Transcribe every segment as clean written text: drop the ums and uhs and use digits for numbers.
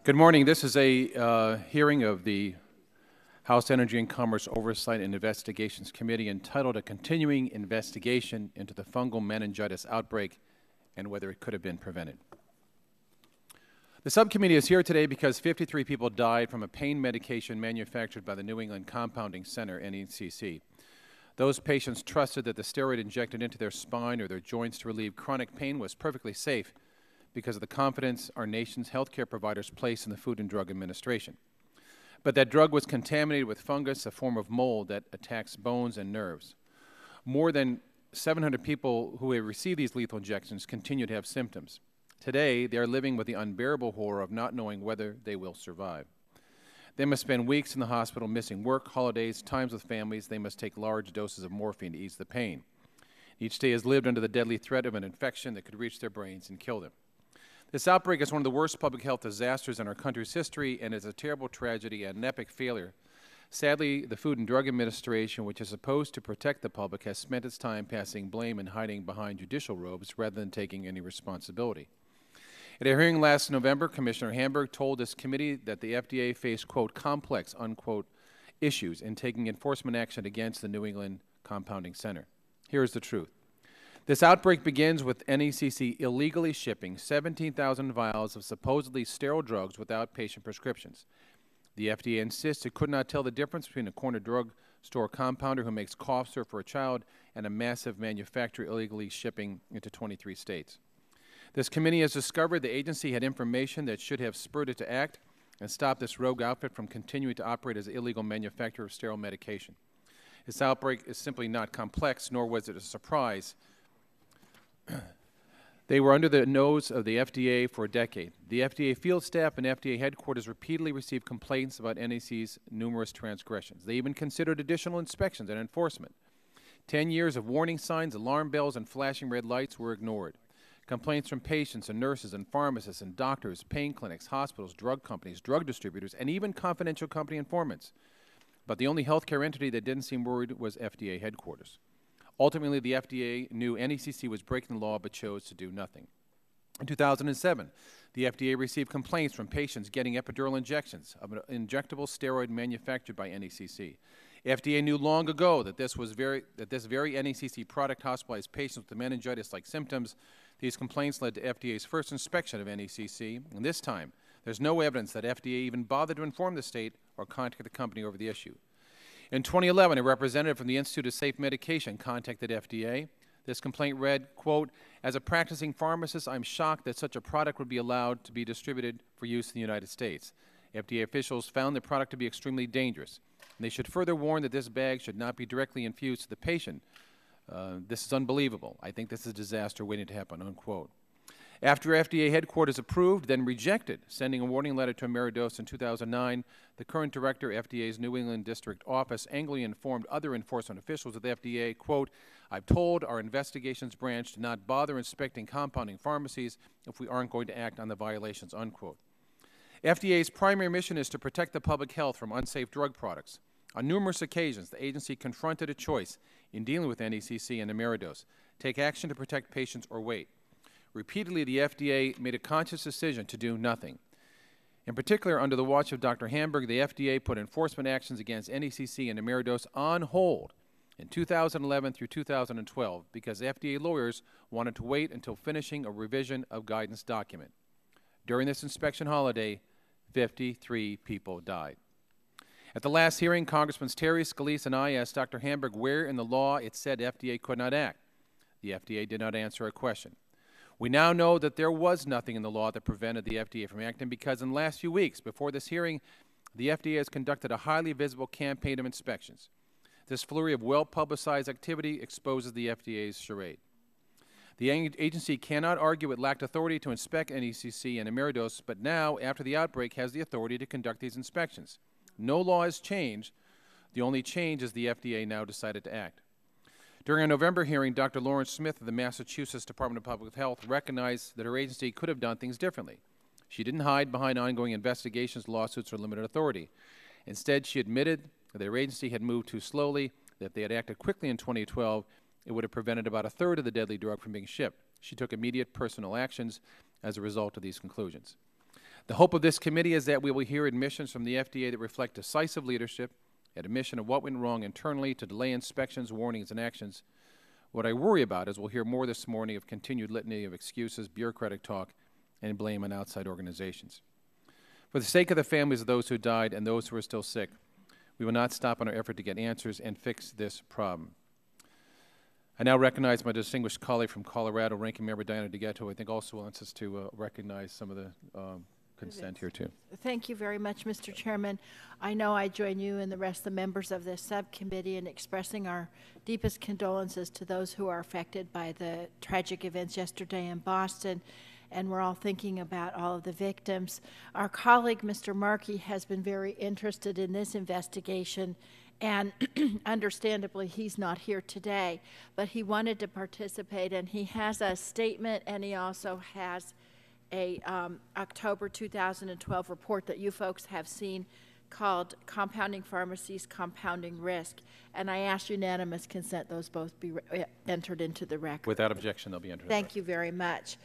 Good morning. This is a hearing of the House Energy and Commerce Oversight and Investigations Committee entitled A Continuing Investigation into the Fungal Meningitis Outbreak and Whether It Could Have Been Prevented. The subcommittee is here today because 53 people died from a pain medication manufactured by the New England Compounding Center, NECC. Those patients trusted that the steroid injected into their spine or their joints to relieve chronic pain was perfectly safe because of the confidence our nation's healthcare providers place in the Food and Drug Administration. But that drug was contaminated with fungus, a form of mold that attacks bones and nerves. More than 700 people who have received these lethal injections continue to have symptoms. Today, they are living with the unbearable horror of not knowing whether they will survive. They must spend weeks in the hospital missing work, holidays, times with families. They must take large doses of morphine to ease the pain. Each day is lived under the deadly threat of an infection that could reach their brains and kill them. This outbreak is one of the worst public health disasters in our country's history and is a terrible tragedy and an epic failure. Sadly, the Food and Drug Administration, which is supposed to protect the public, has spent its time passing blame and hiding behind judicial robes rather than taking any responsibility. At a hearing last November, Commissioner Hamburg told this committee that the FDA faced, quote, complex, unquote, issues in taking enforcement action against the New England Compounding Center. Here is the truth. This outbreak begins with NECC illegally shipping 17,000 vials of supposedly sterile drugs without patient prescriptions. The FDA insists it could not tell the difference between a corner drug store compounder who makes cough syrup for a child and a massive manufacturer illegally shipping into 23 states. This committee has discovered the agency had information that should have spurred it to act and stop this rogue outfit from continuing to operate as an illegal manufacturer of sterile medication. This outbreak is simply not complex, nor was it a surprise. They were under the nose of the FDA for a decade. The FDA field staff and FDA headquarters repeatedly received complaints about NEC's numerous transgressions. They even considered additional inspections and enforcement. 10 years of warning signs, alarm bells, and flashing red lights were ignored. Complaints from patients and nurses and pharmacists and doctors, pain clinics, hospitals, drug companies, drug distributors, and even confidential company informants. But the only healthcare entity that didn't seem worried was FDA headquarters. Ultimately, the FDA knew NECC was breaking the law but chose to do nothing. In 2007, the FDA received complaints from patients getting epidural injections of an injectable steroid manufactured by NECC. FDA knew long ago that this very NECC product hospitalized patients with meningitis-like symptoms. These complaints led to FDA's first inspection of NECC, and this time, there's no evidence that FDA even bothered to inform the state or contact the company over the issue. In 2011, a representative from the Institute of Safe Medication contacted FDA. This complaint read, quote, as a practicing pharmacist, I'm shocked that such a product would be allowed to be distributed for use in the United States. FDA officials found the product to be extremely dangerous. And they should further warn that this bag should not be directly infused to the patient. This is unbelievable. I think this is a disaster waiting to happen, unquote. After FDA headquarters approved, then rejected, sending a warning letter to Ameridos in 2009, the current director of FDA's New England District Office angrily informed other enforcement officials of the FDA, quote, I've told our investigations branch to not bother inspecting compounding pharmacies if we aren't going to act on the violations, unquote. FDA's primary mission is to protect the public health from unsafe drug products. On numerous occasions, the agency confronted a choice in dealing with NECC and Ameridos: take action to protect patients or wait. Repeatedly, the FDA made a conscious decision to do nothing. In particular, under the watch of Dr. Hamburg, the FDA put enforcement actions against NECC and Ameridos on hold in 2011 through 2012 because FDA lawyers wanted to wait until finishing a revision of guidance document. During this inspection holiday, 53 people died. At the last hearing, Congressman Terry, Scalise, and I asked Dr. Hamburg where in the law it said FDA could not act. The FDA did not answer our question. We now know that there was nothing in the law that prevented the FDA from acting because in the last few weeks before this hearing, the FDA has conducted a highly visible campaign of inspections. This flurry of well-publicized activity exposes the FDA's charade. The agency cannot argue it lacked authority to inspect NECC and Ameridos, but now, after the outbreak, has the authority to conduct these inspections. No law has changed. The only change is the FDA now decided to act. During a November hearing, Dr. Lawrence Smith of the Massachusetts Department of Public Health recognized that her agency could have done things differently. She didn't hide behind ongoing investigations, lawsuits, or limited authority. Instead, she admitted that her agency had moved too slowly, that if they had acted quickly in 2012, it would have prevented about a third of the deadly drug from being shipped. She took immediate personal actions as a result of these conclusions. The hope of this committee is that we will hear admissions from the FDA that reflect decisive leadership, an admission of what went wrong internally to delay inspections, warnings, and actions. What I worry about is we'll hear more this morning of continued litany of excuses, bureaucratic talk, and blame on outside organizations. For the sake of the families of those who died and those who are still sick, we will not stop in our effort to get answers and fix this problem. I now recognize my distinguished colleague from Colorado, Ranking Member Diana DeGhetto, who I think also wants us to recognize some of the consent here too. Thank you very much, Mr. Chairman. I know I join you and the rest of the members of this subcommittee in expressing our deepest condolences to those who are affected by the tragic events yesterday in Boston, and we're all thinking about all of the victims. Our colleague, Mr. Markey, has been very interested in this investigation, and understandably, he's not here today, but he wanted to participate, and he has a statement, and he also has a October 2012 report that you folks have seen called Compounding Pharmacies, Compounding Risk. And I ask unanimous consent those both be entered into the record. Without objection, they'll be entered. Thank you very much.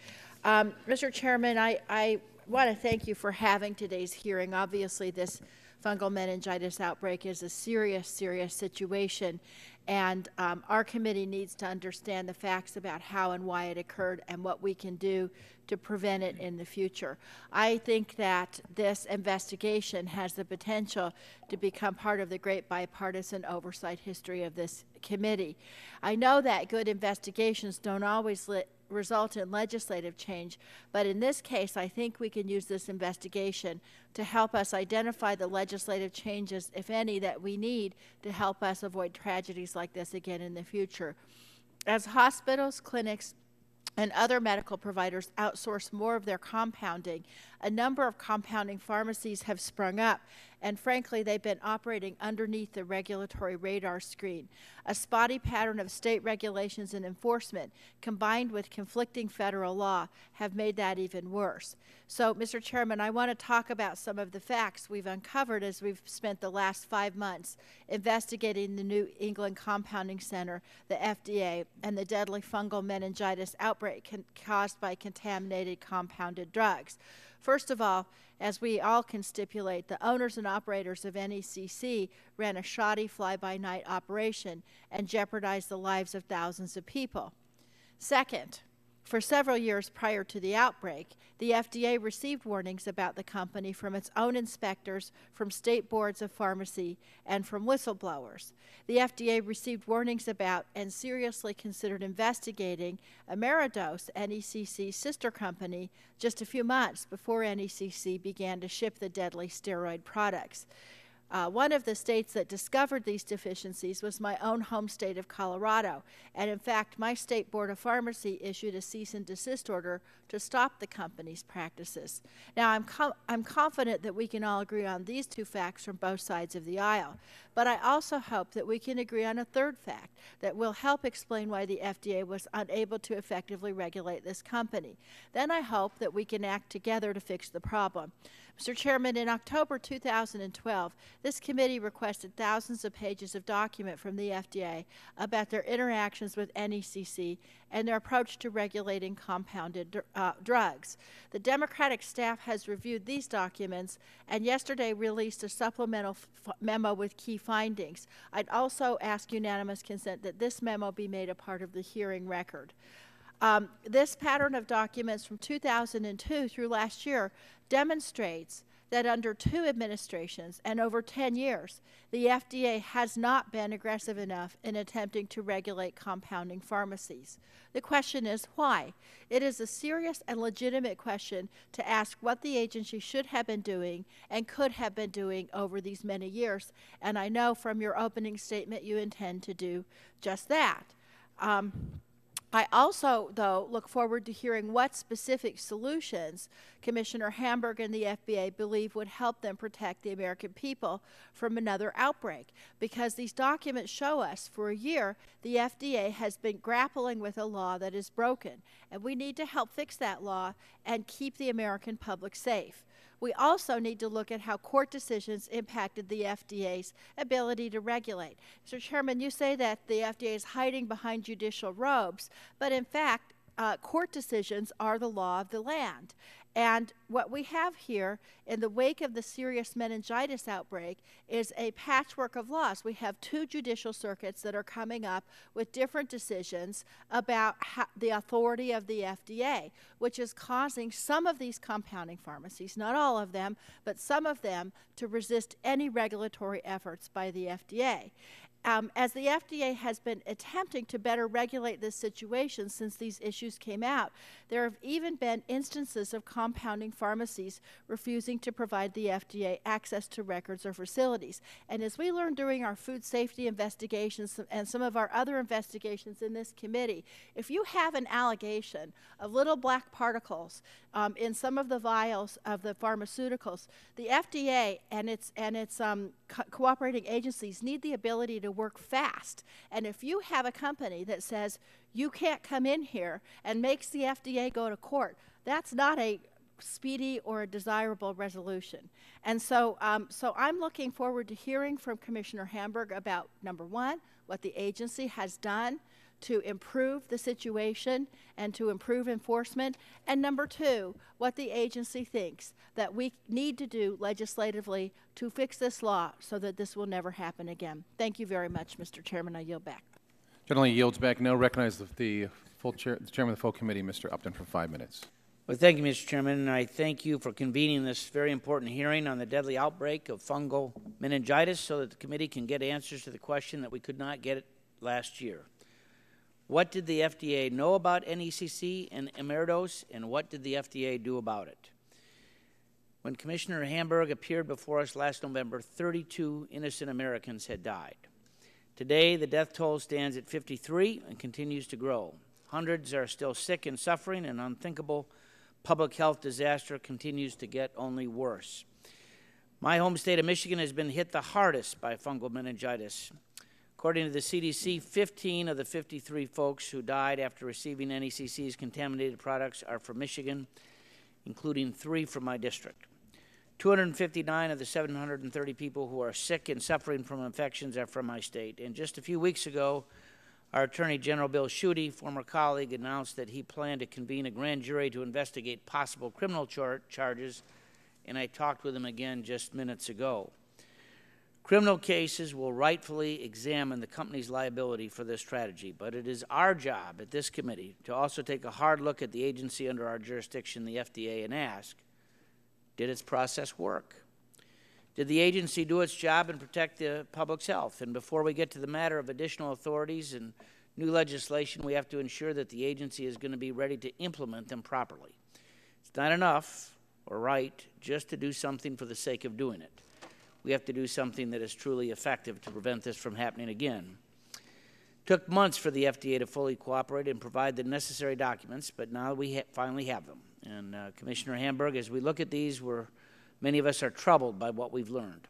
Mr. Chairman, I want to thank you for having today's hearing. Obviously, this fungal meningitis outbreak is a serious, serious situation. And our committee needs to understand the facts about how and why it occurred and what we can do to prevent it in the future. I think that this investigation has the potential to become part of the great bipartisan oversight history of this committee. I know that good investigations don't always result in legislative change, but in this case, I think we can use this investigation to help us identify the legislative changes, if any, that we need to help us avoid tragedies like this again in the future. As hospitals, clinics, and other medical providers outsource more of their compounding, a number of compounding pharmacies have sprung up, and frankly, they've been operating underneath the regulatory radar screen. A spotty pattern of state regulations and enforcement, combined with conflicting federal law, have made that even worse. So, Mr. Chairman, I want to talk about some of the facts we've uncovered as we've spent the last 5 months investigating the New England Compounding Center, the FDA, and the deadly fungal meningitis outbreak caused by contaminated compounded drugs. First of all, as we all can stipulate, the owners and operators of NECC ran a shoddy fly-by-night operation and jeopardized the lives of thousands of people. Second, for several years prior to the outbreak, the FDA received warnings about the company from its own inspectors, from state boards of pharmacy, and from whistleblowers. The FDA received warnings about and seriously considered investigating Ameridose, NECC's sister company, just a few months before NECC began to ship the deadly steroid products. One of the states that discovered these deficiencies was my own home state of Colorado, and in fact, my state board of pharmacy issued a cease and desist order to stop the company's practices. Now, I'm confident that we can all agree on these two facts from both sides of the aisle, but I also hope that we can agree on a third fact that will help explain why the FDA was unable to effectively regulate this company. Then I hope that we can act together to fix the problem. Mr. Chairman, in October 2012, this committee requested thousands of pages of document from the FDA about their interactions with NECC and their approach to regulating compounded drugs. The Democratic staff has reviewed these documents and yesterday released a supplemental memo with key findings. I'd also ask unanimous consent that this memo be made a part of the hearing record. This pattern of documents from 2002 through last year demonstrates that under 2 administrations and over 10 years, the FDA has not been aggressive enough in attempting to regulate compounding pharmacies. The question is why? It is a serious and legitimate question to ask what the agency should have been doing and could have been doing over these many years, and I know from your opening statement you intend to do just that. I also, though, look forward to hearing what specific solutions Commissioner Hamburg and the FDA believe would help them protect the American people from another outbreak, because these documents show us for a year the FDA has been grappling with a law that is broken, and we need to help fix that law and keep the American public safe. We also need to look at how court decisions impacted the FDA's ability to regulate. Mr. Chairman, you say that the FDA is hiding behind judicial robes, but in fact, court decisions are the law of the land. And what we have here in the wake of the serious meningitis outbreak is a patchwork of laws. We have 2 judicial circuits that are coming up with different decisions about the authority of the FDA, which is causing some of these compounding pharmacies, not all of them, but some of them, to resist any regulatory efforts by the FDA. As the FDA has been attempting to better regulate this situation since these issues came out, there have even been instances of compounding pharmacies refusing to provide the FDA access to records or facilities. And as we learned during our food safety investigations and some of our other investigations in this committee, if you have an allegation of little black particles in some of the vials of the pharmaceuticals, the FDA and its cooperating agencies need the ability to work fast. And if you have a company that says you can't come in here and makes the FDA go to court, that's not a speedy or a desirable resolution. And so, I'm looking forward to hearing from Commissioner Hamburg about, number one, what the agency has done to improve the situation and to improve enforcement, and number two, what the agency thinks that we need to do legislatively to fix this law so that this will never happen again. Thank you very much, Mr. Chairman. I yield back. Gentleman yields back. Now recognize the chairman of the full committee, Mr. Upton, for 5 minutes. Well, thank you, Mr. Chairman, and I thank you for convening this very important hearing on the deadly outbreak of fungal meningitis so that the committee can get answers to the question that we could not get last year. What did the FDA know about NECC and Emeritus, and what did the FDA do about it? When Commissioner Hamburg appeared before us last November, 32 innocent Americans had died. Today, the death toll stands at 53 and continues to grow. Hundreds are still sick and suffering, and an unthinkable public health disaster continues to get only worse. My home state of Michigan has been hit the hardest by fungal meningitis. According to the CDC, 15 of the 53 folks who died after receiving NECC's contaminated products are from Michigan, including 3 from my district. 259 of the 730 people who are sick and suffering from infections are from my state. And just a few weeks ago, our Attorney General Bill Schuette, former colleague, announced that he planned to convene a grand jury to investigate possible criminal charges, and I talked with him again just minutes ago. Criminal cases will rightfully examine the company's liability for this tragedy, but it is our job at this committee to also take a hard look at the agency under our jurisdiction, the FDA, and ask, did its process work? Did the agency do its job and protect the public's health? And before we get to the matter of additional authorities and new legislation, we have to ensure that the agency is going to be ready to implement them properly. It's not enough or right just to do something for the sake of doing it. We have to do something that is truly effective to prevent this from happening again. It took months for the FDA to fully cooperate and provide the necessary documents, but now we finally have them. And Commissioner Hamburg, as we look at these, many of us are troubled by what we've learned.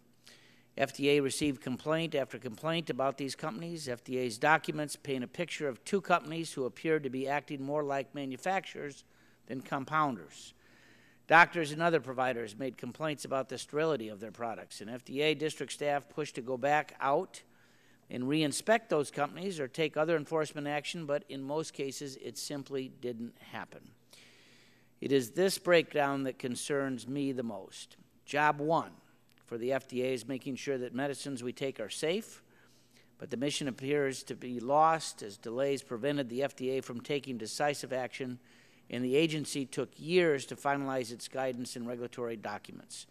FDA received complaint after complaint about these companies. FDA's documents paint a picture of 2 companies who appeared to be acting more like manufacturers than compounders. Doctors and other providers made complaints about the sterility of their products, and FDA district staff pushed to go back out and re-inspect those companies or take other enforcement action, but in most cases it simply didn't happen. It is this breakdown that concerns me the most. Job 1 for the FDA is making sure that medicines we take are safe, but the mission appears to be lost as delays prevented the FDA from taking decisive action, and the agency took years to finalize its guidance and regulatory documents.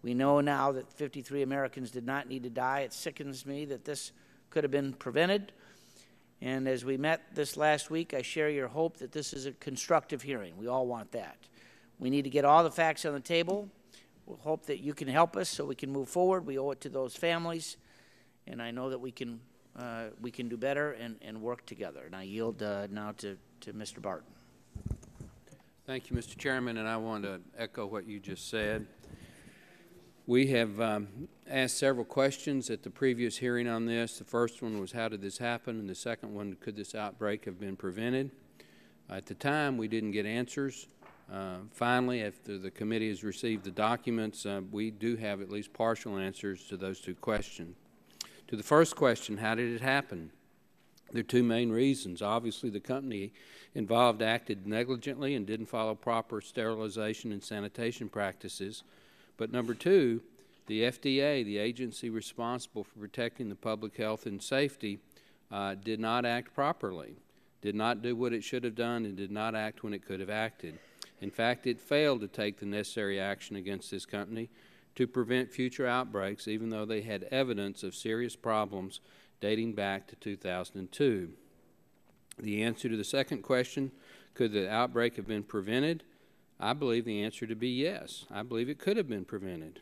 We know now that 53 Americans did not need to die. It sickens me that this could have been prevented. And as we met this last week, I share your hope that this is a constructive hearing. We all want that. We need to get all the facts on the table. We'll hope that you can help us so we can move forward. We owe it to those families, and I know that we can do better and work together. And I yield now to Mr. Barton. Thank you, Mr. Chairman, and I want to echo what you just said. We have asked several questions at the previous hearing on this. The first one was, how did this happen? And the second one, could this outbreak have been prevented? At the time, we didn't get answers. Finally, after the committee has received the documents, we do have at least partial answers to those 2 questions. To the first question, how did it happen? There are two main reasons. Obviously, the company involved acted negligently and didn't follow proper sterilization and sanitation practices. But number two, the FDA, the agency responsible for protecting the public health and safety, did not act properly, did not do what it should have done, and did not act when it could have acted. In fact, it failed to take the necessary action against this company to prevent future outbreaks, even though they had evidence of serious problems dating back to 2002. The answer to the second question, could the outbreak have been prevented? I believe the answer to be yes. I believe it could have been prevented.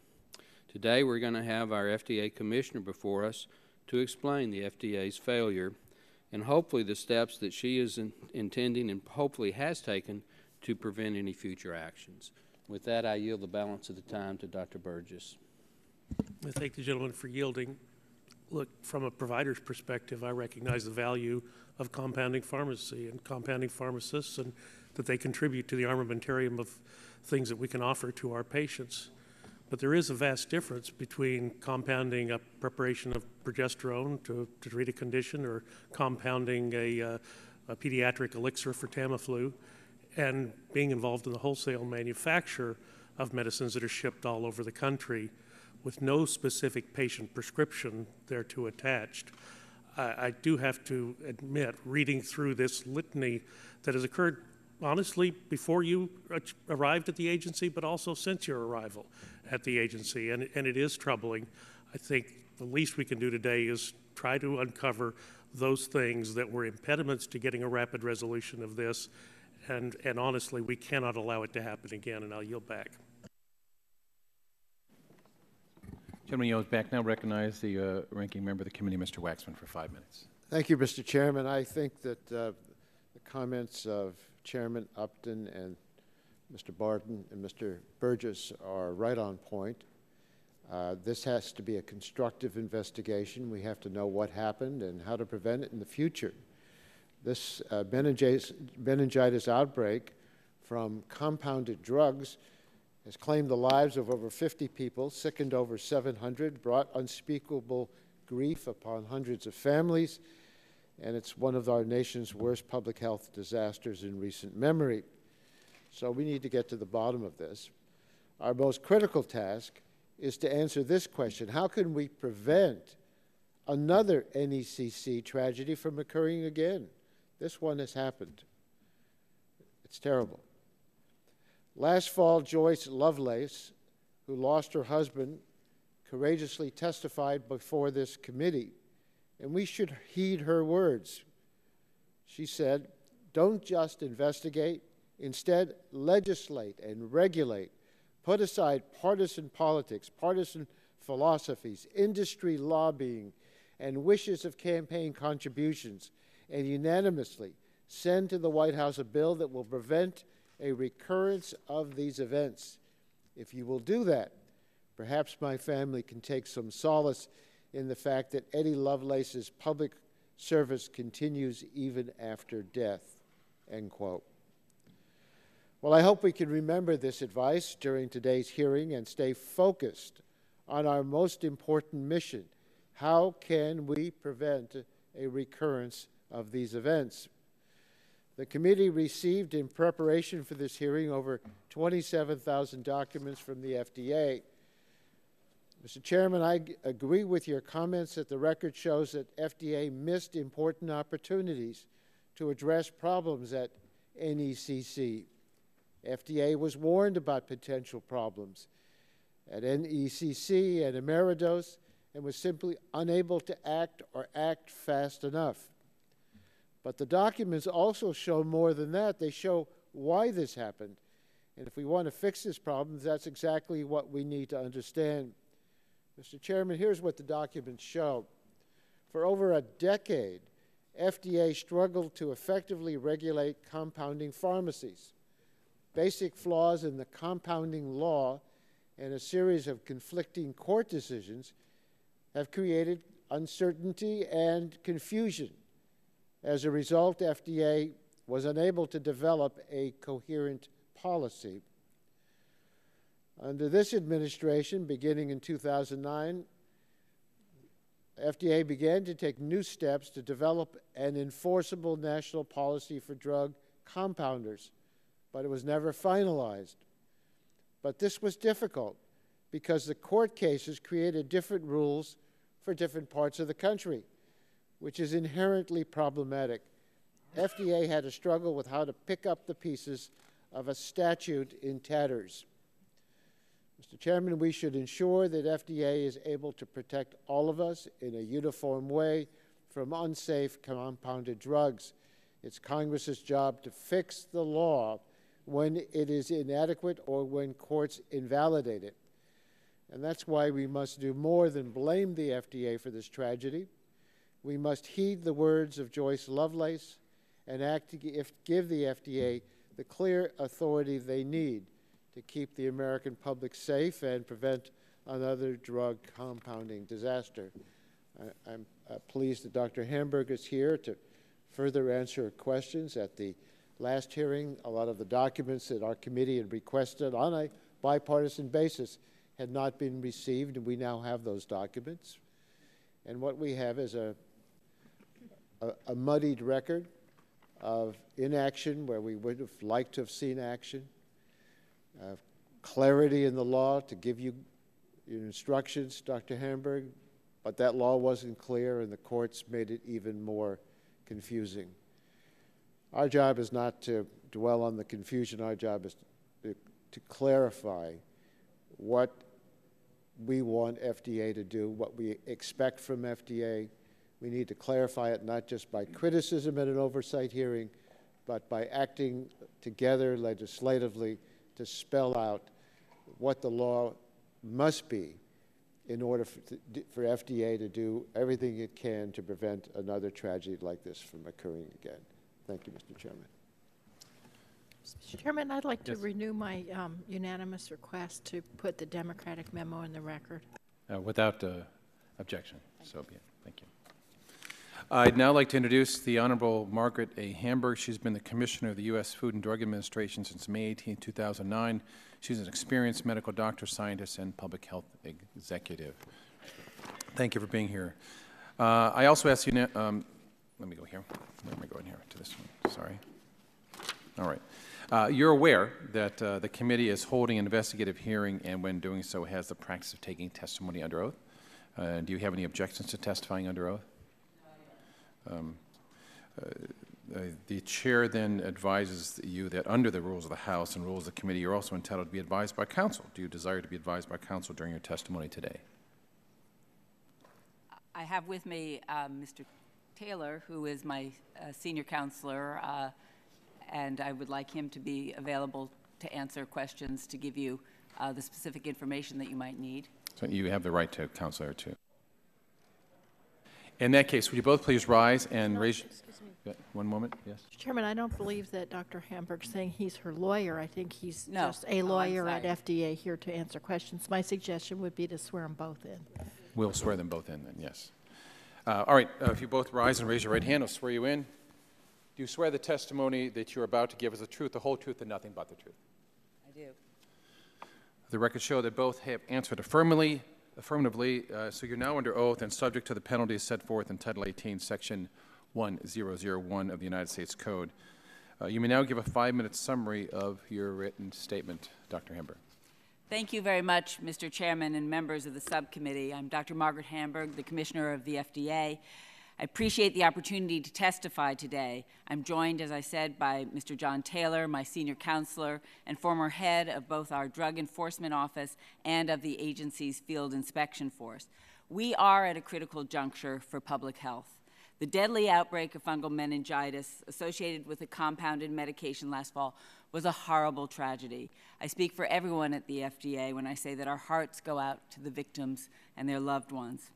Today we're going to have our FDA commissioner before us to explain the FDA's failure and hopefully the steps that she is intending and hopefully has taken to prevent any future actions. With that, I yield the balance of the time to Dr. Burgess. I thank the gentleman for yielding. Look, from a provider's perspective, I recognize the value of compounding pharmacy and compounding pharmacists, and that they contribute to the armamentarium of things that we can offer to our patients. But there is a vast difference between compounding a preparation of progesterone to treat a condition, or compounding a pediatric elixir for Tamiflu, and being involved in the wholesale manufacture of medicines that are shipped all over the country with no specific patient prescription thereto attached. I do have to admit, reading through this litany that has occurred, honestly, before you arrived at the agency, but also since your arrival at the agency, and it is troubling. I think the least we can do today is try to uncover those things that were impediments to getting a rapid resolution of this, and honestly, we cannot allow it to happen again, and I'll yield back. Gentleman yields back. Now recognize the ranking member of the committee, Mr. Waxman, for 5 minutes. Thank you, Mr. Chairman. I think that the comments of Chairman Upton and Mr. Barton and Mr. Burgess are right on point. This has to be a constructive investigation. We have to know what happened and how to prevent it in the future. This meningitis outbreak from compounded drugs has claimed the lives of over 50 people, sickened over 700, brought unspeakable grief upon hundreds of families, and it's one of our nation's worst public health disasters in recent memory. So we need to get to the bottom of this. Our most critical task is to answer this question: how can we prevent another NECC tragedy from occurring again? This one has happened. It's terrible. Last fall, Joyce Lovelace, who lost her husband, courageously testified before this committee, and we should heed her words. She said, "Don't just investigate, instead legislate and regulate. Put aside partisan politics, partisan philosophies, industry lobbying, and wishes of campaign contributions, and unanimously send to the White House a bill that will prevent a recurrence of these events. If you will do that, perhaps my family can take some solace in the fact that Eddie Lovelace's public service continues even after death," end quote. Well, I hope we can remember this advice during today's hearing and stay focused on our most important mission. How can we prevent a recurrence of these events? The committee received, in preparation for this hearing, over 27,000 documents from the FDA. Mr. Chairman, I agree with your comments that the record shows that FDA missed important opportunities to address problems at NECC. FDA was warned about potential problems at NECC and Ameridose and was simply unable to act or act fast enough. But the documents also show more than that. They show why this happened. And if we want to fix this problem, that's exactly what we need to understand. Mr. Chairman, here's what the documents show. For over a decade, FDA struggled to effectively regulate compounding pharmacies. Basic flaws in the compounding law and a series of conflicting court decisions have created uncertainty and confusion. As a result, FDA was unable to develop a coherent policy. Under this administration, beginning in 2009, FDA began to take new steps to develop an enforceable national policy for drug compounders, but it was never finalized. But this was difficult because the court cases created different rules for different parts of the country, which is inherently problematic. FDA had to struggle with how to pick up the pieces of a statute in tatters. Mr. Chairman, we should ensure that FDA is able to protect all of us in a uniform way from unsafe compounded drugs. It's Congress's job to fix the law when it is inadequate or when courts invalidate it. And that's why we must do more than blame the FDA for this tragedy. We must heed the words of Joyce Lovelace and act to give the FDA the clear authority they need to keep the American public safe and prevent another drug compounding disaster. I'm pleased that Dr. Hamburg is here to further answer questions. At the last hearing, a lot of the documents that our committee had requested on a bipartisan basis had not been received, and we now have those documents. And what we have is a muddied record of inaction where we would have liked to have seen action, clarity in the law to give you your instructions, Dr. Hamburg, but that law wasn't clear and the courts made it even more confusing. Our job is not to dwell on the confusion. Our job is to clarify what we want FDA to do, what we expect from FDA. We need to clarify it not just by criticism at an oversight hearing, but by acting together legislatively to spell out what the law must be in order for FDA to do everything it can to prevent another tragedy like this from occurring again. Thank you, Mr. Chairman. Mr. Chairman, I'd like to renew my unanimous request to put the Democratic memo in the record. Without objection. So be it. Thank you. I'd now like to introduce the Honorable Margaret A. Hamburg. She's been the Commissioner of the U.S. Food and Drug Administration since May 18, 2009. She's an experienced medical doctor, scientist, and public health executive. Thank you for being here. I also ask you, let me go here. Where am I going here? To this one. Sorry. All right. You're aware that the committee is holding an investigative hearing and when doing so has the practice of taking testimony under oath. Do you have any objections to testifying under oath? The chair then advises you that under the rules of the House and rules of the committee, you're also entitled to be advised by counsel. Do you desire to be advised by counsel during your testimony today? I have with me Mr. Taylor, who is my senior counselor, and I would like him to be available to answer questions to give you the specific information that you might need. So you have the right to counselor too. In that case, would you both please rise and raise... Excuse me. One moment, yes. Mr. Chairman, I don't believe that Dr. Hamburg's saying he's her lawyer. I think he's No. just a lawyer at sorry. FDA here to answer questions. My suggestion would be to swear them both in. We'll swear them both in then, yes. All right, if you both rise and raise your right hand, I'll swear you in. Do you swear the testimony that you're about to give is the truth, the whole truth, and nothing but the truth? I do. The records show that both have answered affirmatively, so you're now under oath and subject to the penalties set forth in Title 18, Section 1001 of the United States Code. You may now give a 5-minute summary of your written statement, Dr. Hamburg. Thank you very much, Mr. Chairman and members of the subcommittee. I'm Dr. Margaret Hamburg, the Commissioner of the FDA. I appreciate the opportunity to testify today. I'm joined, as I said, by Mr. John Taylor, my senior counselor and former head of both our Drug Enforcement Office and of the agency's Field Inspection Force. We are at a critical juncture for public health. The deadly outbreak of fungal meningitis associated with a compounded medication last fall was a horrible tragedy. I speak for everyone at the FDA when I say that our hearts go out to the victims and their loved ones.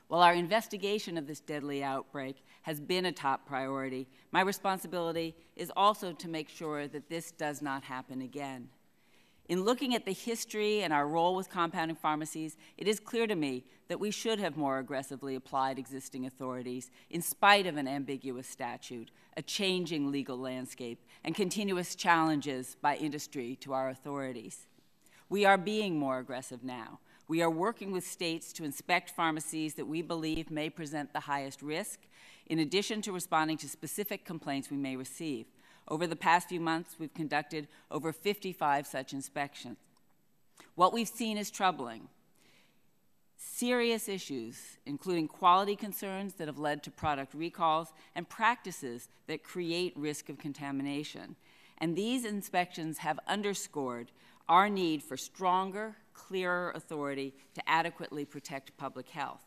While our investigation of this deadly outbreak has been a top priority, my responsibility is also to make sure that this does not happen again. In looking at the history and our role with compounding pharmacies, it is clear to me that we should have more aggressively applied existing authorities in spite of an ambiguous statute, a changing legal landscape, and continuous challenges by industry to our authorities. We are being more aggressive now. We are working with states to inspect pharmacies that we believe may present the highest risk, in addition to responding to specific complaints we may receive. Over the past few months, we've conducted over 55 such inspections. What we've seen is troubling. Serious issues, including quality concerns that have led to product recalls and practices that create risk of contamination. And these inspections have underscored our need for stronger, clearer authority to adequately protect public health.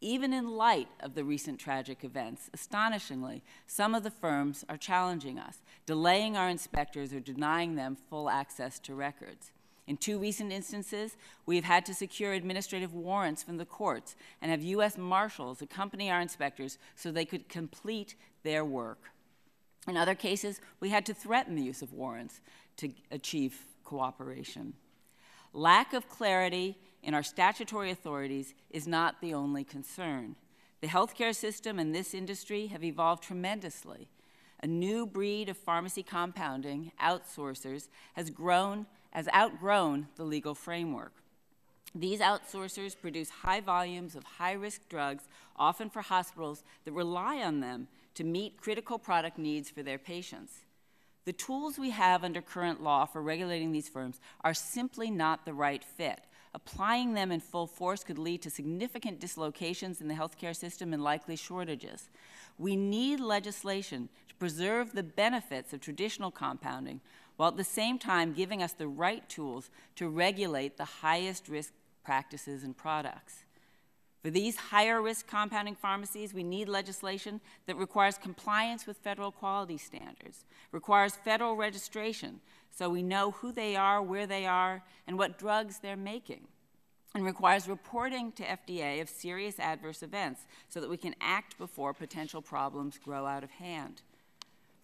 Even in light of the recent tragic events, astonishingly, some of the firms are challenging us, delaying our inspectors or denying them full access to records. In 2 recent instances, we have had to secure administrative warrants from the courts and have U.S. Marshals accompany our inspectors so they could complete their work. In other cases, we had to threaten the use of warrants to achieve cooperation. Lack of clarity in our statutory authorities is not the only concern. The healthcare system and this industry have evolved tremendously. A new breed of pharmacy compounding outsourcers has outgrown the legal framework. These outsourcers produce high volumes of high-risk drugs, often for hospitals that rely on them to meet critical product needs for their patients. The tools we have under current law for regulating these firms are simply not the right fit. Applying them in full force could lead to significant dislocations in the healthcare system and likely shortages. We need legislation to preserve the benefits of traditional compounding, while at the same time giving us the right tools to regulate the highest risk practices and products. For these higher risk compounding pharmacies, we need legislation that requires compliance with federal quality standards, requires federal registration so we know who they are, where they are, and what drugs they're making, and requires reporting to FDA of serious adverse events so that we can act before potential problems grow out of hand.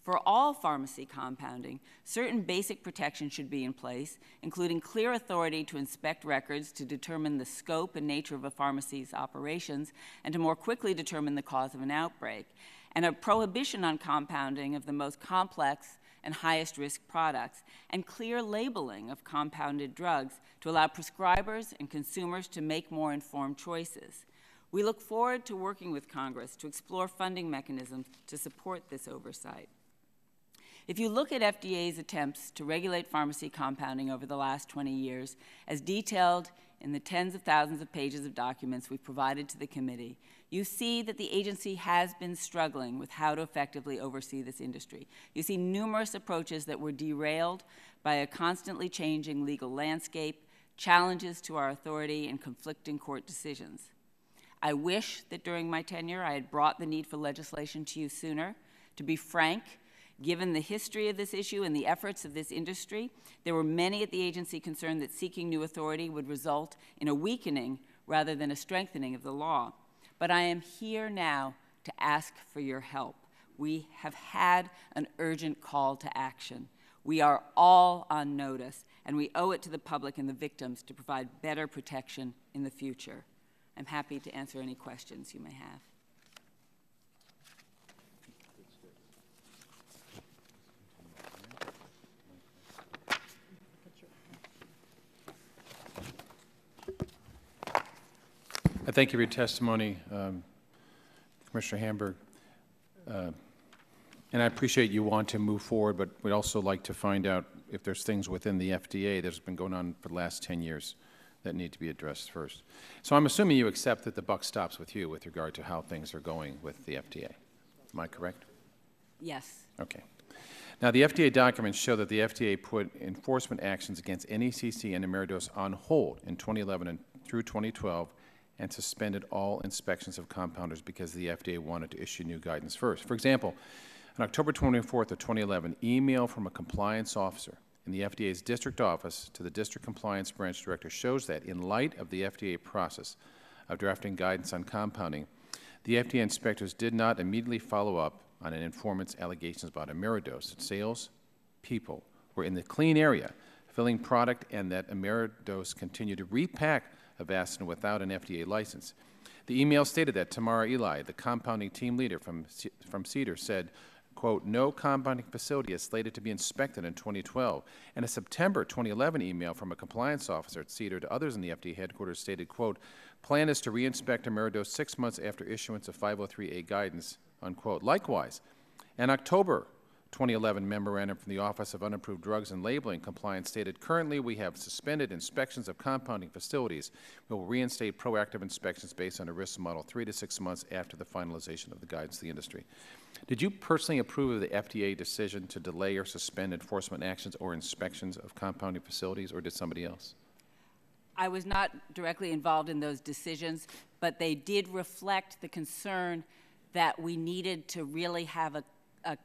For all pharmacy compounding, certain basic protections should be in place, including clear authority to inspect records to determine the scope and nature of a pharmacy's operations and to more quickly determine the cause of an outbreak, and a prohibition on compounding of the most complex and highest risk products, and clear labeling of compounded drugs to allow prescribers and consumers to make more informed choices. We look forward to working with Congress to explore funding mechanisms to support this oversight. If you look at FDA's attempts to regulate pharmacy compounding over the last 20 years, as detailed in the tens of thousands of pages of documents we've provided to the committee, you see that the agency has been struggling with how to effectively oversee this industry. You see numerous approaches that were derailed by a constantly changing legal landscape, challenges to our authority, and conflicting court decisions. I wish that during my tenure I had brought the need for legislation to you sooner. To be frank, given the history of this issue and the efforts of this industry, there were many at the agency concerned that seeking new authority would result in a weakening rather than a strengthening of the law. But I am here now to ask for your help. We have had an urgent call to action. We are all on notice, and we owe it to the public and the victims to provide better protection in the future. I'm happy to answer any questions you may have. I thank you for your testimony, Commissioner Hamburg. And I appreciate you want to move forward, but we'd also like to find out if there's things within the FDA that's been going on for the last 10 years that need to be addressed first. So I'm assuming you accept that the buck stops with you with regard to how things are going with the FDA. Am I correct? Yes. Okay. Now, the FDA documents show that the FDA put enforcement actions against NECC and Ameridose on hold in 2011 and through 2012 and suspended all inspections of compounders because the FDA wanted to issue new guidance first. For example, on October 24th of 2011, email from a compliance officer in the FDA's district office to the district compliance branch director shows that in light of the FDA process of drafting guidance on compounding, the FDA inspectors did not immediately follow up on an informant's allegations about Ameridose. Sales people were in the clean area filling product and that Ameridose continued to repack Avastin without an FDA license. The email stated that Tamara Eli, the compounding team leader from Cedar, said quote, no compounding facility is slated to be inspected in 2012. And a September 2011 email from a compliance officer at CEDAR to others in the FDA headquarters stated, quote, plan is to reinspect Ameridose 6 months after issuance of 503A guidance, unquote. Likewise, an October 2011 memorandum from the Office of Unapproved Drugs and Labeling Compliance stated, currently we have suspended inspections of compounding facilities. We will reinstate proactive inspections based on a risk model 3 to 6 months after the finalization of the guidance to the industry. Did you personally approve of the FDA decision to delay or suspend enforcement actions or inspections of compounding facilities, or did somebody else? I was not directly involved in those decisions, but they did reflect the concern that we needed to really have a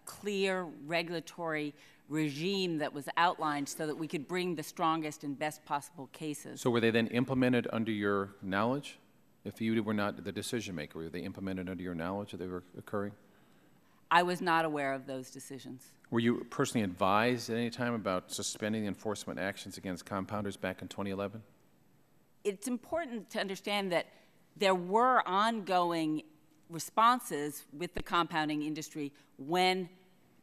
clear regulatory regime that was outlined so that we could bring the strongest and best possible cases. So were they then implemented under your knowledge? If you were not the decision maker, were they implemented under your knowledge that they were occurring? I was not aware of those decisions. Were you personally advised at any time about suspending enforcement actions against compounders back in 2011? It's important to understand that there were ongoing responses with the compounding industry when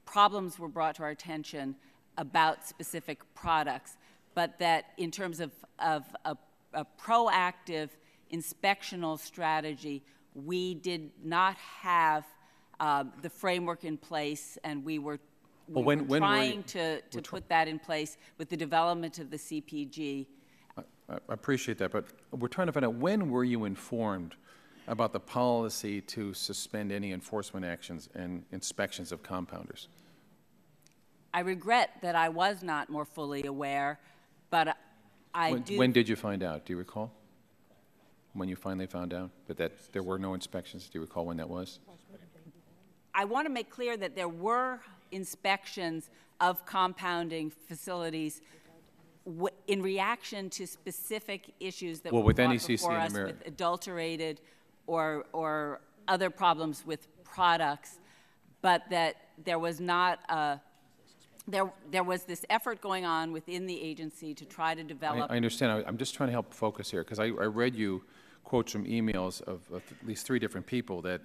problems were brought to our attention about specific products, but that in terms of a proactive inspectional strategy, we did not have the framework in place, and we were trying to put that in place with the development of the CPG. I appreciate that, but we're trying to find out, when were you informed about the policy to suspend any enforcement actions and inspections of compounders? I regret that I was not more fully aware, but When did you find out? Do you recall? When you finally found out that there were no inspections? Do you recall when that was? I want to make clear that there were inspections of compounding facilities in reaction to specific issues that were with brought NECC before us with adulterated or other problems with products, but that there was not there was this effort going on within the agency to try to develop. I understand. I'm just trying to help focus here, because I read you quotes from emails of at least 3 different people that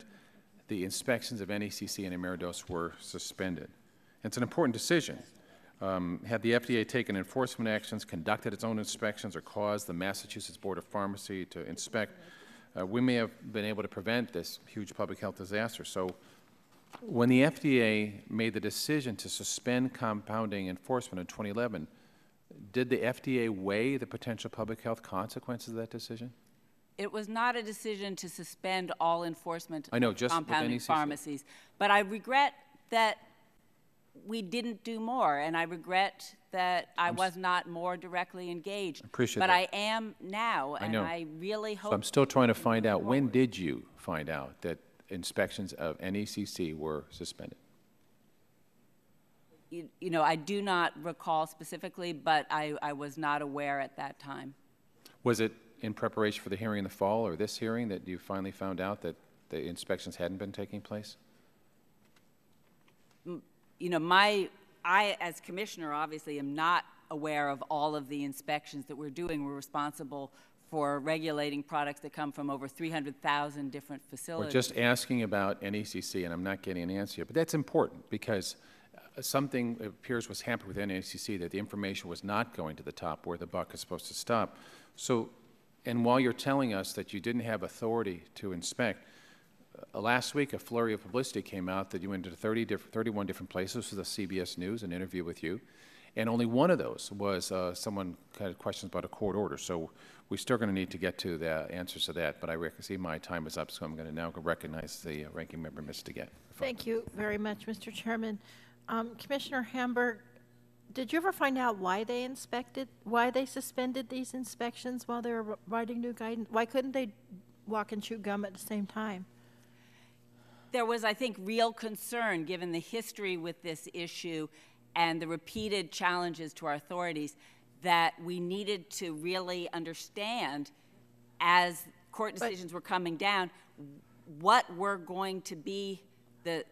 the inspections of NECC and Ameridose were suspended. It's an important decision. Had the FDA taken enforcement actions, conducted its own inspections, or caused the Massachusetts Board of Pharmacy to inspect, we may have been able to prevent this huge public health disaster. So when the FDA made the decision to suspend compounding enforcement in 2011, did the FDA weigh the potential public health consequences of that decision? It was not a decision to suspend all enforcement of compounding pharmacies, but I regret that we didn't do more, and I regret that I was not more directly engaged. Appreciate but that. I am now, and I really hope. So I'm still trying to find out, when did you find out that inspections of NECC were suspended? You know, I do not recall specifically, but I was not aware at that time. Was it in preparation for the hearing in the fall, or this hearing, that you finally found out that the inspections hadn't been taking place? You know, I, as commissioner, obviously am not aware of all of the inspections that we're doing. We're responsible for regulating products that come from over 300,000 different facilities. We're just asking about NECC, and I'm not getting an answer yet. But that's important, because something appears was hampered with NECC, that the information was not going to the top where the buck is supposed to stop. So, and while you're telling us that you didn't have authority to inspect, last week a flurry of publicity came out that you went to 31 different places. This was a CBS News, an interview with you. And only one of those was someone had questions about a court order. So we're still going to need to get to the answers to that. But I see my time is up, so I'm going to now recognize the ranking member, Ms. DeGette. Thank you very much, Mr. Chairman. Commissioner Hamburg, did you ever find out why they suspended these inspections while they were writing new guidance? Why couldn't they walk and chew gum at the same time? There was, I think, real concern, given the history with this issue and the repeated challenges to our authorities, that we needed to really understand, as court decisions were coming down, what were going to be the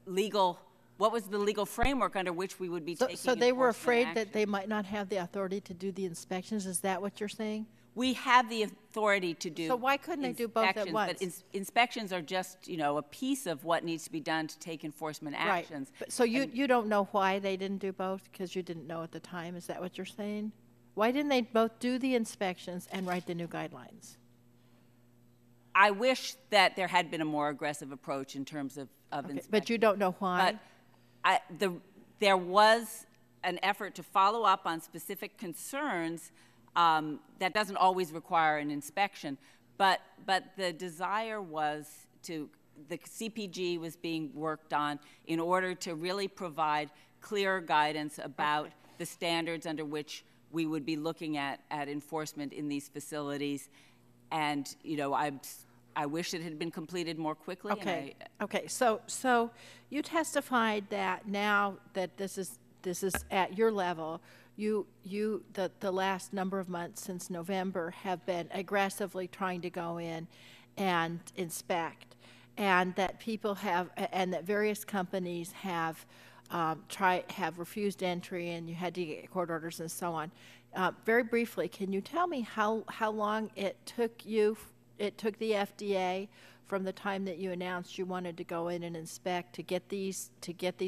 legal, what was the legal framework under which we would be taking. So they were afraid that they might not have the authority to do the inspections. Is that what you're saying? We have the authority to do. So why couldn't they do both at once? But inspections are just, a piece of what needs to be done to take enforcement actions. Right. But, so you don't know why they didn't do both because you didn't know at the time? Is that what you're saying? Why didn't they both do the inspections and write the new guidelines? I wish that there had been a more aggressive approach in terms of inspection. But you don't know why? But there was an effort to follow up on specific concerns that doesn't always require an inspection, but the desire was the CPG was being worked on in order to really provide clear guidance about the standards under which we would be looking at enforcement in these facilities. And, I wish it had been completed more quickly. Okay. Okay. So you testified that now that this is at your level, the last number of months since November have been aggressively trying to go in and inspect, and that people and that various companies have refused entry, and you had to get court orders and so on. Very briefly, can you tell me how long it took the FDA from the time that you announced you wanted to go in and inspect to get these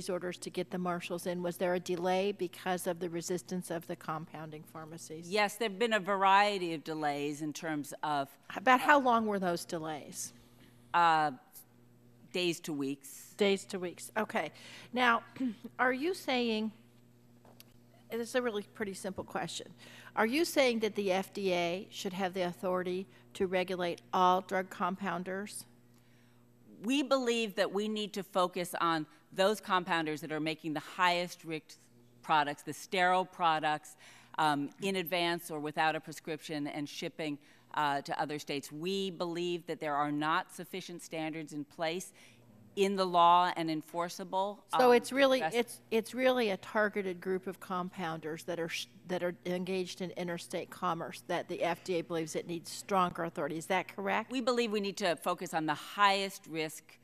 orders, to get the marshals in? Was there a delay because of the resistance of the compounding pharmacies? Yes, there have been a variety of delays in terms of... About how long were those delays? Days to weeks. Days to weeks. Okay. Now, are you saying... This is a really pretty simple question. Are you saying that the FDA should have the authority to regulate all drug compounders? We believe that we need to focus on those compounders that are making the highest risk products, the sterile products, in advance or without a prescription and shipping to other states. We believe that there are not sufficient standards in place in the law and enforceable. So it's really a targeted group of compounders that are engaged in interstate commerce that the FDA believes it needs stronger authority. Is that correct? We believe we need to focus on the highest risk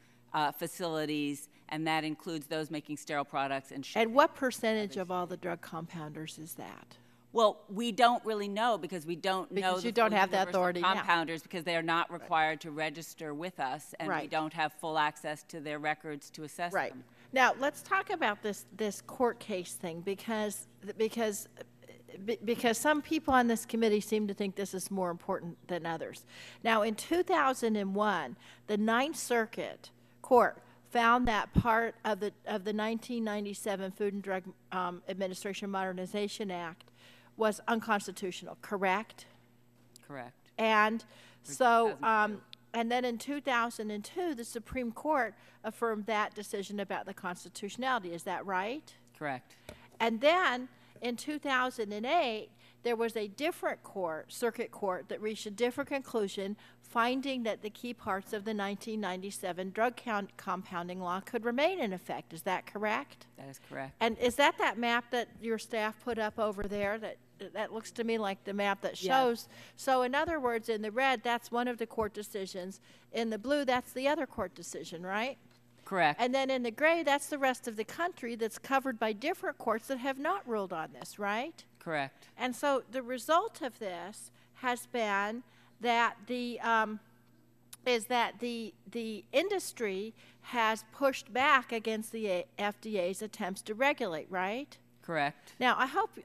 facilities, and that includes those making sterile products and shipping. And what percentage of all the drug compounders is that? Well, we don't really know because we don't know because you don't have the authority now. Compounders because they are not required to register with us, and we don't have full access to their records to assess them. Now, let's talk about this court case thing because some people on this committee seem to think this is more important than others. Now, in 2001, the Ninth Circuit Court found that part of the 1997 Food and Drug Administration Modernization Act was unconstitutional, correct? Correct. And so, and then in 2002, the Supreme Court affirmed that decision about the constitutionality. Is that right? Correct. And then in 2008, there was a different circuit court, that reached a different conclusion, finding that the key parts of the 1997 drug compounding law could remain in effect. Is that correct? That is correct. And is that map that your staff put up over there? That looks to me like the map that shows. Yes. So in other words, in the red, that's one of the court decisions. In the blue, that's the other court decision, right? Correct. And then in the gray, that's the rest of the country that's covered by different courts that have not ruled on this, right? Correct. And so the result of this has been that the industry has pushed back against the FDA's attempts to regulate, right? Correct. Now,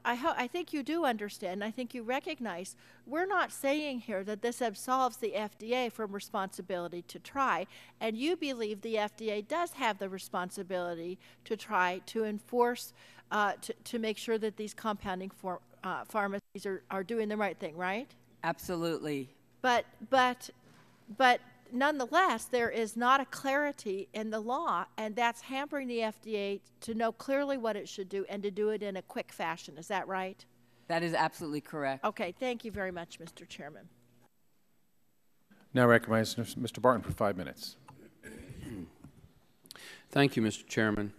I think you do understand, I think you recognize, we're not saying here that this absolves the FDA from responsibility to try, and you believe the FDA does have the responsibility to try to enforce, to make sure that these compounding pharmacies are doing the right thing, right? Absolutely. But nonetheless, there is not a clarity in the law, and that's hampering the FDA to know clearly what it should do and to do it in a quick fashion. Is that right? That is absolutely correct. Okay, thank you very much, Mr. Chairman. Now recognize Mr. Barton for 5 minutes. Thank you, Mr. Chairman.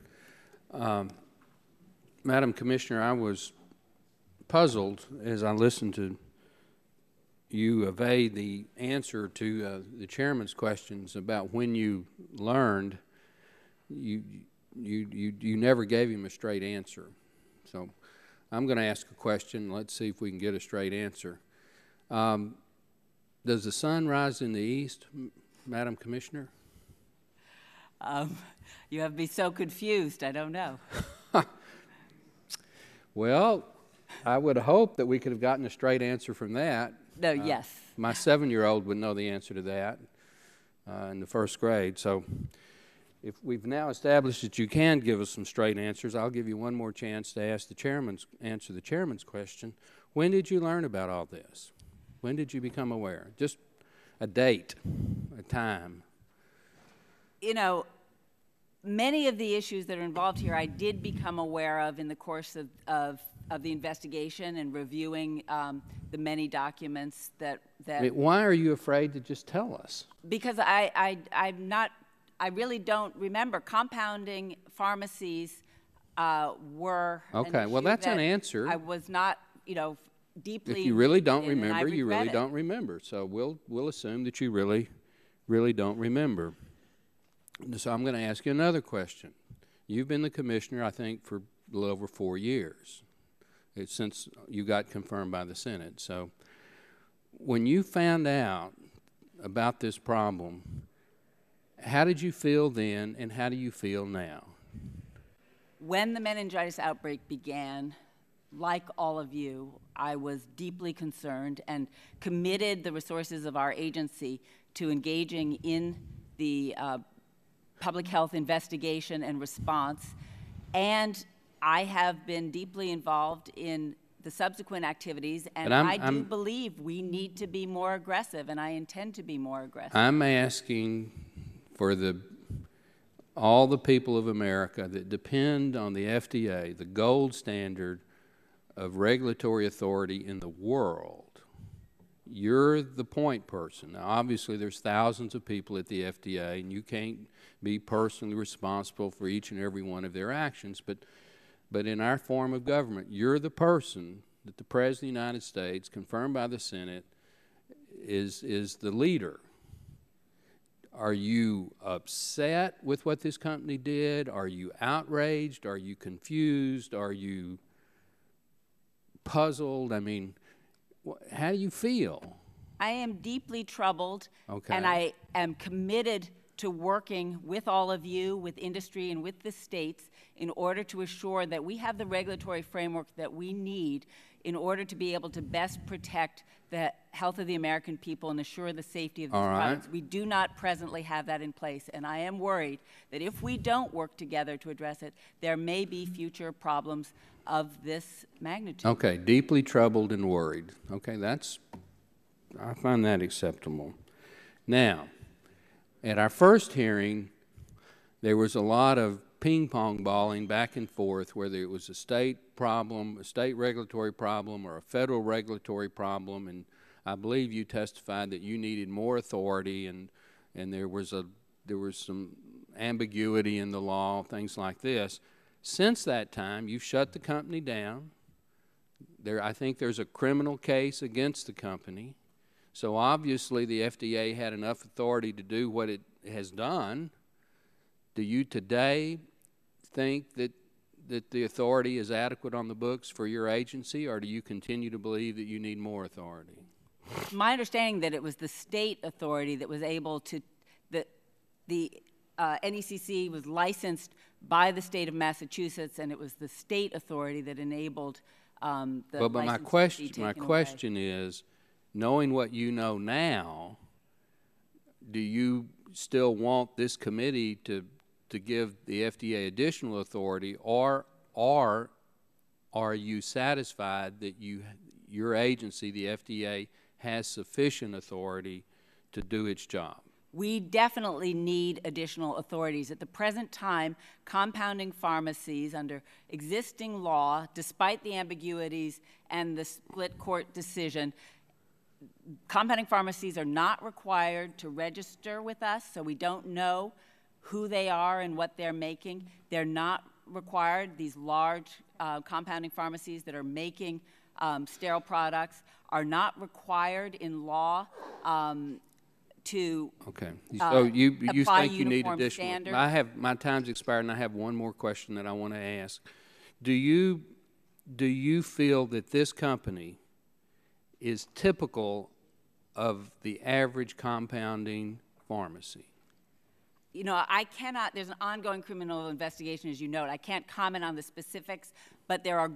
Madam Commissioner, I was puzzled as I listened to you evade the answer to the chairman's questions about when you learned. You never gave him a straight answer. So I'm going to ask a question. Let's see if we can get a straight answer. Does the sun rise in the east, Madam Commissioner? You have me so confused, I don't know. Well, I would hope that we could have gotten a straight answer from that. No, yes. My 7-year-old would know the answer to that in the first grade. So if we've now established that you can give us some straight answers, I'll give you one more chance to answer the chairman's question. When did you learn about all this? When did you become aware? Just a date, a time. You know, many of the issues that are involved here I did become aware of in the course of the investigation and reviewing the many documents that I mean, why are you afraid to just tell us? Because I really don't remember. Compounding pharmacies were okay. Well, that's an answer. I was not, you know, deeply. If you really don't remember, remember, you really don't remember. So we'll assume that you really don't remember. So I'm going to ask you another question. You've been the commissioner, I think, for a little over 4 years. It's since you got confirmed by the Senate. So when you found out about this problem, how did you feel then, and how do you feel now? When the meningitis outbreak began, like all of you, I was deeply concerned and committed the resources of our agency to engaging in the public health investigation and response. And I have been deeply involved in the subsequent activities, and I do believe we need to be more aggressive, and I intend to be more aggressive. I'm asking for all the people of America that depend on the FDA, the gold standard of regulatory authority in the world. You're the point person. Now, obviously, there's thousands of people at the FDA, and you can't be personally responsible for each and every one of their actions, but in our form of government, you're the person that the President of the United States, confirmed by the Senate, is the leader. Are you upset with what this company did? Are you outraged? Are you confused? Are you puzzled? I mean, how do you feel? I am deeply troubled, okay, and I am committed to working with all of you, with industry, and with the states in order to assure that we have the regulatory framework that we need in order to be able to best protect the health of the American people and assure the safety of these products. We do not presently have that in place, and I am worried that if we don't work together to address it, there may be future problems of this magnitude. Okay, deeply troubled and worried. Okay, I find that acceptable. Now, at our first hearing, there was a lot of ping-pong balling back and forth, whether it was a state problem, a state regulatory problem, or a federal regulatory problem, and I believe you testified that you needed more authority, and there was some ambiguity in the law, things like this. Since that time, you've shut the company down. I think there's a criminal case against the company. So obviously the FDA had enough authority to do what it has done. Do you today think that the authority is adequate on the books for your agency, or do you continue to believe that you need more authority? My understanding that it was the state authority that was able to, the NECC was licensed by the state of Massachusetts, and it was the state authority that enabled the but my question is, knowing what you know now, do you still want this committee to give the FDA additional authority, or are you satisfied that your agency, the FDA, has sufficient authority to do its job? We definitely need additional authorities. At the present time, compounding pharmacies under existing law, despite the ambiguities and the split court decision, compounding pharmacies are not required to register with us, so we don't know who they are and what they're making. They're not required. These large compounding pharmacies that are making sterile products are not required in law to okay. So you think you need additional? Standard. My time's expired, and I have one more question that I want to ask. Do you feel that this company is typical of the average compounding pharmacy? You know, I cannot, there's an ongoing criminal investigation, as you note. I can't comment on the specifics, but there are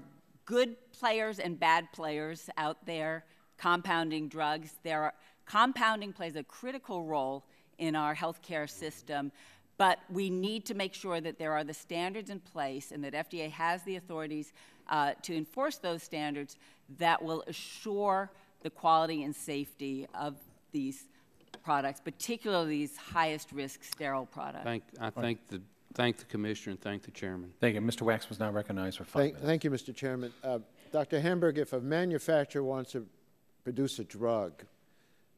good players and bad players out there compounding drugs. Compounding plays a critical role in our healthcare system, but we need to make sure that there are the standards in place and that FDA has the authorities to enforce those standards that will assure the quality and safety of these products, particularly these highest risk sterile products. Thank the Commissioner and thank the Chairman. Thank you. Mr. Wax was now recognized for 5 minutes. Thank you, Mr. Chairman. Dr. Hamburg, if a manufacturer wants to produce a drug,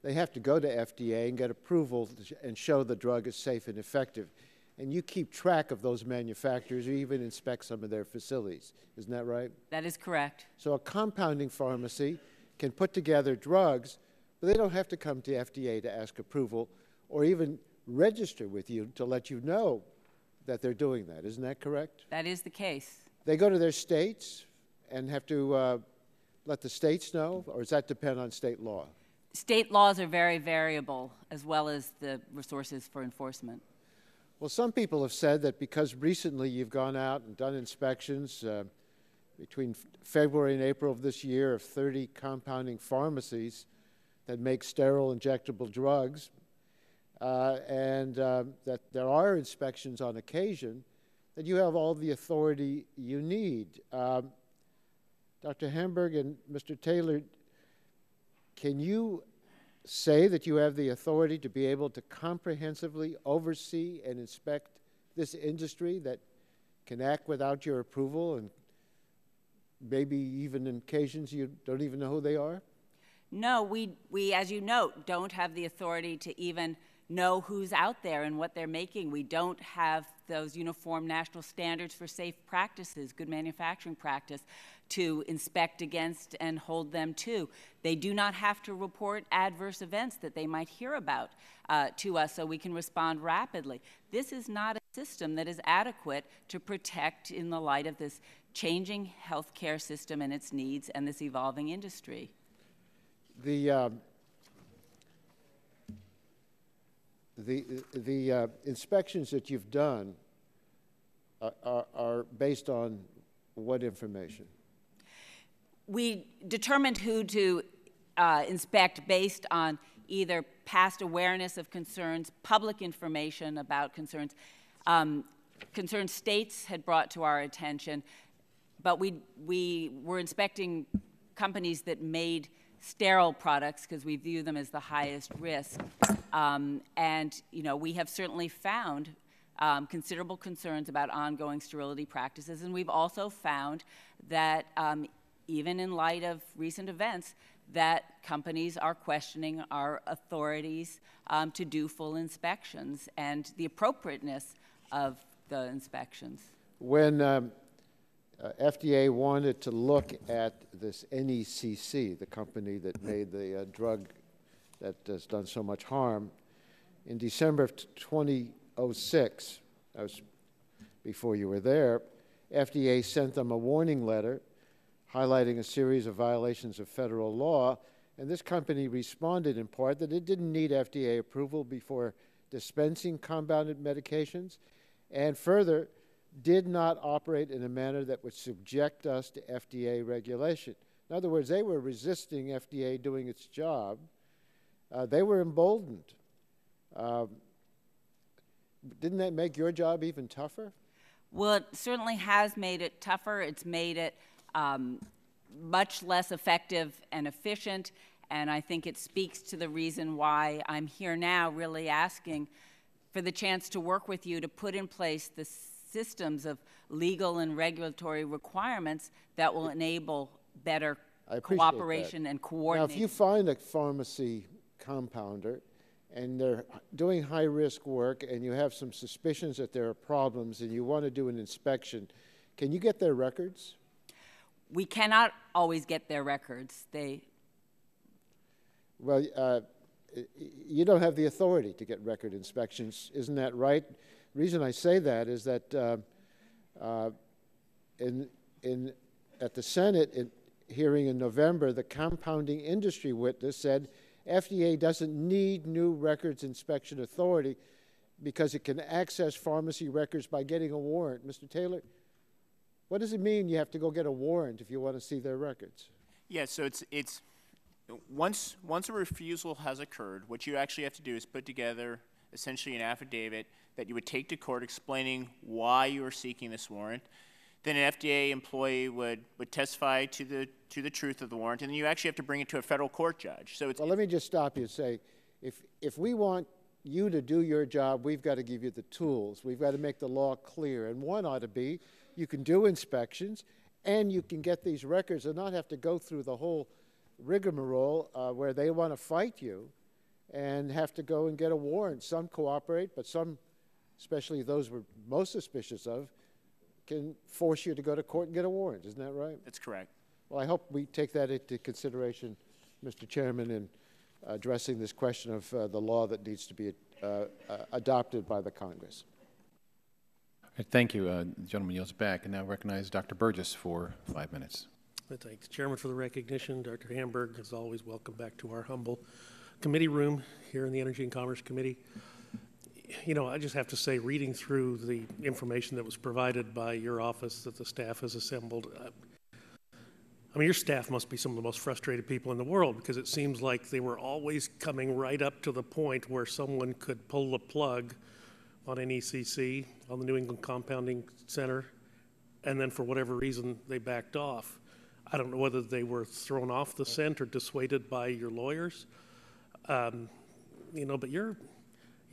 they have to go to FDA and get approval and show the drug is safe and effective. And you keep track of those manufacturers, you even inspect some of their facilities. Isn't that right? That is correct. So a compounding pharmacy can put together drugs, but they don't have to come to FDA to ask approval or even register with you to let you know that they're doing that. Isn't that correct? That is the case. They go to their states and have to let the states know, or does that depend on state law? State laws are very variable, as well as the resources for enforcement. Well, some people have said that because recently you've gone out and done inspections between February and April of this year of 30 compounding pharmacies that make sterile injectable drugs, and that there are inspections on occasion, that you have all the authority you need. Dr. Hamburg and Mr. Taylor, can you say that you have the authority to be able to comprehensively oversee and inspect this industry that can act without your approval and maybe even in occasions you don't even know who they are? No, we, as you note, don't have the authority to even know who's out there and what they're making. We don't have those uniform national standards for safe practices, good manufacturing practice, to inspect against and hold them to. They do not have to report adverse events that they might hear about to us so we can respond rapidly. This is not a system that is adequate to protect in the light of this changing healthcare system and its needs and this evolving industry. The inspections that you've done are based on what information? We determined who to inspect based on either past awareness of concerns, public information about concerns. Concerns states had brought to our attention, but we were inspecting companies that made sterile products because we view them as the highest risk. And, you know, we have certainly found considerable concerns about ongoing sterility practices, and we've also found that even in light of recent events, that companies are questioning our authorities to do full inspections and the appropriateness of the inspections. When FDA wanted to look at this NECC, the company that made the drug that has done so much harm, in December of 2006, that was before you were there, FDA sent them a warning letter highlighting a series of violations of federal law, and this company responded in part that it didn't need FDA approval before dispensing compounded medications, and further, did not operate in a manner that would subject us to FDA regulation. In other words, they were resisting FDA doing its job. They were emboldened. Didn't that make your job even tougher? Well, it certainly has made it tougher. It's made it much less effective and efficient, and I think it speaks to the reason why I'm here now really asking for the chance to work with you to put in place the systems of legal and regulatory requirements that will enable better cooperation and coordination. Now, if you find a pharmacy compounder and they're doing high-risk work and you have some suspicions that there are problems and you want to do an inspection, can you get their records? We cannot always get their records. Well, you don't have the authority to get record inspections, isn't that right? The reason I say that is that at the Senate, hearing in November, the compounding industry witness said FDA doesn't need new records inspection authority because it can access pharmacy records by getting a warrant. Mr. Taylor, what does it mean you have to go get a warrant if you want to see their records? Yeah, so it's once a refusal has occurred, what you actually have to do is put together essentially an affidavit that you would take to court explaining why you are seeking this warrant. Then an FDA employee would testify to the truth of the warrant, and then you actually have to bring it to a federal court judge. So well, let me just stop you and say, if we want you to do your job, we've got to give you the tools. We've got to make the law clear, and one ought to be you can do inspections and you can get these records and not have to go through the whole rigmarole where they want to fight you and have to go and get a warrant. Some cooperate, but some, especially those we're most suspicious of, can force you to go to court and get a warrant. Isn't that right? That's correct. Well, I hope we take that into consideration, Mr. Chairman, in addressing this question of the law that needs to be adopted by the Congress. Thank you. The gentleman yields back, and now recognize Dr. Burgess for 5 minutes. I thank the chairman for the recognition. Dr. Hamburg, as always, welcome back to our humble committee room here in the Energy and Commerce Committee. You know, I just have to say, reading through the information that was provided by your office that the staff has assembled, I mean, your staff must be some of the most frustrated people in the world, because it seems like they were always coming right up to the point where someone could pull the plug on NECC, on the New England Compounding Center, and then for whatever reason they backed off. I don't know whether they were thrown off the scent or dissuaded by your lawyers. You know, but you're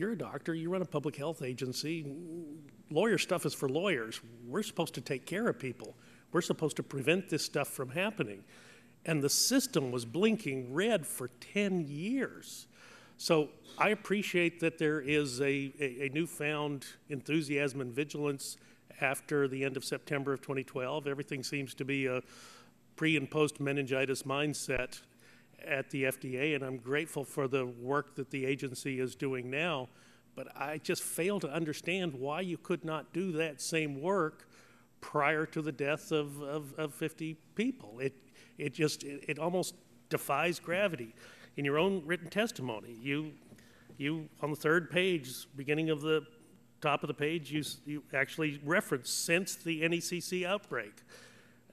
a doctor, you run a public health agency. Lawyer stuff is for lawyers. We're supposed to take care of people. We're supposed to prevent this stuff from happening. And the system was blinking red for 10 years. So I appreciate that there is a newfound enthusiasm and vigilance after the end of September of 2012. Everything seems to be a pre- and post-meningitis mindset at the FDA, and I'm grateful for the work that the agency is doing now, but I just fail to understand why you could not do that same work prior to the death of 50 people. It almost defies gravity. In your own written testimony, you on the third page, beginning of the top of the page, you actually reference since the NECC outbreak,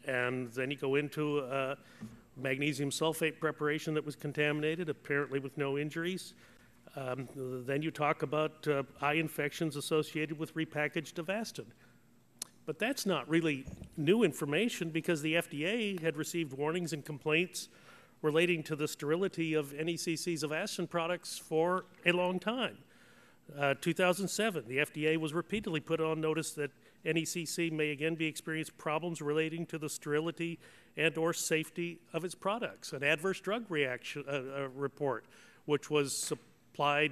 and then you go into magnesium sulfate preparation that was contaminated, apparently with no injuries. Then you talk about eye infections associated with repackaged Avastin. But that's not really new information, because the FDA had received warnings and complaints relating to the sterility of NECC's Avastin products for a long time. 2007, the FDA was repeatedly put on notice that NECC may again be experiencing problems relating to the sterility and or safety of its products. An adverse drug reaction report, which was supplied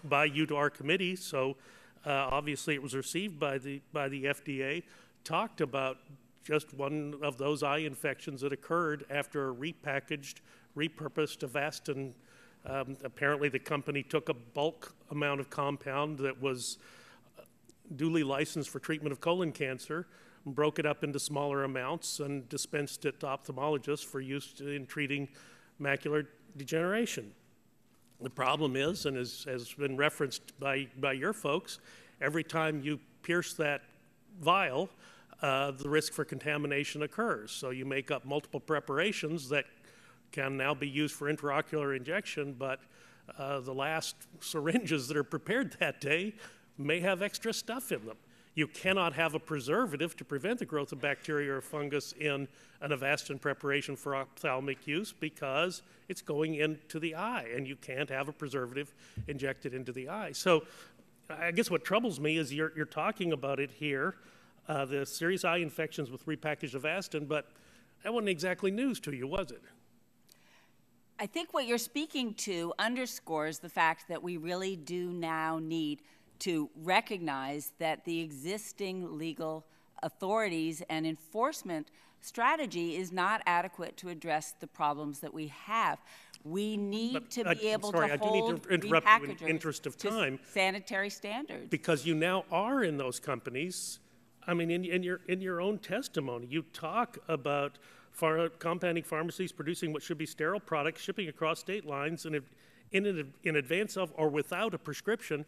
by you to our committee, so obviously it was received by the FDA, talked about just one of those eye infections that occurred after a repackaged, repurposed Avastin. Apparently the company took a bulk amount of compound that was duly licensed for treatment of colon cancer, broke it up into smaller amounts, and dispensed it to ophthalmologists for use in treating macular degeneration. The problem is, and has been referenced by your folks, every time you pierce that vial, the risk for contamination occurs. So you make up multiple preparations that can now be used for intraocular injection, but the last syringes that are prepared that day may have extra stuff in them. You cannot have a preservative to prevent the growth of bacteria or fungus in an Avastin preparation for ophthalmic use, because it's going into the eye, and you can't have a preservative injected into the eye. So I guess what troubles me is you're talking about it here, the serious eye infections with repackaged Avastin, but that wasn't exactly news to you, was it? I think what you're speaking to underscores the fact that we really do now need to recognize that the existing legal authorities and enforcement strategy is not adequate to address the problems that we have. We need to be able to hold repackagers in interest of time, to sanitary standards. Because you now are in those companies. I mean, in your own testimony, you talk about compounding pharmacies producing what should be sterile products, shipping across state lines in advance of or without a prescription.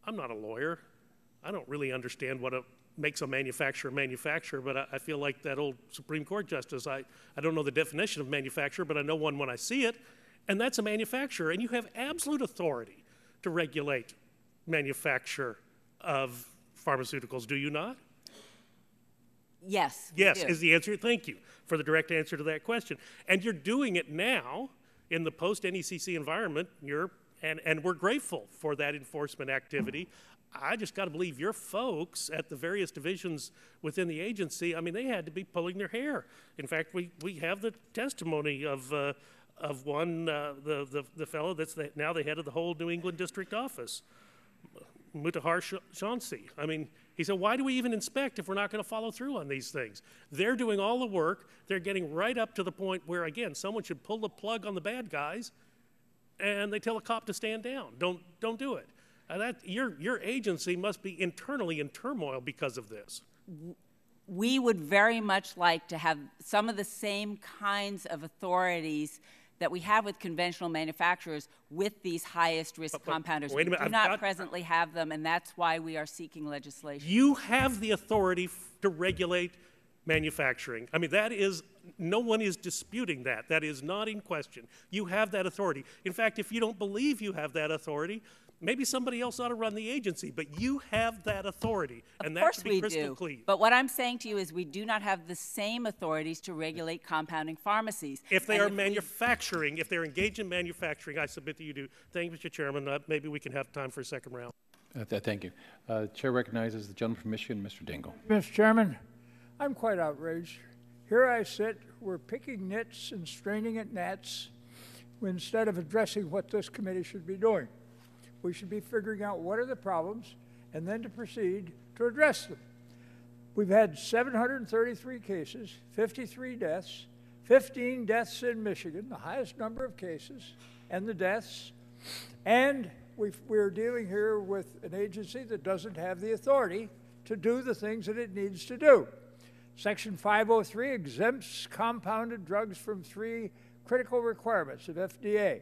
I'm not a lawyer. I don't really understand what makes a manufacturer, but I feel like that old Supreme Court justice. I don't know the definition of manufacturer, but I know one when I see it, and that's a manufacturer, and you have absolute authority to regulate manufacture of pharmaceuticals, do you not? Yes. Yes, is the answer. Thank you for the direct answer to that question. And you're doing it now in the post-NECC environment, and we're grateful for that enforcement activity. I just got to believe your folks at the various divisions within the agency, I mean, they had to be pulling their hair. In fact, we have the testimony of one, the fellow that's now the head of the whole New England district office, Mutahar Shansi. I mean, he said, why do we even inspect if we're not going to follow through on these things? They're doing all the work. They're getting right up to the point where, again, someone should pull the plug on the bad guys, and they tell a cop to stand down. Don't do it. Your agency must be internally in turmoil because of this. We would very much like to have some of the same kinds of authorities that we have with conventional manufacturers with these highest risk compounders. Wait a minute, we do not presently have them, and that's why we are seeking legislation. You have the authority to regulate manufacturing. I mean, no one is disputing that. That is not in question. You have that authority. In fact, if you don't believe you have that authority, maybe somebody else ought to run the agency, but you have that authority, and that should be crystal clear. But what I'm saying to you is we do not have the same authorities to regulate compounding pharmacies. If they are manufacturing, if they're engaged in manufacturing, I submit that you do. Thank you, Mr. Chairman. Maybe we can have time for a second round. Thank you. Chair recognizes the gentleman from Michigan, Mr. Dingell. Mr. Chairman, I'm quite outraged. Here I sit, we're picking nits and straining at gnats instead of addressing what this committee should be doing. We should be figuring out what are the problems and then to proceed to address them. We've had 733 cases, 53 deaths, 15 deaths in Michigan, the highest number of cases and the deaths. And we're dealing here with an agency that doesn't have the authority to do the things that it needs to do. Section 503 exempts compounded drugs from 3 critical requirements of FDA.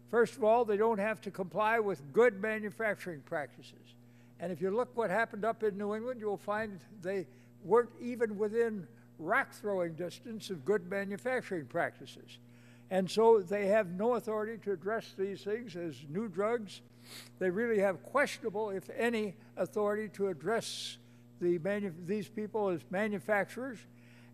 First of all, they don't have to comply with good manufacturing practices. And if you look what happened up in New England, you'll find they weren't even within rock-throwing distance of good manufacturing practices. And so they have no authority to address these things as new drugs. They really have questionable, if any, authority to address these people as manufacturers.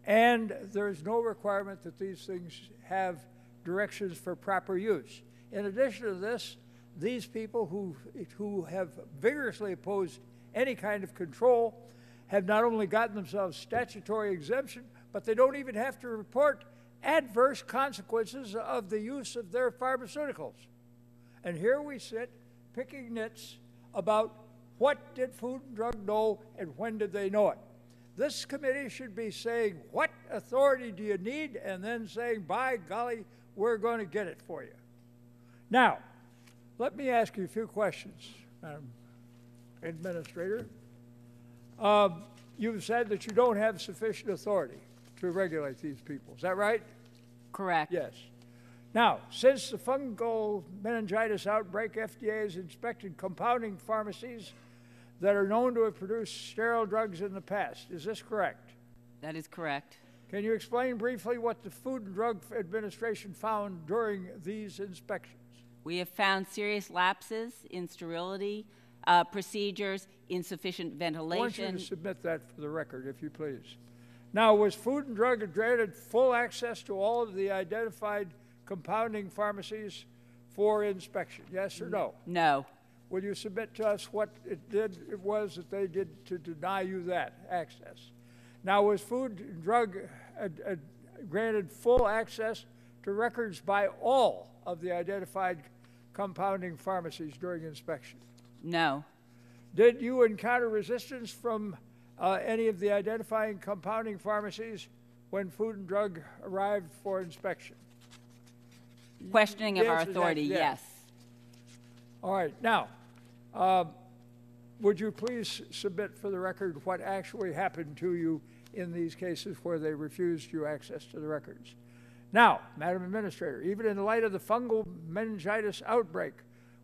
And there's no requirement that these things have directions for proper use. In addition to this, these people who have vigorously opposed any kind of control have not only gotten themselves statutory exemption, but they don't even have to report adverse consequences of the use of their pharmaceuticals. And here we sit picking nits about what did Food and Drug know and when did they know it. This committee should be saying, what authority do you need? And then saying, by golly, we're going to get it for you. Now, let me ask you a few questions, Madam Administrator. You've said that you don't have sufficient authority to regulate these people. Is that right? Correct. Yes. Now, since the fungal meningitis outbreak, FDA has inspected compounding pharmacies that are known to have produced sterile drugs in the past. Is this correct? That is correct. Can you explain briefly what the Food and Drug Administration found during these inspections? We have found serious lapses in sterility procedures, insufficient ventilation. I want you to submit that for the record, if you please. Now, was Food and Drug granted full access to all of the identified compounding pharmacies for inspection? Yes or no? No. Will you submit to us what it was that they did to deny you that access? Now, was Food and Drug granted full access to records by all of the identified compounding pharmacies during inspection? No. Did you encounter resistance from any of the identifying compounding pharmacies when Food and Drug arrived for inspection? Questioning of our authority, yes. All right. Now, would you please submit for the record what actually happened to you in these cases where they refused you access to the records. Now, Madam Administrator, even in light of the fungal meningitis outbreak,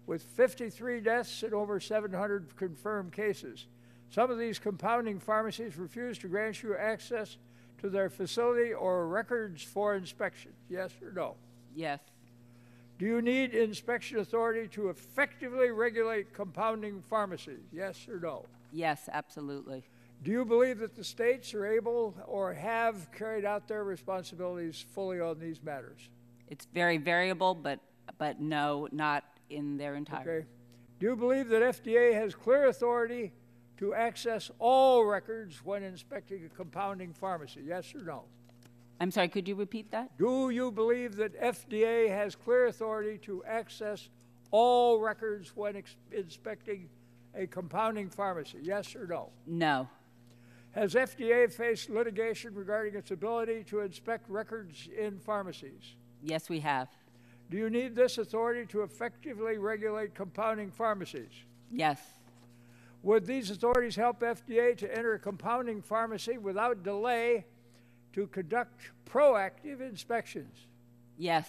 with 53 deaths and over 700 confirmed cases, some of these compounding pharmacies refuse to grant you access to their facility or records for inspection. Yes or no? Yes. Do you need inspection authority to effectively regulate compounding pharmacies? Yes or no? Yes, absolutely. Do you believe that the states are able or have carried out their responsibilities fully on these matters? It's very variable, but no, not in their entirety. Okay. Do you believe that FDA has clear authority to access all records when inspecting a compounding pharmacy? Yes or no? I'm sorry, could you repeat that? Do you believe that FDA has clear authority to access all records when inspecting a compounding pharmacy? Yes or no? No. Has FDA faced litigation regarding its ability to inspect records in pharmacies? Yes, we have. Do you need this authority to effectively regulate compounding pharmacies? Yes. Would these authorities help FDA to enter a compounding pharmacy without delay to conduct proactive inspections? Yes.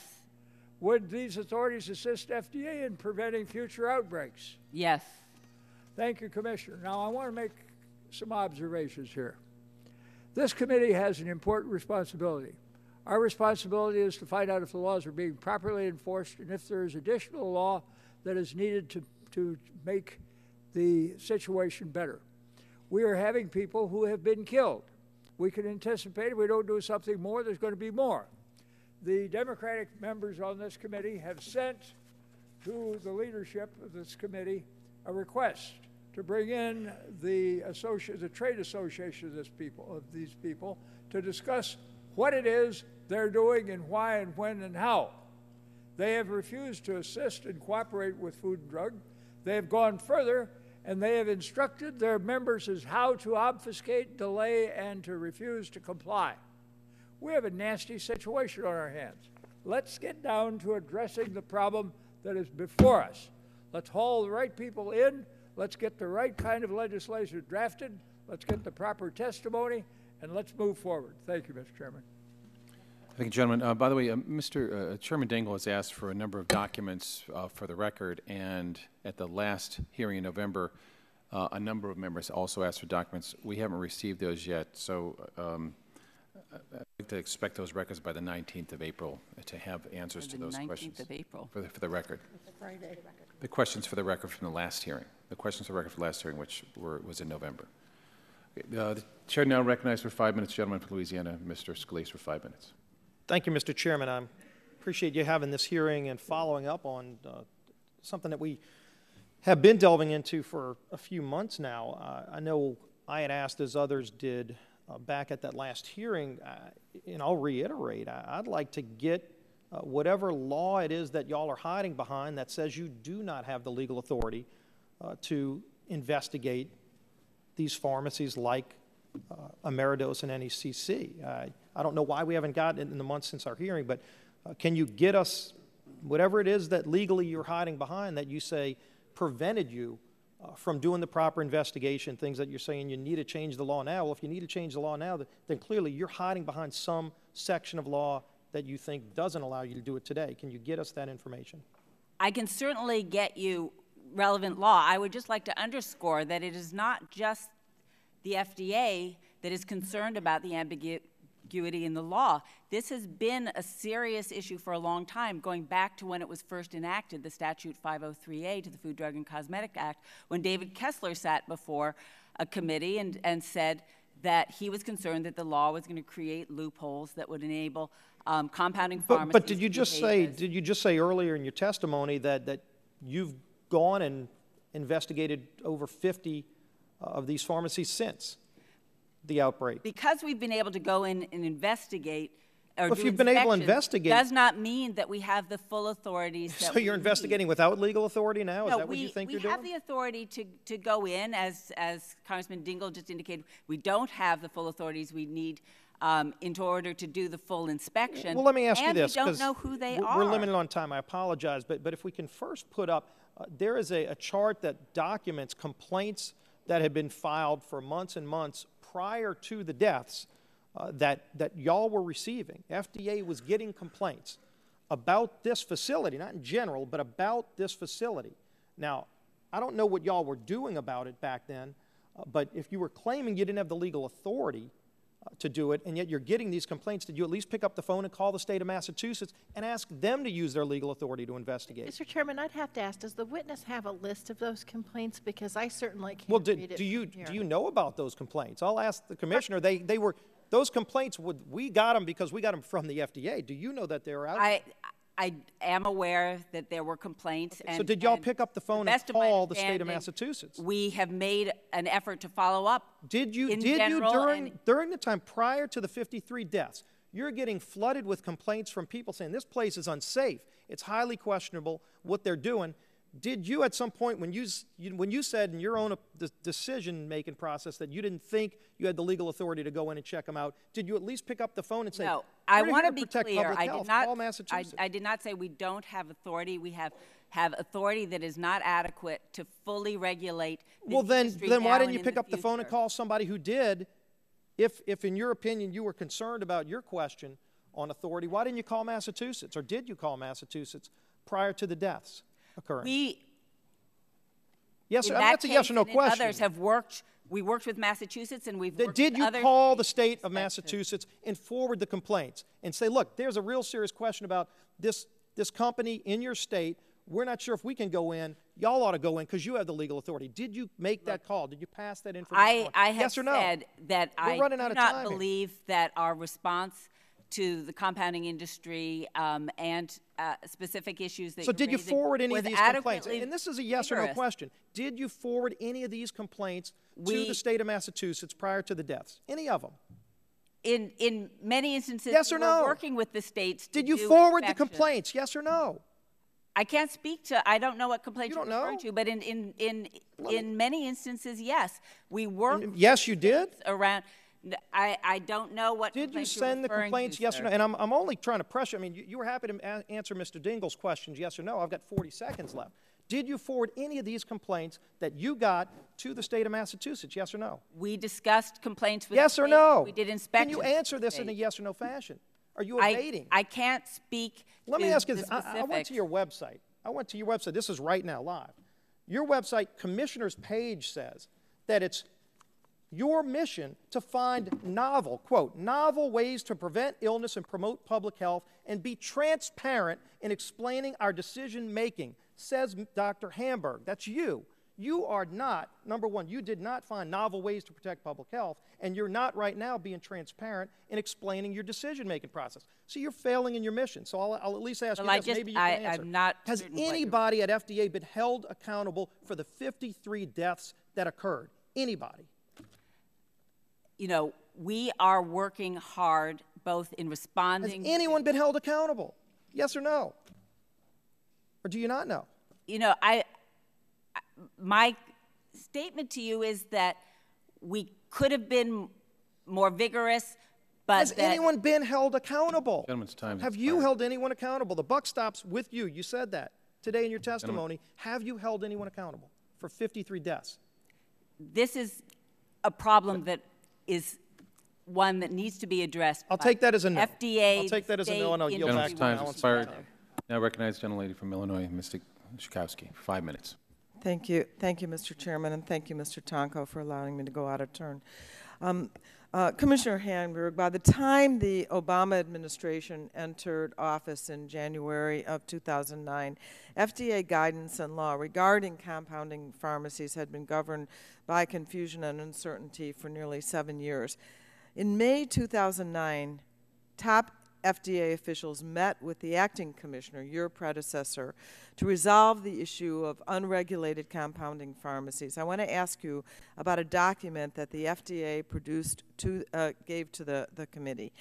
Would these authorities assist FDA in preventing future outbreaks? Yes. Thank you, Commissioner. Now, I want to make some observations here. This committee has an important responsibility. Our responsibility is to find out if the laws are being properly enforced and if there is additional law that is needed to make the situation better. We are having people who have been killed. We can anticipate if we don't do something more, there's going to be more. The Democratic members on this committee have sent to the leadership of this committee a request to bring in the trade association of these people to discuss what it is they're doing and why and when and how. They have refused to assist and cooperate with Food and Drug. They have gone further, and they have instructed their members as how to obfuscate, delay, and to refuse to comply. We have a nasty situation on our hands. Let's get down to addressing the problem that is before us. Let's haul the right people in. Let's get the right kind of legislation drafted. Let's get the proper testimony, and let's move forward. Thank you, Mr. Chairman. Thank you, gentlemen. By the way, Chairman Dingell has asked for a number of documents for the record, and at the last hearing in November, a number of members also asked for documents. We haven't received those yet, so I'd like to expect those records by the 19th of April to have answers to those questions. The 19th of April. For the record. Friday. The questions for the record from the last hearing. The questions for the record for the last hearing, which was in November. The Chair now recognizes for 5 minutes, gentleman from Louisiana, Mr. Scalise, for 5 minutes. Thank you, Mr. Chairman. I appreciate you having this hearing and following up on something that we have been delving into for a few months now. I know I had asked, as others did, back at that last hearing, and I'll reiterate, I'd like to get whatever law it is that y'all are hiding behind that says you do not have the legal authority to investigate these pharmacies like Ameridos and NECC. I don't know why we haven't gotten it in the months since our hearing, but can you get us whatever it is that legally you're hiding behind that you say prevented you from doing the proper investigation, things that you're saying you need to change the law now? Well, if you need to change the law now, then clearly you're hiding behind some section of law that you think doesn't allow you to do it today. Can you get us that information? I can certainly get you relevant law. I would just like to underscore that it is not just the FDA that is concerned about the ambiguity in the law. This has been a serious issue for a long time, going back to when it was first enacted, the Statute 503A to the Food, Drug, and Cosmetic Act, when David Kessler sat before a committee and said that he was concerned that the law was going to create loopholes that would enable compounding pharmacies. But did you just say earlier in your testimony that you've gone and investigated over 50 of these pharmacies since the outbreak? Because we've been able to go in and investigate, or well, if you've been able to investigate, does not mean that we have the full authorities. So you're investigating without legal authority now? Is that what you think you're doing? We have the authority to go in, as Congressman Dingell just indicated. We don't have the full authorities we need in order to do the full inspection. Well, let me ask you this, and we don't know who they are. We're limited on time. I apologize, but if we can first put up, there is a chart that documents complaints that have been filed for months and months prior to the deaths that y'all were receiving, FDA was getting complaints about this facility, not in general, but about this facility. Now, I don't know what y'all were doing about it back then, but if you were claiming you didn't have the legal authority to do it, and yet you're getting these complaints, did you at least pick up the phone and call the state of Massachusetts and ask them to use their legal authority to investigate? Mr. Chairman, I'd have to ask, does the witness have a list of those complaints? Because I certainly can't Well, read it do you from here. do you know about those complaints? I'll ask the commissioner. They were those complaints. We got them because we got them from the FDA. Do you know that they were out? I am aware that there were complaints. Okay, so did y'all pick up the phone and call the state of Massachusetts? We have made an effort to follow up. Did you during the time prior to the 53 deaths, you're getting flooded with complaints from people saying this place is unsafe, it's highly questionable what they're doing. Did you at some point, when you said in your own decision-making process that you didn't think you had the legal authority to go in and check them out, did you at least pick up the phone and say, no, I want to be protect clear. public health, call Massachusetts? I did not say we don't have authority. We have authority that is not adequate to fully regulate the industry then why now didn't and you in pick the up the phone and future. call somebody who did? If in your opinion you were concerned about your question on authority, why didn't you call Massachusetts, or did you call Massachusetts prior to the deaths occurring? Yes, I mean, that's a yes or no question. Others have worked. We worked with Massachusetts, and we've worked Did with you other call the states state of Massachusetts and forward the complaints and say, look, there's a real serious question about this company in your state. We're not sure if we can go in. Y'all ought to go in because you have the legal authority. Did you make that call? Did you pass that information on? I have yes or no? said that We're running out do of not time believe that our response to the compounding industry and specific issues that So did you forward any of these complaints? And this is a yes or no question. Did you forward any of these complaints to the state of Massachusetts prior to the deaths? Any of them? In many instances, yes or we're no? working with the states. Did you forward the complaints? Yes or no? I can't speak to. I don't know what complaints you're referring know? to, but in many instances, yes, we work. Yes, you did. Around. I don't know what. Did you send the complaints? Yes or no? And I'm only trying to pressure. I mean, you were happy to answer Mr. Dingell's questions. Yes or no? I've got 40 seconds left. Did you forward any of these complaints that you got to the state of Massachusetts? Yes or no? We discussed complaints with. Yes or no? We did inspections. Can you answer this in a yes or no fashion? Are you evading? I can't speak. Let me ask you this. I went to your website. This is right now live. Your website commissioner's page says that it's your mission to find novel, quote, novel ways to prevent illness and promote public health and be transparent in explaining our decision making, says Dr. Hamburg. That's you. You are not, number one, you did not find novel ways to protect public health, and you're not right now being transparent in explaining your decision-making process. So you're failing in your mission. So I'll at least ask you this, maybe you can answer. I'm not Has anybody at FDA been held accountable for the 53 deaths that occurred? Anybody? You know, we are working hard both in responding. Has anyone been held accountable? Yes or no? Or do you not know? You know, my statement to you is that we could have been more vigorous, but has anyone been held accountable? Gentleman's time. Have you held anyone accountable? The buck stops with you. You said that today in your testimony. Have you held anyone accountable for 53 deaths? This is a problem that is one that needs to be addressed. I'll take that as a no. FDA. I'll take that as a no, and I'll yield back Gentleman's to time Alan. has expired. Now recognize the gentlelady from Illinois, Mr. Schukowsky, for 5 minutes. Thank you, Mr. Chairman, and thank you, Mr. Tonko, for allowing me to go out of turn. Commissioner Hamburg, by the time the Obama administration entered office in January of 2009, FDA guidance and law regarding compounding pharmacies had been governed by confusion and uncertainty for nearly 7 years. In May 2009, top FDA officials met with the acting commissioner, your predecessor, to resolve the issue of unregulated compounding pharmacies. I want to ask you about a document that the FDA gave to the committee.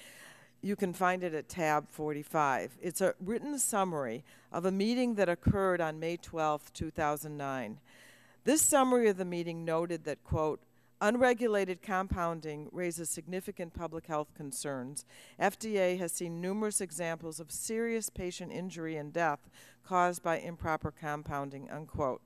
You can find it at tab 45. It's a written summary of a meeting that occurred on May 12, 2009. This summary of the meeting noted that, quote, unregulated compounding raises significant public health concerns. FDA has seen numerous examples of serious patient injury and death caused by improper compounding, unquote.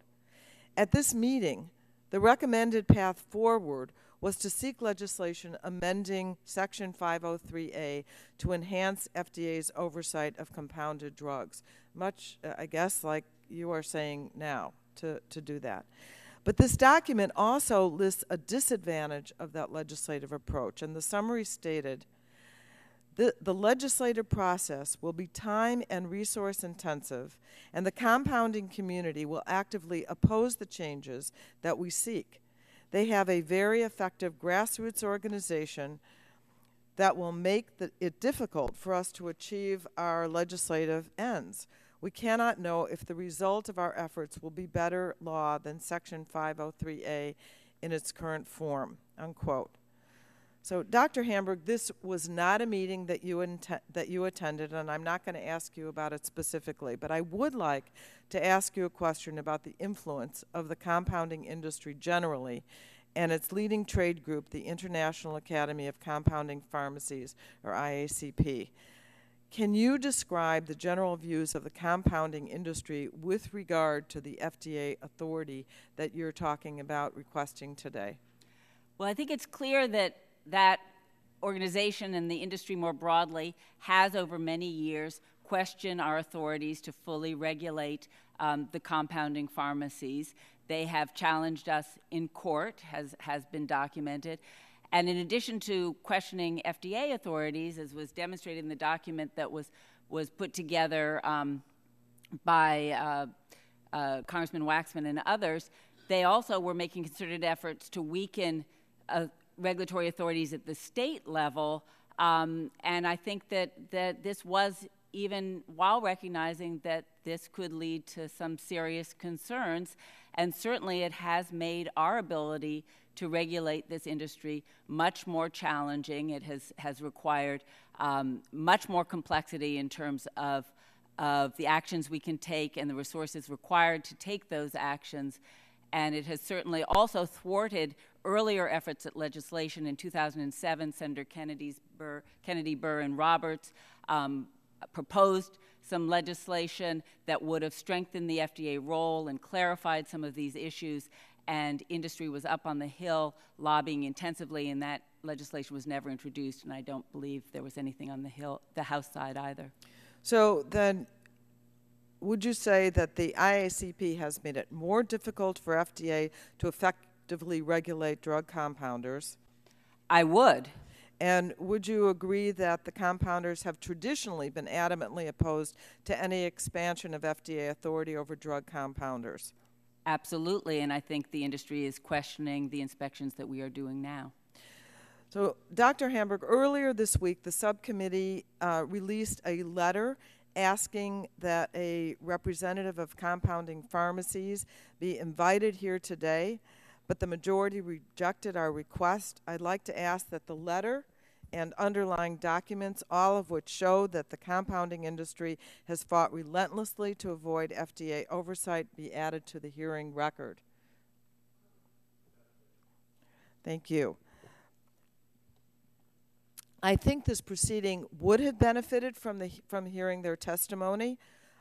At this meeting, the recommended path forward was to seek legislation amending Section 503A to enhance FDA's oversight of compounded drugs, much, I guess, like you are saying now, to do that. But this document also lists a disadvantage of that legislative approach, and the summary stated, the legislative process will be time and resource intensive, and the compounding community will actively oppose the changes that we seek. They have a very effective grassroots organization that will make it difficult for us to achieve our legislative ends. We cannot know if the result of our efforts will be better law than Section 503A in its current form, unquote. So, Dr. Hamburg, this was not a meeting that you attended, and I'm not going to ask you about it specifically, but I would like to ask you a question about the influence of the compounding industry generally and its leading trade group, the International Academy of Compounding Pharmacies, or IACP. Can you describe the general views of the compounding industry with regard to the FDA authority that you're talking about requesting today? Well, I think it's clear that that organization and the industry more broadly has over many years questioned our authorities to fully regulate the compounding pharmacies. They have challenged us in court, has been documented. And in addition to questioning FDA authorities, as was demonstrated in the document that was put together by Congressman Waxman and others, they also were making concerted efforts to weaken regulatory authorities at the state level. And I think that this was, even while recognizing that this could lead to some serious concerns, and certainly it has made our ability to regulate this industry much more challenging. It has required much more complexity in terms of the actions we can take and the resources required to take those actions. And it has certainly also thwarted earlier efforts at legislation. In 2007, Senator Kennedy, Burr, and Roberts proposed some legislation that would have strengthened the FDA role and clarified some of these issues, and industry was up on the Hill lobbying intensively, and that legislation was never introduced, and I don't believe there was anything on the Hill, the House side either. So then, would you say that the IACP has made it more difficult for FDA to effectively regulate drug compounders? I would. And would you agree that the compounders have traditionally been adamantly opposed to any expansion of FDA authority over drug compounders? Absolutely, and I think the industry is questioning the inspections that we are doing now. So, Dr. Hamburg, earlier this week, the subcommittee released a letter asking that a representative of compounding pharmacies be invited here today, but the majority rejected our request. I'd like to ask that the letter and underlying documents, all of which show that the compounding industry has fought relentlessly to avoid FDA oversight, be added to the hearing record. Thank you. I think this proceeding would have benefited from hearing their testimony.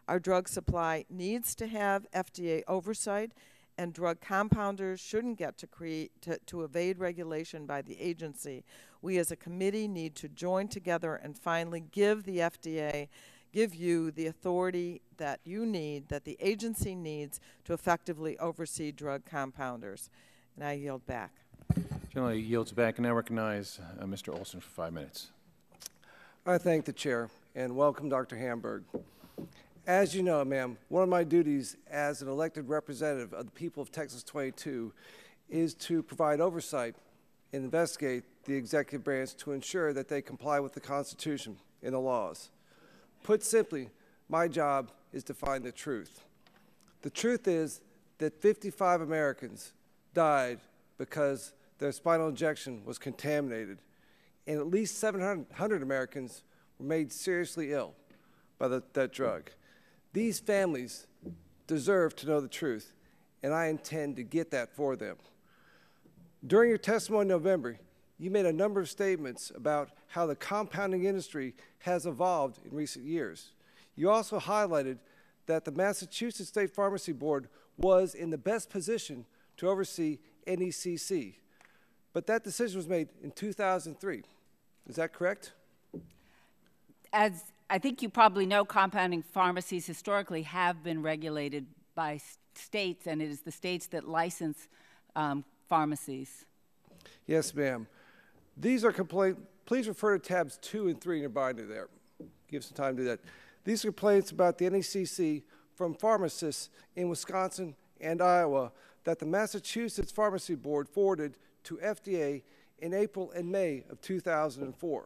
Our drug supply needs to have FDA oversight, and drug compounders shouldn't get to evade regulation by the agency. We as a committee need to join together and finally give the FDA, give you the authority that you need, that the agency needs to effectively oversee drug compounders. And I yield back. Generally yields back, and I recognize Mr. Olson for 5 minutes. I thank the chair, and welcome Dr. Hamburg. As you know, ma'am, one of my duties as an elected representative of the people of Texas 22 is to provide oversight and investigate the executive branch to ensure that they comply with the Constitution and the laws. Put simply, my job is to find the truth. The truth is that 55 Americans died because their spinal injection was contaminated, and at least 700 Americans were made seriously ill by that drug. These families deserve to know the truth, and I intend to get that for them. During your testimony in November, you made a number of statements about how the compounding industry has evolved in recent years. You also highlighted that the Massachusetts State Pharmacy Board was in the best position to oversee NECC. but that decision was made in 2003. Is that correct? As I think you probably know, compounding pharmacies historically have been regulated by states, and it is the states that license pharmacies. Yes, ma'am. These are complaints. Please refer to tabs 2 and 3 in your binder there. Give some time to do that. These are complaints about the NECC from pharmacists in Wisconsin and Iowa that the Massachusetts Pharmacy Board forwarded to FDA in April and May of 2004.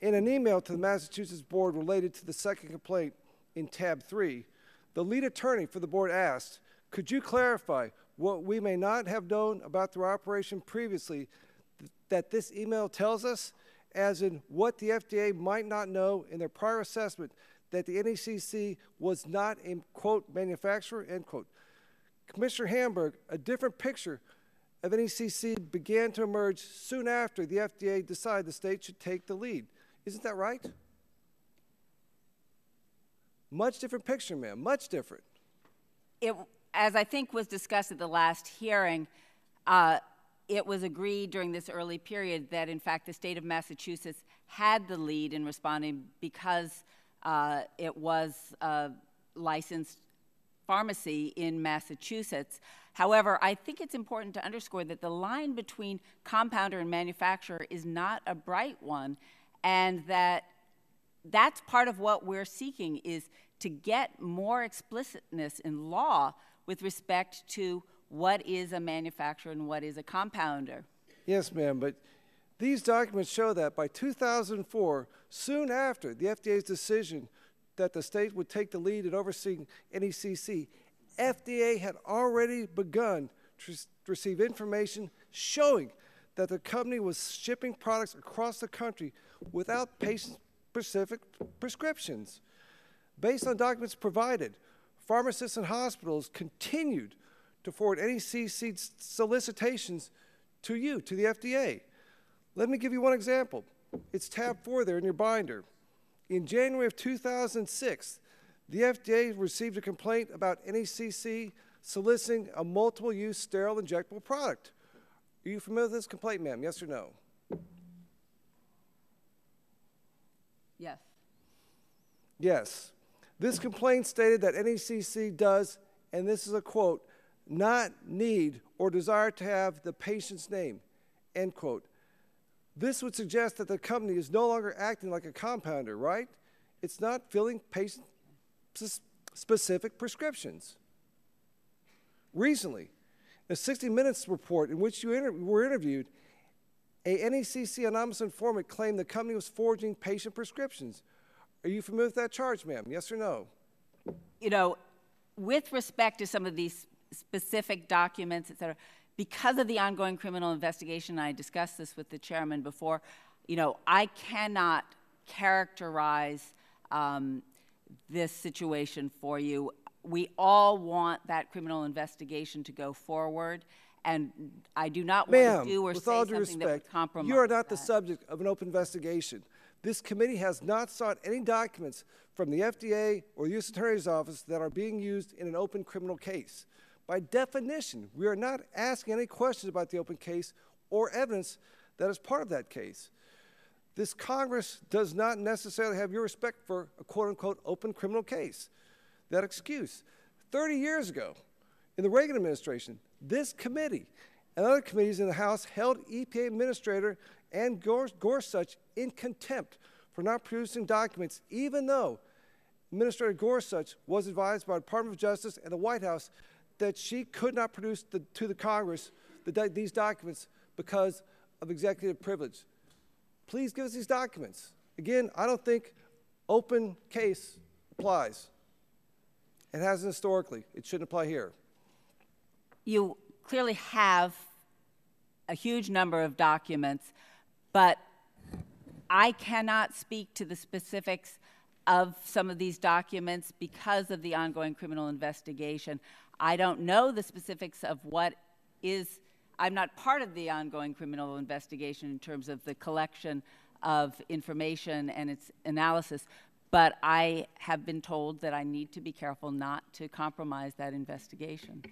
In an email to the Massachusetts Board related to the second complaint in tab 3, the lead attorney for the board asked, could you clarify what we may not have known about their operation previously that this email tells us, as in what the FDA might not know in their prior assessment that the NECC was not a, quote, manufacturer, end quote. Commissioner Hamburg, a different picture of NECC began to emerge soon after the FDA decided the state should take the lead. Isn't that right? Much different picture, ma'am, much different. As I think was discussed at the last hearing, it was agreed during this early period that, in fact, the state of Massachusetts had the lead in responding because it was a licensed pharmacy in Massachusetts. However, I think it's important to underscore that the line between compounder and manufacturer is not a bright one, and that's part of what we're seeking, is to get more explicitness in law with respect to what is a manufacturer and what is a compounder. Yes, ma'am, but these documents show that by 2004, soon after the FDA's decision that the state would take the lead in overseeing NECC, FDA had already begun to receive information showing that the company was shipping products across the country without patient-specific prescriptions. Based on documents provided, pharmacists and hospitals continued to forward NECC solicitations to you, to the FDA. Let me give you one example. It's tab 4 there in your binder. In January of 2006, the FDA received a complaint about NECC soliciting a multiple-use sterile injectable product. Are you familiar with this complaint, ma'am? Yes or no? Yes. Yes. This complaint stated that NECC does, and this is a quote, not need or desire to have the patient's name, end quote. This would suggest that the company is no longer acting like a compounder, right? It's not filling patient-specific prescriptions. Recently, a 60 Minutes report in which you were interviewed, a NECC anonymous informant claimed the company was forging patient prescriptions. Are you familiar with that charge, ma'am? Yes or no? You know, with respect to some of these specific documents, et cetera, because of the ongoing criminal investigation, I discussed this with the chairman before, you know, I cannot characterize this situation for you. We all want that criminal investigation to go forward, and I do not want to do or say something that would compromise you are not that. the subject of an open investigation. This committee has not sought any documents from the FDA or the U.S. Attorney's Office that are being used in an open criminal case. By definition, we are not asking any questions about the open case or evidence that is part of that case. This Congress does not necessarily have your respect for a quote-unquote open criminal case. That excuse. 30 years ago, in the Reagan administration, this committee and other committees in the House held EPA Administrator and Gorsuch in contempt for not producing documents, even though Administrator Gorsuch was advised by the Department of Justice and the White House that she could not produce to the Congress these documents because of executive privilege. Please give us these documents. Again, I don't think open case applies. It hasn't historically. It shouldn't apply here. You clearly have a huge number of documents, but I cannot speak to the specifics of some of these documents because of the ongoing criminal investigation. I don't know the specifics of what is, I'm not part of the ongoing criminal investigation in terms of the collection of information and its analysis, but I have been told that I need to be careful not to compromise that investigation.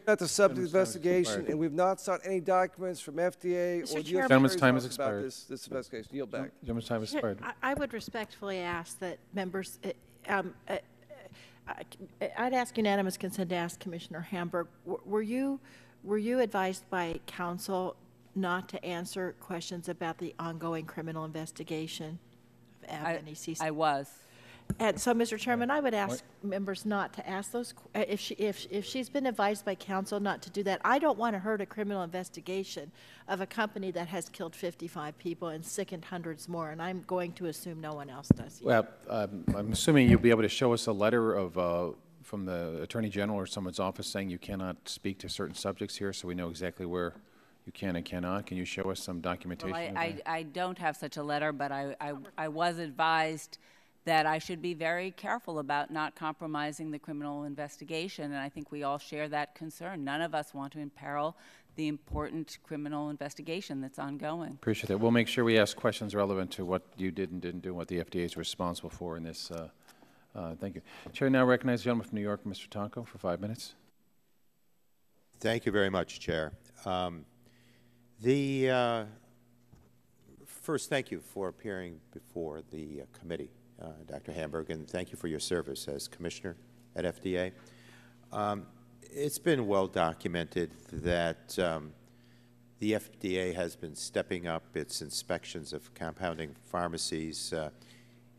At the subject investigation, and we've not sought any documents from FDA Mr. or the Chairman. U.S. Gentleman's Attorney's time has Office about expired. this investigation. Yield back. Gentleman's time has expired. I would respectfully ask that members, I'd ask unanimous consent to ask Commissioner Hamburg, were you advised by counsel not to answer questions about the ongoing criminal investigation of NECC? I was. And so, Mr. Chairman, I would ask members not to ask those, if she's been advised by counsel not to do that. I don't want to hurt a criminal investigation of a company that has killed 55 people and sickened hundreds more, and I'm going to assume no one else does. Well, I'm assuming you'll be able to show us a letter of from the Attorney General or someone's office saying you cannot speak to certain subjects here, so we know exactly where you can and cannot. Can you show us some documentation? Well, I don't have such a letter, but I was advised that I should be very careful about not compromising the criminal investigation, and I think we all share that concern. None of us want to imperil the important criminal investigation that's ongoing. Appreciate that. We'll make sure we ask questions relevant to what you did and didn't do and what the FDA is responsible for in this. Thank you. Chair now recognizes the gentleman from New York, Mr. Tonko, for 5 minutes. Thank you very much, Chair. First, thank you for appearing before the committee, Dr. Hamburg, and thank you for your service as Commissioner at FDA. It's been well documented that the FDA has been stepping up its inspections of compounding pharmacies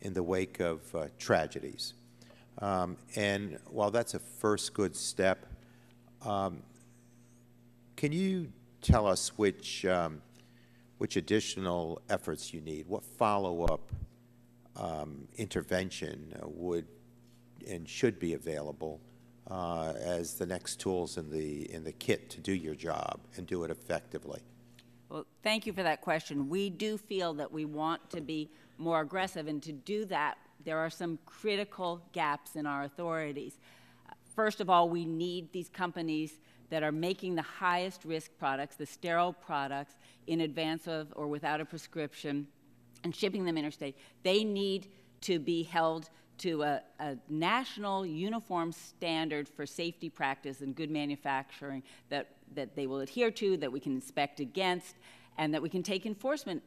in the wake of tragedies. And while that's a first good step, can you tell us which additional efforts you need? What follow-up intervention would and should be available as the next tools in the kit to do your job and do it effectively? Well, thank you for that question. We do feel that we want to be more aggressive, and to do that, there are some critical gaps in our authorities. First of all, we need these companies that are making the highest risk products, the sterile products, in advance of or without a prescription and shipping them interstate. They need to be held to a national uniform standard for safety practice and good manufacturing that they will adhere to, that we can inspect against, and that we can take enforcement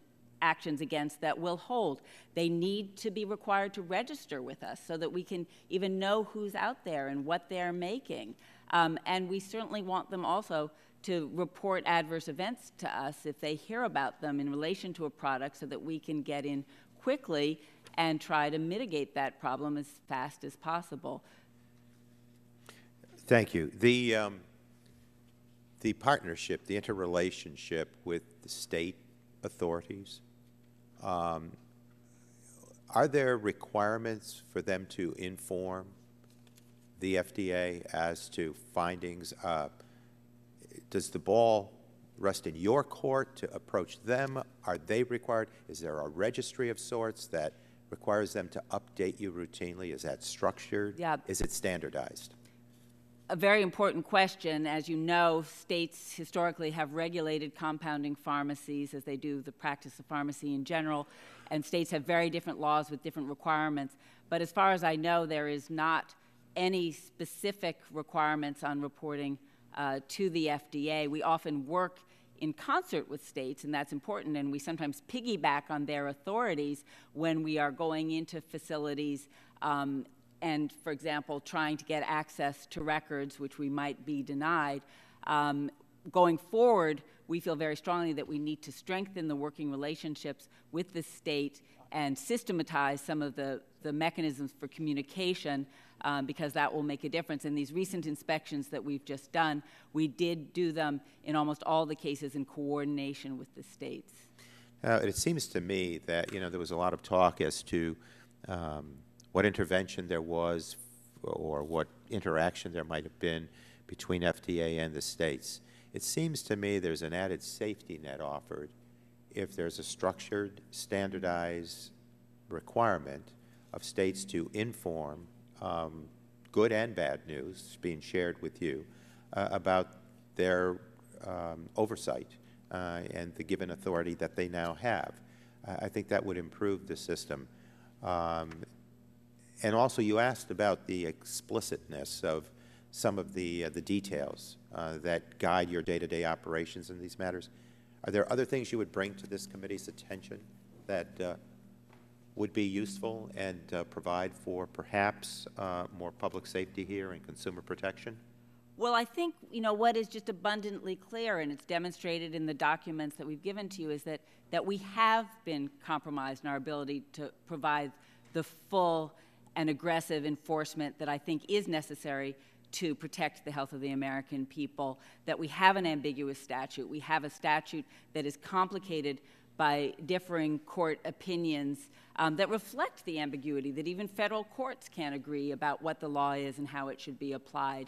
actions against that will hold. They need to be required to register with us so that we can even know who's out there and what they're making. And we certainly want them also to report adverse events to us if they hear about them in relation to a product, so that we can get in quickly and try to mitigate that problem as fast as possible. Thank you. The partnership, the interrelationship with the state authorities, are there requirements for them to inform the FDA as to findings? Does the ball rest in your court to approach them? Are they required? Is there a registry of sorts that requires them to update you routinely? Is that structured? Yeah. Is it standardized? A very important question. As you know, states historically have regulated compounding pharmacies, as they do the practice of pharmacy in general, and states have very different laws with different requirements. But as far as I know, there is not any specific requirements on reporting to the FDA. We often work in concert with states, and that's important, and we sometimes piggyback on their authorities when we are going into facilities and, for example, trying to get access to records which we might be denied. Going forward, we feel very strongly that we need to strengthen the working relationships with the state and systematize some of the mechanisms for communication, because that will make a difference. In these recent inspections that we've just done, we did do them in almost all the cases in coordination with the states. It seems to me that, there was a lot of talk as to what intervention there was or what interaction there might have been between FDA and the states. It seems to me there's an added safety net offered if there's a structured, standardized requirement of states to inform good and bad news being shared with you about their oversight and the given authority that they now have. I think that would improve the system. And also, you asked about the explicitness of some of the details that guide your day-to-day operations in these matters. Are there other things you would bring to this committee's attention that would be useful and provide for perhaps more public safety here and consumer protection? Well, I think, what is just abundantly clear, and it's demonstrated in the documents that we've given to you, is that we have been compromised in our ability to provide the full and aggressive enforcement that I think is necessary to protect the health of the American people, that we have an ambiguous statute. We have a statute that is complicated by differing court opinions that reflect the ambiguity, that even federal courts can't agree about what the law is and how it should be applied.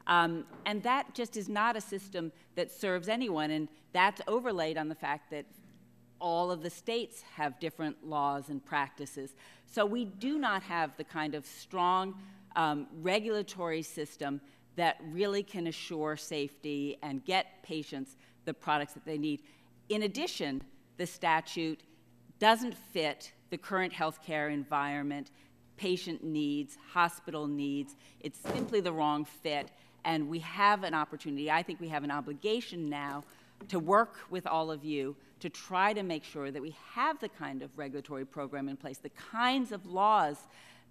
And that just is not a system that serves anyone, and that's overlaid on the fact that all of the states have different laws and practices. So we do not have the kind of strong regulatory system that really can assure safety and get patients the products that they need. In addition, the statute doesn't fit the current healthcare environment, patient needs, hospital needs. It's simply the wrong fit, and we have an opportunity, I think we have an obligation now to work with all of you to try to make sure that we have the kind of regulatory program in place, the kinds of laws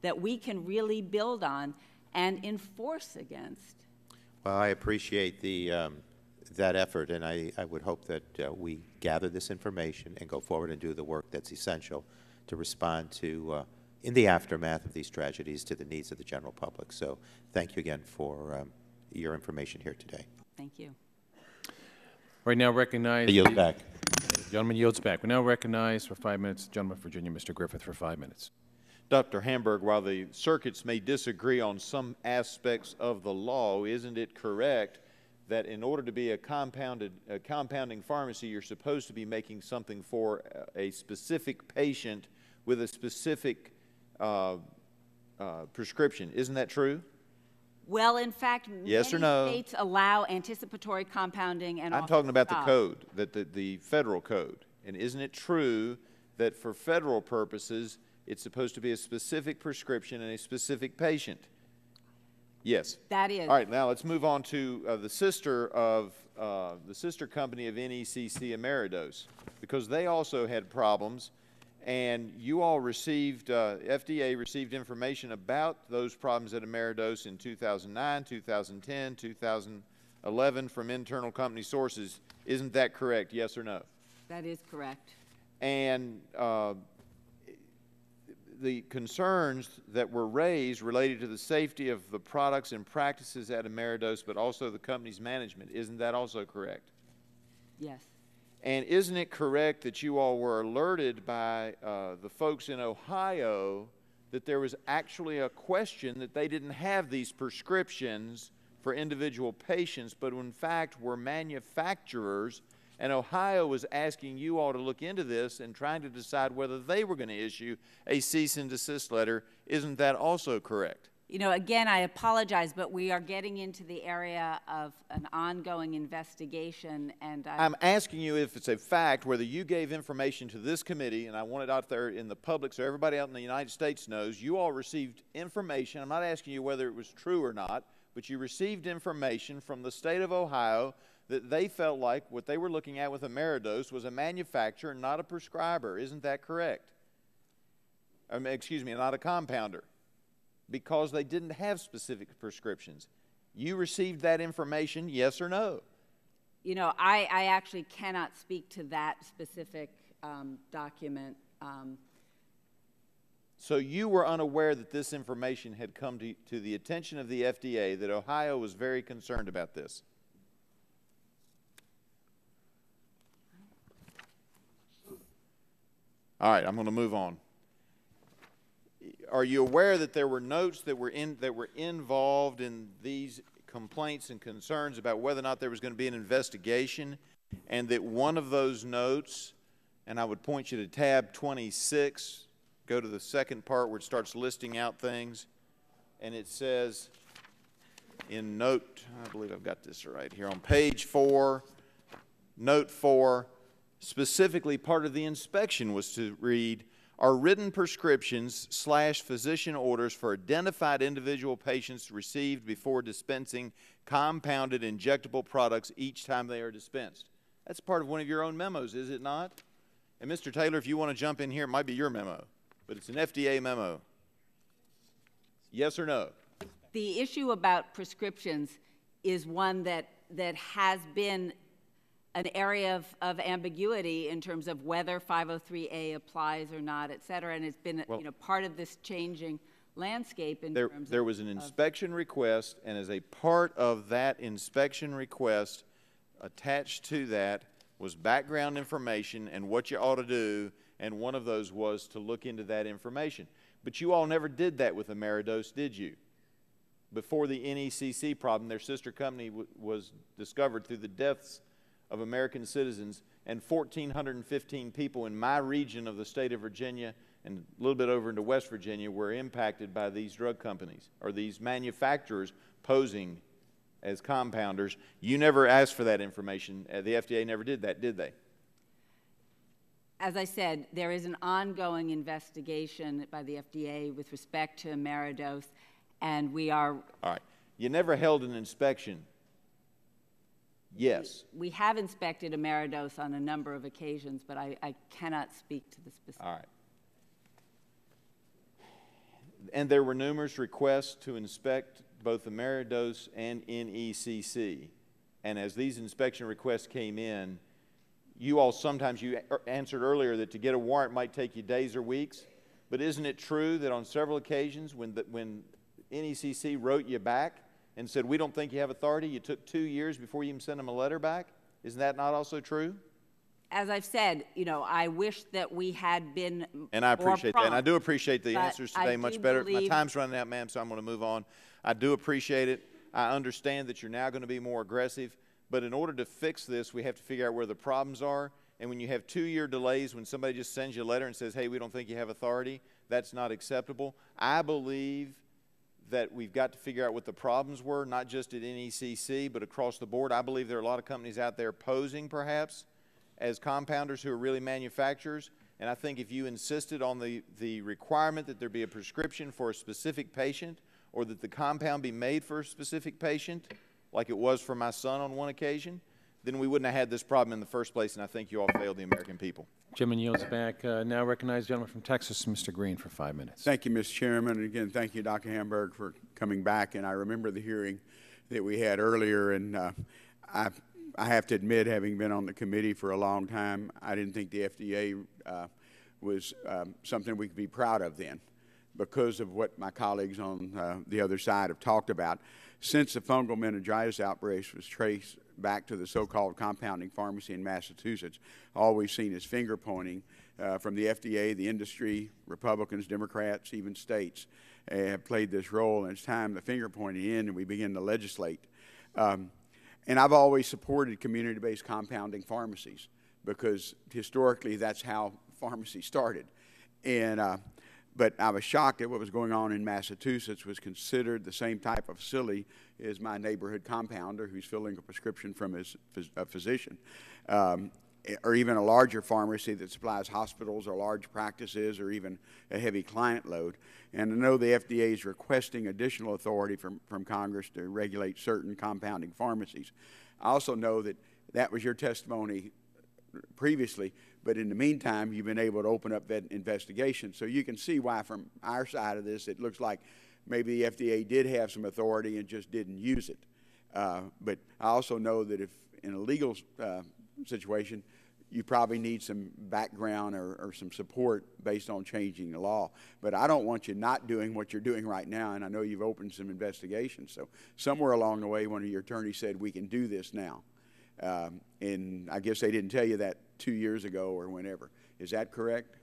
that we can really build on and enforce against. Well, I appreciate that effort, and I would hope that we gather this information and go forward and do the work that's essential to respond to, in the aftermath of these tragedies, to the needs of the general public. So thank you again for your information here today. Thank you. Right now recognize... I yield back. The gentleman yields back. We now recognize for 5 minutes the gentleman from Virginia, Mr. Griffith, for 5 minutes. Dr. Hamburg, while the circuits may disagree on some aspects of the law, isn't it correct that in order to be a compounding pharmacy, you're supposed to be making something for a specific patient with a specific prescription? Isn't that true? Well, in fact, yes many or no? states allow anticipatory compounding and I'm talking about the code, the federal code. And isn't it true that for federal purposes, it's supposed to be a specific prescription and a specific patient? Yes. That is. All right, now let's move on to the sister company of NECC, Ameridose, because they also had problems, and you all received, FDA received information about those problems at Ameridose in 2009, 2010, 2011 from internal company sources. Isn't that correct, yes or no? That is correct. And the concerns that were raised related to the safety of the products and practices at Ameridose, but also the company's management. Isn't that also correct? Yes. And isn't it correct that you all were alerted by the folks in Ohio that there was actually a question that they didn't have these prescriptions for individual patients, but in fact were manufacturers, and Ohio was asking you all to look into this and trying to decide whether they were going to issue a cease and desist letter? Isn't that also correct? You know, again, I apologize, but we are getting into the area of an ongoing investigation, and I'm asking you if it's a fact, whether you gave information to this committee, and I want it out there in the public so everybody out in the United States knows, you all received information. I'm not asking you whether it was true or not, but you received information from the state of Ohio that they felt like what they were looking at with Ameridose was a manufacturer, not a prescriber. Isn't that correct? Excuse me, not a compounder, because they didn't have specific prescriptions. You received that information, yes or no? You know, I actually cannot speak to that specific document. So you were unaware that this information had come to the attention of the FDA, that Ohio was very concerned about this? All right, I'm going to move on. Are you aware that there were notes that were involved in these complaints and concerns about whether or not there was going to be an investigation, and that one of those notes, and I would point you to tab 26, go to the second part where it starts listing out things, and it says in note, I believe I've got this right here, on page 4, note 4, specifically part of the inspection was to read, are written prescriptions / physician orders for identified individual patients received before dispensing compounded injectable products each time they are dispensed. That's part of one of your own memos, is it not? And Mr. Taylor, if you want to jump in here, it might be your memo, but it's an FDA memo. Yes or no? The issue about prescriptions is one that has been an area of ambiguity in terms of whether 503A applies or not, et cetera, and it's been part of this changing landscape in terms of... There was an inspection request, and as a part of that inspection request, attached to that was background information and what you ought to do, and one of those was to look into that information. But you all never did that with Ameridose, did you? Before the NECC problem, their sister company was discovered through the deaths of American citizens, and 1,415 people in my region of the state of Virginia and a little bit over into West Virginia were impacted by these drug companies or these manufacturers posing as compounders. You never asked for that information. The FDA never did that, did they? As I said, there is an ongoing investigation by the FDA with respect to Ameridose, and we are... All right. You never held an inspection. Yes. We have inspected Ameridose on a number of occasions, but I cannot speak to the specifics. All right. And there were numerous requests to inspect both Ameridose and NECC. And as these inspection requests came in, you all sometimes, you answered earlier that to get a warrant might take you days or weeks. But isn't it true that on several occasions when NECC wrote you back and said, we don't think you have authority, you took 2 years before you even sent them a letter back? Isn't that not also true? As I've said, I wish that we had been And I appreciate more that. And I do appreciate the answers today much better. My believe... time's running out, ma'am, so I'm going to move on. I do appreciate it. I understand that you're now going to be more aggressive. But in order to fix this, we have to figure out where the problems are. And when you have 2-year delays, when somebody just sends you a letter and says, hey, we don't think you have authority, that's not acceptable. I believe that we've got to figure out what the problems were, not just at NECC, but across the board. I believe there are a lot of companies out there posing, perhaps, as compounders who are really manufacturers. And I think if you insisted on the requirement that there be a prescription for a specific patient or that the compound be made for a specific patient, like it was for my son on one occasion, then we wouldn't have had this problem in the first place, and I think you all failed the American people. Gentleman yields back. Now recognize the gentleman from Texas, Mr. Green, for 5 minutes. Thank you, Mr. Chairman. And again, thank you, Dr. Hamburg, for coming back. And I remember the hearing that we had earlier, and I have to admit, having been on the committee for a long time, I didn't think the FDA was something we could be proud of then, because of what my colleagues on the other side have talked about. Since the fungal meningitis outbreak was traced back to the so-called compounding pharmacy in Massachusetts, all we've seen is finger pointing from the FDA, the industry, Republicans, Democrats, even states have played this role, and it's time the finger pointing in and we begin to legislate. And I've always supported community-based compounding pharmacies because historically that's how pharmacy started. And but I was shocked at what was going on in Massachusetts was considered the same type of facility as my neighborhood compounder who's filling a prescription from a physician, or even a larger pharmacy that supplies hospitals or large practices or even a heavy client load. And I know the FDA is requesting additional authority from Congress to regulate certain compounding pharmacies. I also know that that was your testimony previously, but in the meantime, you've been able to open up that investigation. So you can see why from our side of this, it looks like maybe the FDA did have some authority and just didn't use it. But I also know that if in a legal situation, you probably need some background or some support based on changing the law. But I don't want you not doing what you're doing right now, and I know you've opened some investigations. So somewhere along the way, one of your attorneys said, we can do this now. And I guess they didn't tell you that 2 years ago or whenever. Is that correct?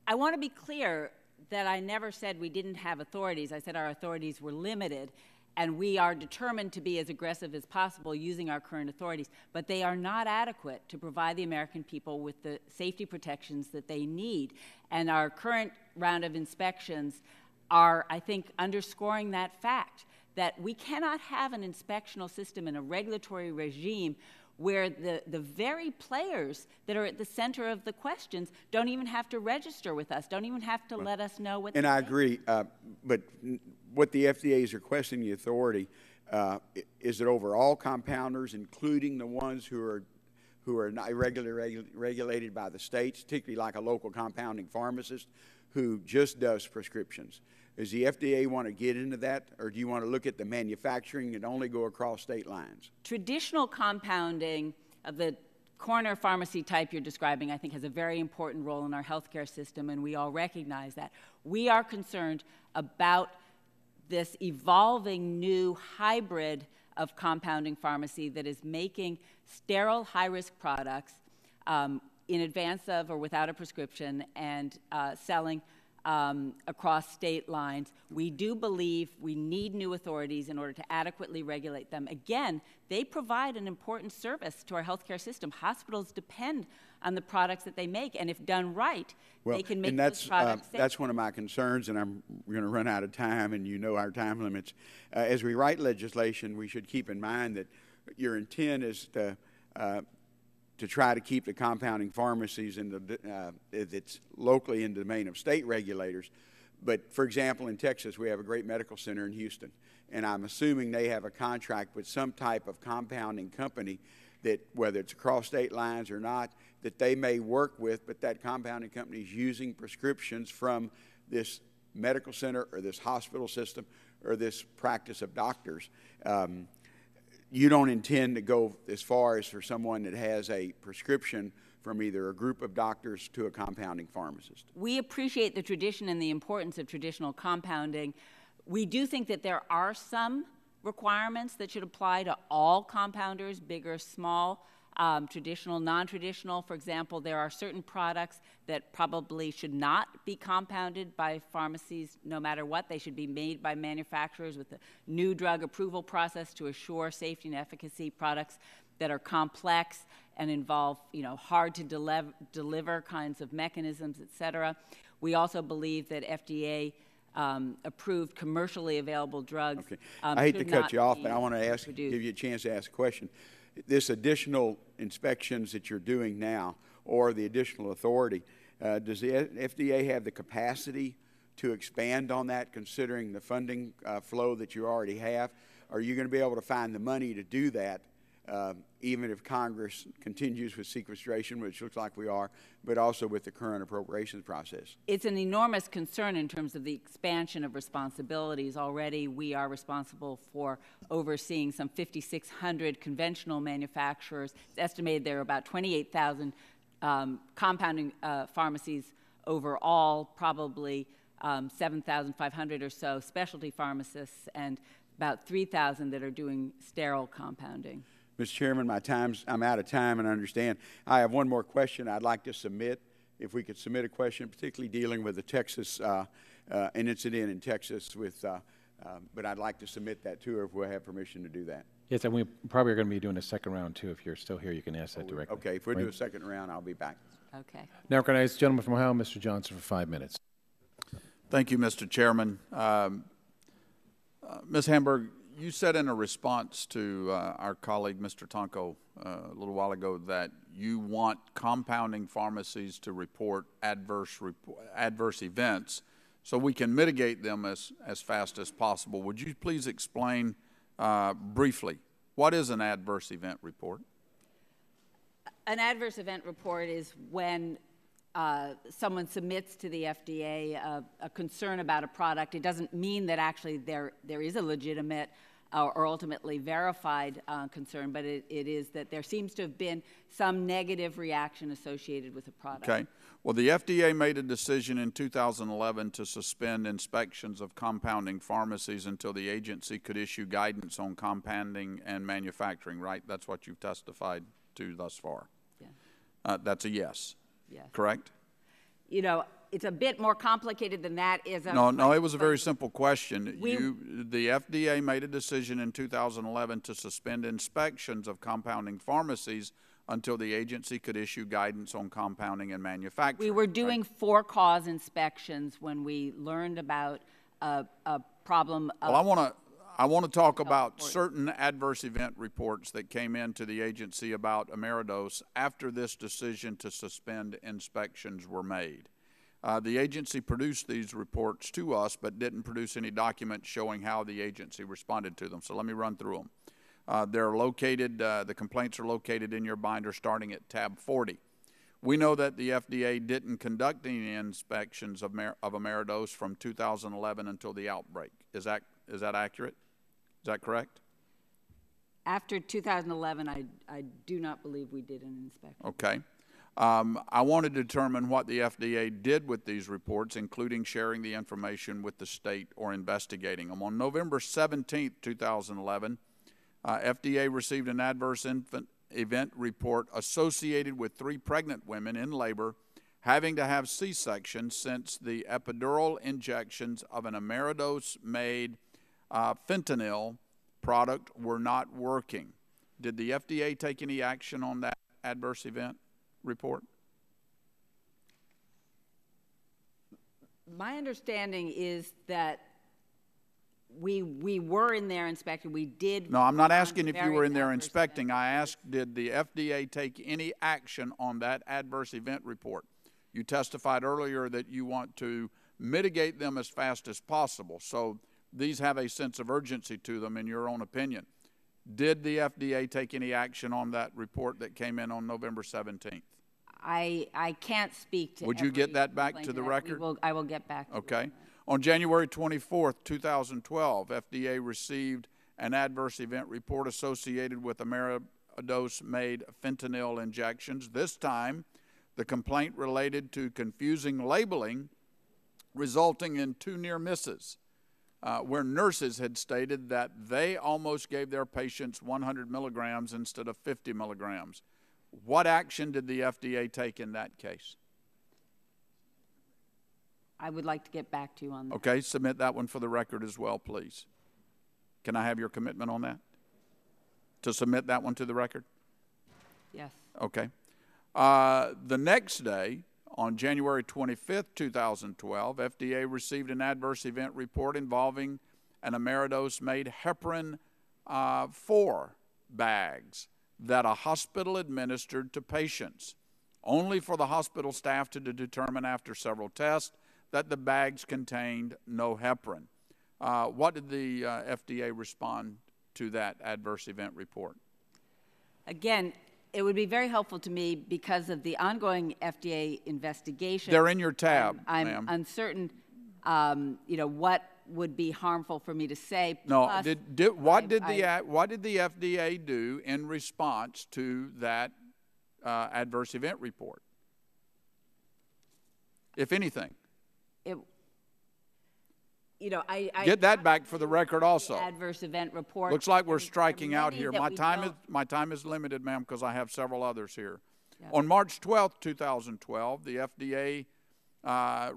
I want to be clear that I never said we didn't have authorities. I said our authorities were limited, and we are determined to be as aggressive as possible using our current authorities, but they are not adequate to provide the American people with the safety protections that they need. And our current round of inspections are, I think, underscoring that fact, that we cannot have an inspectional system and a regulatory regime where the very players that are at the center of the questions don't even have to register with us, don't even have to let us know what and I agree, but what the FDA is requesting the authority is it over all compounders, including the ones who are not regularly regulated by the states, particularly like a local compounding pharmacist who just does prescriptions. Does the FDA want to get into that, or do you want to look at the manufacturing and only go across state lines? Traditional compounding of the corner pharmacy type you're describing, I think, has a very important role in our healthcare system, and we all recognize that. We are concerned about this evolving new hybrid of compounding pharmacy that is making sterile, high-risk products in advance of or without a prescription and selling across state lines. We do believe we need new authorities in order to adequately regulate them. Again, they provide an important service to our healthcare system. Hospitals depend on the products that they make, and if done right, they can make those products safe. That's one of my concerns, and I'm going to run out of time, and you know our time limits. As we write legislation, we should keep in mind that your intent is to try to keep the compounding pharmacies in that's locally in the domain of state regulators. But for example, in Texas, we have a great medical center in Houston, and I'm assuming they have a contract with some type of compounding company that, whether it's across state lines or not, that they may work with, but that compounding company is using prescriptions from this medical center or this hospital system or this practice of doctors. You don't intend to go as far as for someone that has a prescription from either a group of doctors to a compounding pharmacist. We appreciate the tradition and the importance of traditional compounding. We do think that there are some requirements that should apply to all compounders, big or small, traditional, non-traditional. For example, there are certain products that probably should not be compounded by pharmacies no matter what. They should be made by manufacturers with a new drug approval process to assure safety and efficacy. Products that are complex and involve, hard to deliver kinds of mechanisms, et cetera. We also believe that FDA approved commercially available drugs. Okay. I hate to cut you off, but I want to give you a chance to ask a question. This additional inspections that you're doing now, or the additional authority, does the FDA have the capacity to expand on that, considering the funding flow that you already have? Are you going to be able to find the money to do that, even if Congress continues with sequestration, which looks like we are, but also with the current appropriations process? It's an enormous concern in terms of the expansion of responsibilities. Already we are responsible for overseeing some 5,600 conventional manufacturers. It's estimated there are about 28,000 compounding pharmacies overall, probably 7,500 or so specialty pharmacists, and about 3,000 that are doing sterile compounding. Mr. Chairman, I'm out of time, and I understand. I have one more question I'd like to submit. If we could submit a question, particularly dealing with the Texas, an incident in Texas but I'd like to submit that to her if we'll have permission to do that. Yes, and we probably are going to be doing a second round, too. If you're still here, you can ask that directly. Okay, if we do a second round, I'll be back. Okay. Now recognize the gentleman from Ohio, Mr. Johnson, for 5 minutes. Thank you, Mr. Chairman. Ms. Hamburg, you said in a response to our colleague, Mr. Tonko, a little while ago, that you want compounding pharmacies to report adverse events so we can mitigate them as fast as possible. Would you please explain briefly, what is an adverse event report? An adverse event report is when someone submits to the FDA a concern about a product. It doesn't mean that actually there is a legitimate or ultimately verified concern, but it is that there seems to have been some negative reaction associated with a product. Okay. Well, the FDA made a decision in 2011 to suspend inspections of compounding pharmacies until the agency could issue guidance on compounding and manufacturing, right? That's what you've testified to thus far. Yeah. That's a yes. Yes. Correct? It's a bit more complicated than that. No, it was a very simple question. The FDA made a decision in 2011 to suspend inspections of compounding pharmacies until the agency could issue guidance on compounding and manufacturing. We were doing for-cause inspections when we learned about a problem. Well, I want to talk about certain adverse event reports that came into the agency about Ameridose after this decision to suspend inspections were made. The agency produced these reports to us, but didn't produce any documents showing how the agency responded to them. So let me run through them. They're located, the complaints are located in your binder starting at tab 40. We know that the FDA didn't conduct any inspections of Ameridose from 2011 until the outbreak. Is that accurate? Is that correct? After 2011, I do not believe we did an inspection. Okay. I want to determine what the FDA did with these reports, including sharing the information with the state or investigating them. On November 17, 2011, FDA received an adverse event report associated with 3 pregnant women in labor having to have C-section since the epidural injections of an Ameridose-made fentanyl product were not working. Did the FDA take any action on that adverse event report? My understanding is that we were in there inspecting. We did. No, I'm not asking if you were in there inspecting. I asked, did the FDA take any action on that adverse event report? You testified earlier that you want to mitigate them as fast as possible. So these have a sense of urgency to them, in your own opinion. Did the FDA take any action on that report that came in on November 17th? I can't speak to. Would you get that back to the record? I will get back to okay. On January 24th, 2012, FDA received an adverse event report associated with Ameridose-made fentanyl injections. This time, the complaint related to confusing labeling, resulting in 2 near misses, where nurses had stated that they almost gave their patients 100 milligrams instead of 50 milligrams. What action did the FDA take in that case? I would like to get back to you on that. Okay, submit that one for the record as well, please. Can I have your commitment on that? To submit that one to the record? Yes. Okay. The next day, on January 25th, 2012, FDA received an adverse event report involving an Ameridose-made heparin 4 bags that a hospital administered to patients, only for the hospital staff to determine after several tests that the bags contained no heparin. What did the FDA respond to that adverse event report? Again, it would be very helpful to me because of the ongoing FDA investigation. They're in your tab, I'm uncertain, what would be harmful for me to say. No, what did the FDA do in response to that adverse event report, if anything? Get that back for the record also. Adverse event report. Looks like we're striking out here. My time is limited, ma'am, because I have several others here. Yeah. On March 12th, 2012, the FDA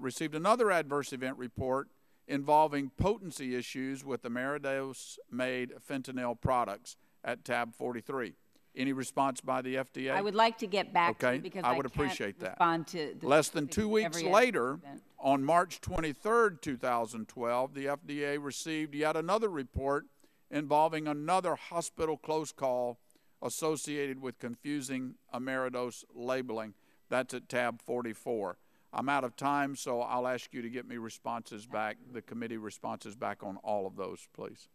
received another adverse event report involving potency issues with Ameridose-made fentanyl products at tab 43. Any response by the FDA? I would like to get back to you because I would appreciate that. Respond to Less than 2 weeks later, on March 23rd, 2012, the FDA received yet another report involving another hospital close call associated with confusing Ameridose labeling. That's at tab 44. I'm out of time, so I'll ask you to get me responses back, the committee responses back on all of those, please.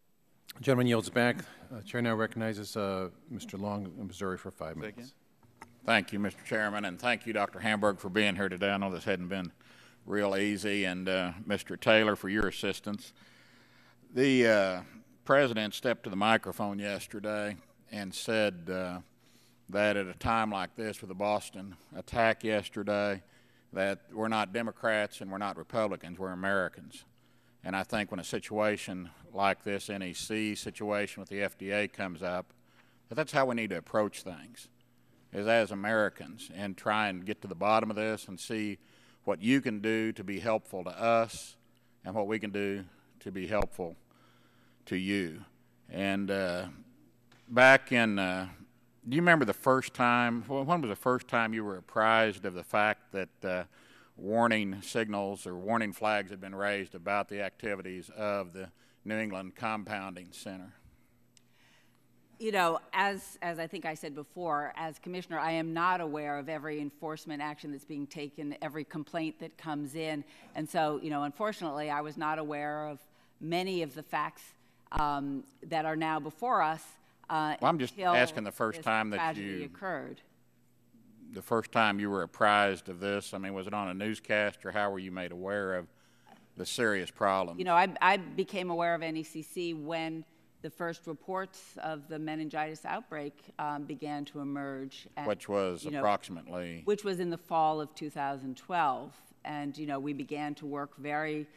Gentleman yields back. Chair now recognizes Mr. Long of Missouri for 5 minutes. Thank you, Mr. Chairman, and thank you, Dr. Hamburg, for being here today. I know this hadn't been real easy, and Mr. Taylor for your assistance. The President stepped to the microphone yesterday and said that at a time like this with the Boston attack yesterday, that we're not Democrats and we're not Republicans, we're Americans. And I think when a situation like this NEC situation with the FDA comes up, that's how we need to approach things, is as Americans, and try and get to the bottom of this and see what you can do to be helpful to us and what we can do to be helpful to you. And back in, do you remember the first time, when was the first time you were apprised of the fact that warning signals or warning flags had been raised about the activities of the New England Compounding Center? You know, as I think I said before, as commissioner, I am not aware of every enforcement action that's being taken, every complaint that comes in. And so, you know, unfortunately, I was not aware of many of the facts that are now before us. Well, I'm just asking the first time that occurred. The first time you were apprised of this, I mean, was it on a newscast, or how were you made aware of the serious problems? You know, I became aware of NECC when the first reports of the meningitis outbreak began to emerge. And, which was approximately? Which was in the fall of 2012. And, you know, we began to work very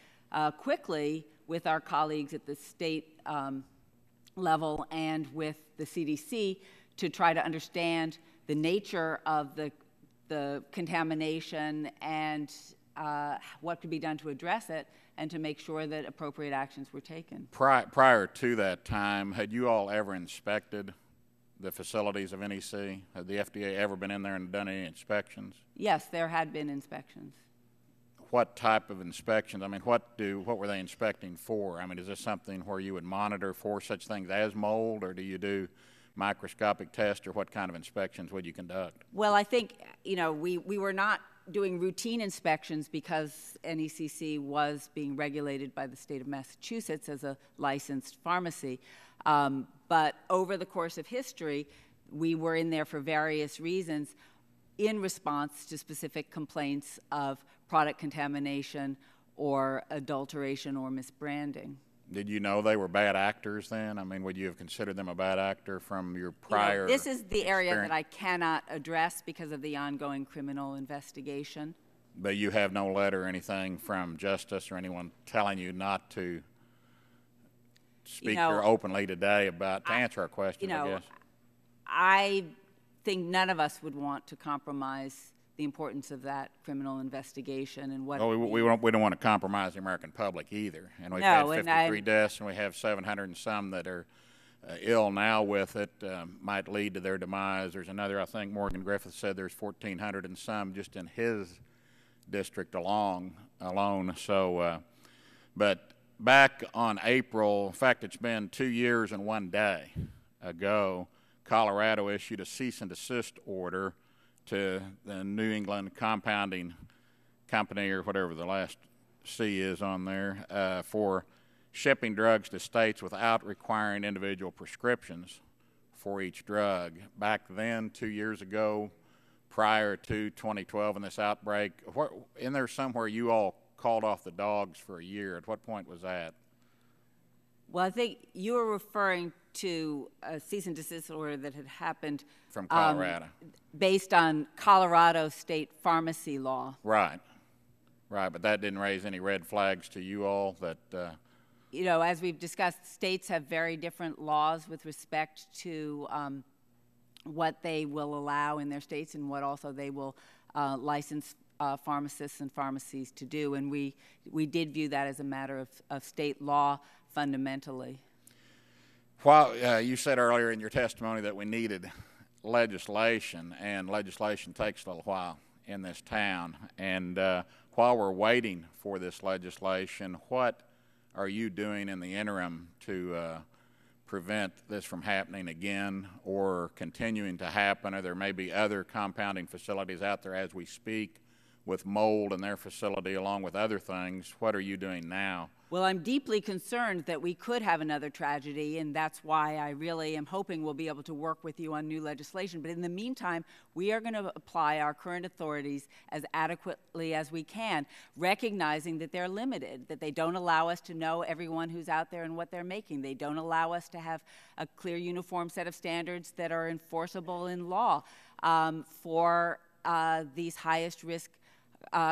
quickly with our colleagues at the state level and with the CDC to try to understand the nature of the contamination and what could be done to address it, and to make sure that appropriate actions were taken. Prior to that time, had you all ever inspected the facilities of NEC? Had the FDA ever been in there and done any inspections? Yes, there had been inspections. What type of inspections? I mean, what were they inspecting for? I mean, is this something where you would monitor for such things as mold, or do you do microscopic tests, or what kind of inspections would you conduct? Well, I think, you know, we were not doing routine inspections because NECC was being regulated by the state of Massachusetts as a licensed pharmacy. But over the course of history, we were in there for various reasons in response to specific complaints of product contamination or adulteration or misbranding. Did you know they were bad actors then? I mean, would you have considered them a bad actor from your prior This is the area experience? that I cannot address because of the ongoing criminal investigation. But you have no letter or anything from Justice or anyone telling you not to speak here openly today about, to answer our question, I guess? I think none of us would want to compromise the importance of that criminal investigation and what. Well, we don't want to compromise the American public either. And we've had 53 deaths, and we have 700 and some that are ill now with it, might lead to their demise. There's another, I think Morgan Griffith said there's 1,400 and some just in his district alone. So, but back on April, in fact, it's been 2 years and 1 day ago, Colorado issued a cease and desist order to the New England Compounding Company, or whatever the last C is on there, for shipping drugs to states without requiring individual prescriptions for each drug. Back then, 2 years ago, prior to 2012 and this outbreak, in there somewhere you all called off the dogs for a year. At what point was that? Well, I think you were referring to a cease and desist order that had happened from Colorado, based on Colorado state pharmacy law. Right, but that didn't raise any red flags to you all that. You know, as we've discussed, states have very different laws with respect to what they will allow in their states and what also they will license pharmacists and pharmacies to do. And we did view that as a matter of state law fundamentally. While you said earlier in your testimony that we needed legislation, and legislation takes a little while in this town, and while we're waiting for this legislation, what are you doing in the interim to prevent this from happening again or continuing to happen? Or there may be other compounding facilities out there as we speak with mold in their facility along with other things. What are you doing now? Well, I'm deeply concerned that we could have another tragedy, and that's why I really am hoping we'll be able to work with you on new legislation. But in the meantime, we are going to apply our current authorities as adequately as we can, recognizing that they're limited, that they don't allow us to know everyone who's out there and what they're making. They don't allow us to have a clear, uniform set of standards that are enforceable in law for these highest risk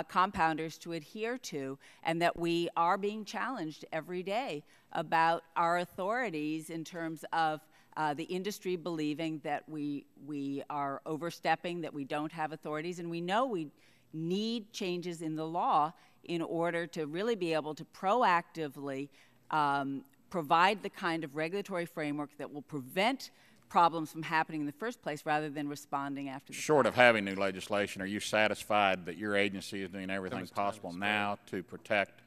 compounders to adhere to, and that we are being challenged every day about our authorities in terms of the industry believing that we are overstepping, that we don't have authorities, and we know we need changes in the law in order to really be able to proactively provide the kind of regulatory framework that will prevent problems from happening in the first place rather than responding after the Short of having new legislation, are you satisfied that your agency is doing everything possible now to protect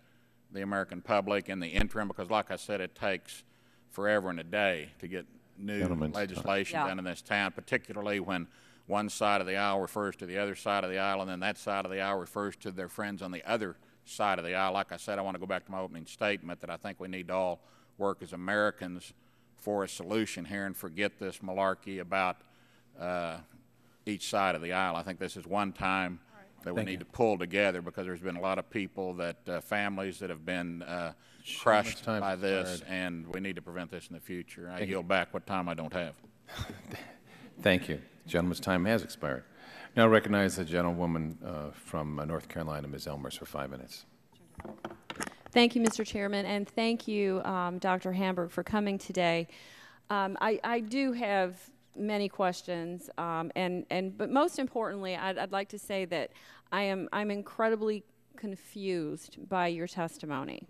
the American public in the interim, because like I said, it takes forever and a day to get new legislation done in this town, particularly when one side of the aisle refers to the other side of the aisle, and then that side of the aisle refers to their friends on the other side of the aisle. Like I said, I want to go back to my opening statement that I think we need to all work as Americans for a solution here and forget this malarkey about each side of the aisle. I think this is one time that we need to pull together, because there's been a lot of people, that families that have been crushed by this, and we need to prevent this in the future. I yield back what time I don't have. Thank you. The gentleman's time has expired. Now I recognize the gentlewoman from North Carolina, Ms. Elmers, for 5 minutes. Thank you, Mr. Chairman, and thank you, Dr. Hamburg, for coming today. I do have many questions, but most importantly, I'd like to say that I'm incredibly confused by your testimony,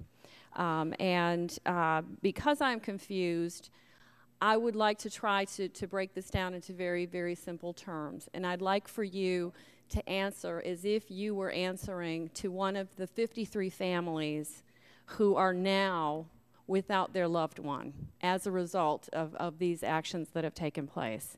and because I'm confused, I would like to try to break this down into very, very simple terms, and I'd like for you to answer as if you were answering to one of the 53 families who are now without their loved one as a result of these actions that have taken place.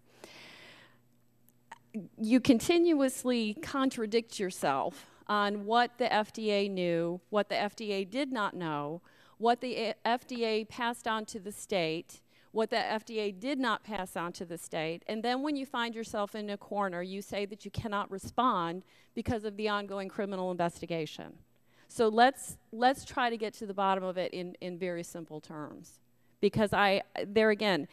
You continuously contradict yourself on what the FDA knew, what the FDA did not know, what the FDA passed on to the state, what the FDA did not pass on to the state, and then when you find yourself in a corner, you say that you cannot respond because of the ongoing criminal investigation. So let's try to get to the bottom of it in very simple terms. Because there again,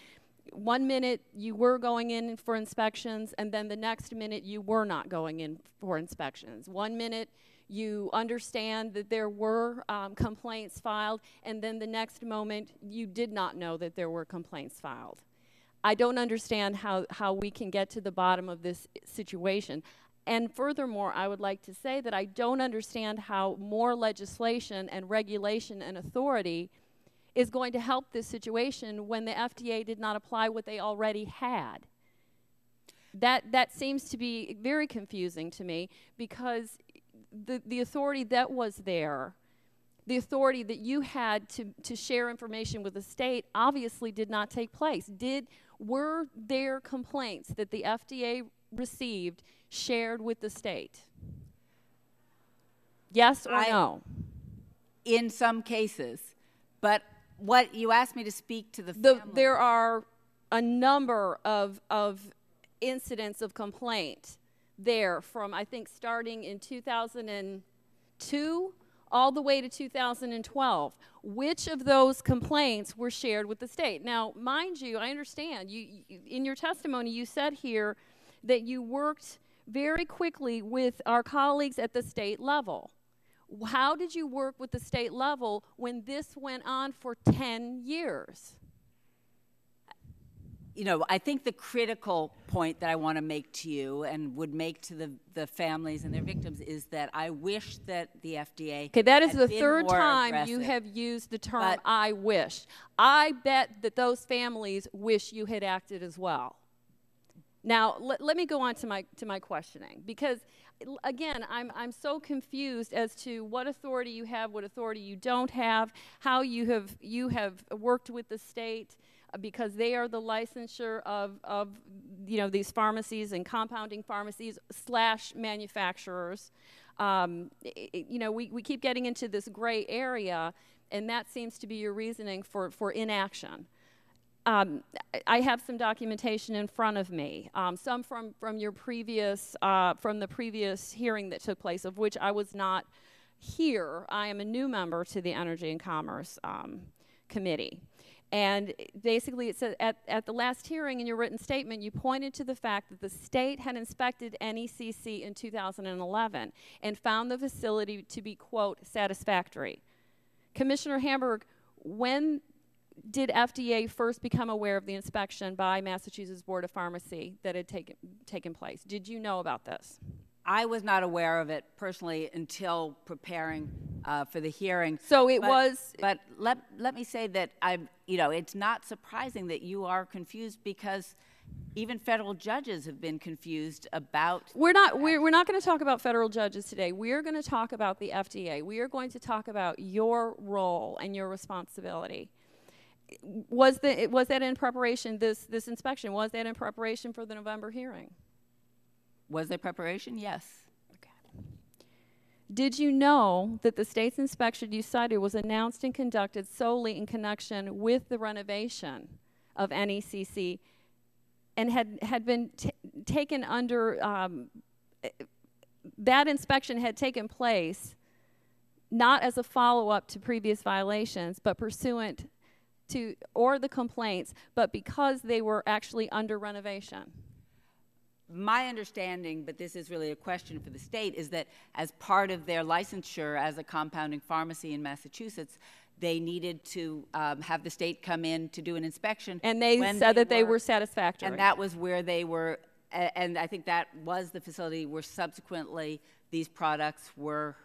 1 minute you were going in for inspections, and then the next minute you were not going in for inspections. 1 minute you understand that there were complaints filed, and then the next moment you did not know that there were complaints filed. I don't understand how we can get to the bottom of this situation. And furthermore, I would like to say that I don't understand how more legislation and regulation and authority is going to help this situation when the FDA did not apply what they already had. That seems to be very confusing to me, because the authority that was there, the authority that you had to share information with the state, obviously did not take place. Were there complaints that the FDA received shared with the state? Yes or no? In some cases, but what you asked me to speak to the family. There are a number of incidents of complaint there from, I think, starting in 2002 all the way to 2012. Which of those complaints were shared with the state? Now, mind you, I understand, in your testimony you said here that you worked very quickly with our colleagues at the state level. How did you work with the state level when this went on for 10 years? You know, I think the critical point that I want to make to you and would make to the families and their victims is that I wish that the FDA Okay, that is the been third more time aggressive. you have used the term I wish. I bet that those families wish you had acted as well. Now, let me go on to my questioning, because again, I'm so confused as to what authority you have, what authority you don't have, how you have worked with the state, because they are the licensure of these pharmacies and compounding pharmacies / manufacturers. We keep getting into this gray area, and that seems to be your reasoning for inaction. I have some documentation in front of me, some from your previous, from the previous hearing that took place, of which I was not here. I am a new member to the Energy and Commerce Committee. And basically, it said at the last hearing in your written statement, you pointed to the fact that the state had inspected NECC in 2011 and found the facility to be, quote, satisfactory. Commissioner Hamburg, when did FDA first become aware of the inspection by Massachusetts Board of Pharmacy that had taken place? Did you know about this? I was not aware of it personally until preparing for the hearing. So it was. But let me say that it's not surprising that you are confused, because even federal judges have been confused about. We're not going to talk about federal judges today. We're going to talk about the FDA. We are going to talk about your role and your responsibility. Was that in preparation? This inspection, was that in preparation for the November hearing? Was there preparation? Yes. Okay. Did you know that the state's inspection you cited was announced and conducted solely in connection with the renovation of NECC, and had been taken under, that inspection had taken place not as a follow-up to previous violations, but pursuant to, or the complaints, but because they were actually under renovation? My understanding, but this is really a question for the state, is that as part of their licensure as a compounding pharmacy in Massachusetts, they needed to have the state come in to do an inspection. And they said that they were satisfactory. And that was where they were, and I think that was the facility where subsequently these products were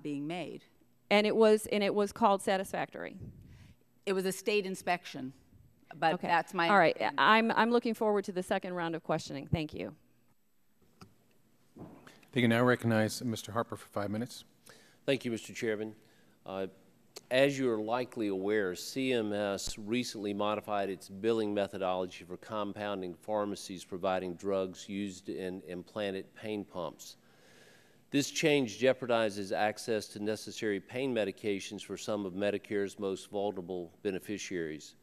being made. And it was called satisfactory. It was a state inspection, but okay. That's my all right. I'm looking forward to the second round of questioning. Thank you. They can now recognize Mr. Harper for 5 minutes. Thank you, Mr. Chairman. As you're likely aware, CMS recently modified its billing methodology for compounding pharmacies providing drugs used in implanted pain pumps. This change jeopardizes access to necessary pain medications for some of Medicare's most vulnerable beneficiaries.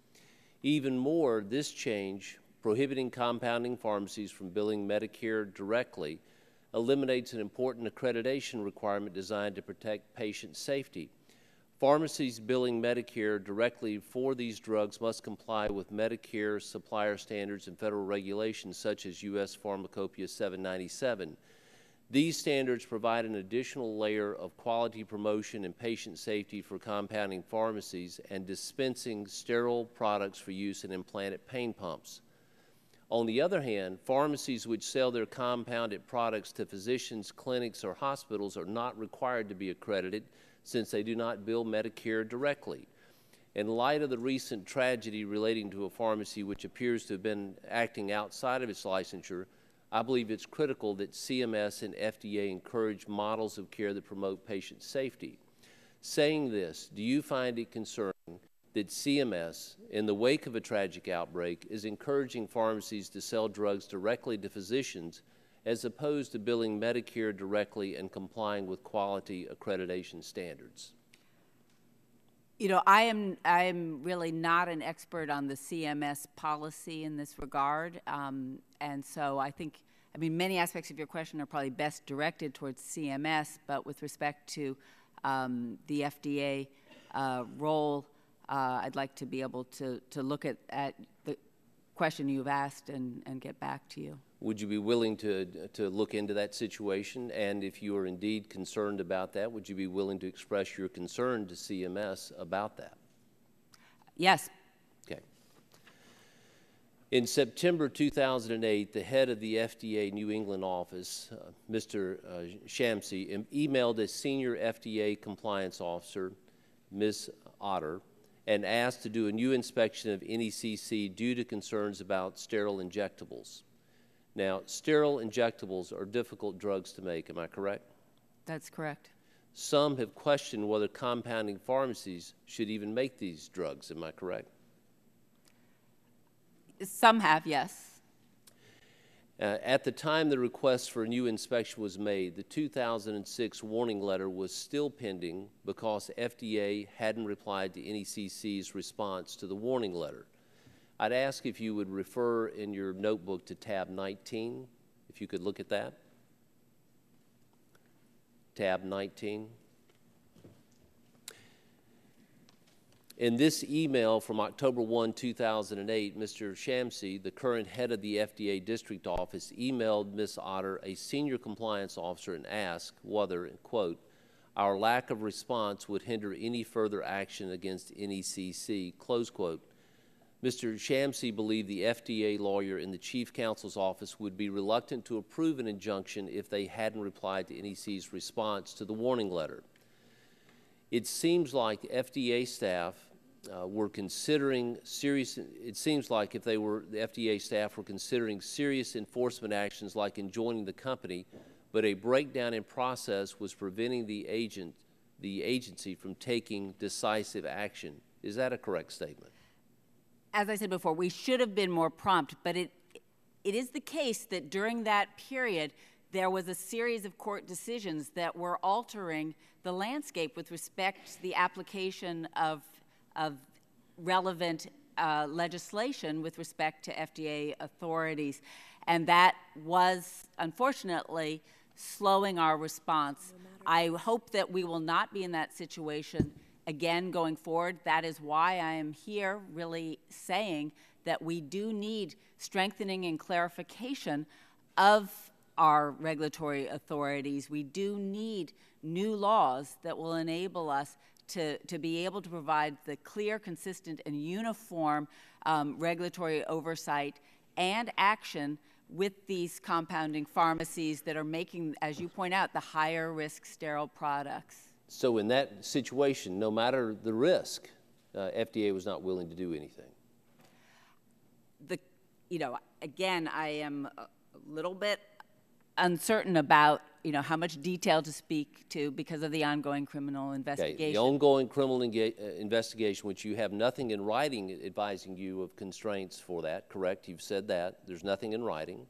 Even more, this change, prohibiting compounding pharmacies from billing Medicare directly, eliminates an important accreditation requirement designed to protect patient safety. Pharmacies billing Medicare directly for these drugs must comply with Medicare supplier standards and federal regulations such as U.S. Pharmacopeia 797. These standards provide an additional layer of quality promotion and patient safety for compounding pharmacies and dispensing sterile products for use in implanted pain pumps. On the other hand, pharmacies which sell their compounded products to physicians, clinics, or hospitals are not required to be accredited since they do not bill Medicare directly. In light of the recent tragedy relating to a pharmacy which appears to have been acting outside of its licensure, I believe it's critical that CMS and FDA encourage models of care that promote patient safety. Saying this, do you find it concerning that CMS, in the wake of a tragic outbreak, is encouraging pharmacies to sell drugs directly to physicians as opposed to billing Medicare directly and complying with quality accreditation standards? You know, I am really not an expert on the CMS policy in this regard, and so I mean, many aspects of your question are probably best directed towards CMS, but with respect to the FDA role, I'd like to be able to look at the question you've asked and get back to you. Would you be willing to look into that situation? And if you are indeed concerned about that, would you be willing to express your concern to CMS about that? Yes. Okay. In September 2008, the head of the FDA New England office, Mr. Shamsi, emailed a senior FDA compliance officer, Ms. Otter, and asked to do a new inspection of NECC due to concerns about sterile injectables. Now, sterile injectables are difficult drugs to make, am I correct? That's correct. Some have questioned whether compounding pharmacies should even make these drugs, am I correct? Some have, yes. At the time the request for a new inspection was made, the 2006 warning letter was still pending because FDA hadn't replied to NECC's response to the warning letter. I'd ask if you would refer in your notebook to tab 19, if you could look at that. Tab 19. In this email from October 1, 2008, Mr. Shamsi, the current head of the FDA district office, emailed Ms. Otter, a senior compliance officer, and asked whether, quote, our lack of response would hinder any further action against NECC, close quote. Mr. Shamsi believed the FDA lawyer in the chief counsel's office would be reluctant to approve an injunction if they hadn't replied to NEC's response to the warning letter. It seems like FDA staff were considering serious, it seems like if they were, the FDA staff were considering serious enforcement actions like enjoining the company, but a breakdown in process was preventing the agency from taking decisive action. Is that a correct statement? As I said before, we should have been more prompt, but it is the case that during that period, there was a series of court decisions that were altering the landscape with respect to the application of relevant legislation with respect to FDA authorities. And that was, unfortunately, slowing our response. I hope that we will not be in that situation again going forward. That is why I am here really saying that we do need strengthening and clarification of our regulatory authorities. We do need new laws that will enable us to be able to provide the clear, consistent, and uniform regulatory oversight and action with these compounding pharmacies that are making, as you point out, the higher risk sterile products. So in that situation, no matter the risk, FDA was not willing to do anything. Again, I am a little bit uncertain about, how much detail to speak to because of the ongoing criminal investigation. Okay. The ongoing criminal investigation, which you have nothing in writing advising you of constraints for that, correct? You've said that. There's nothing in writing.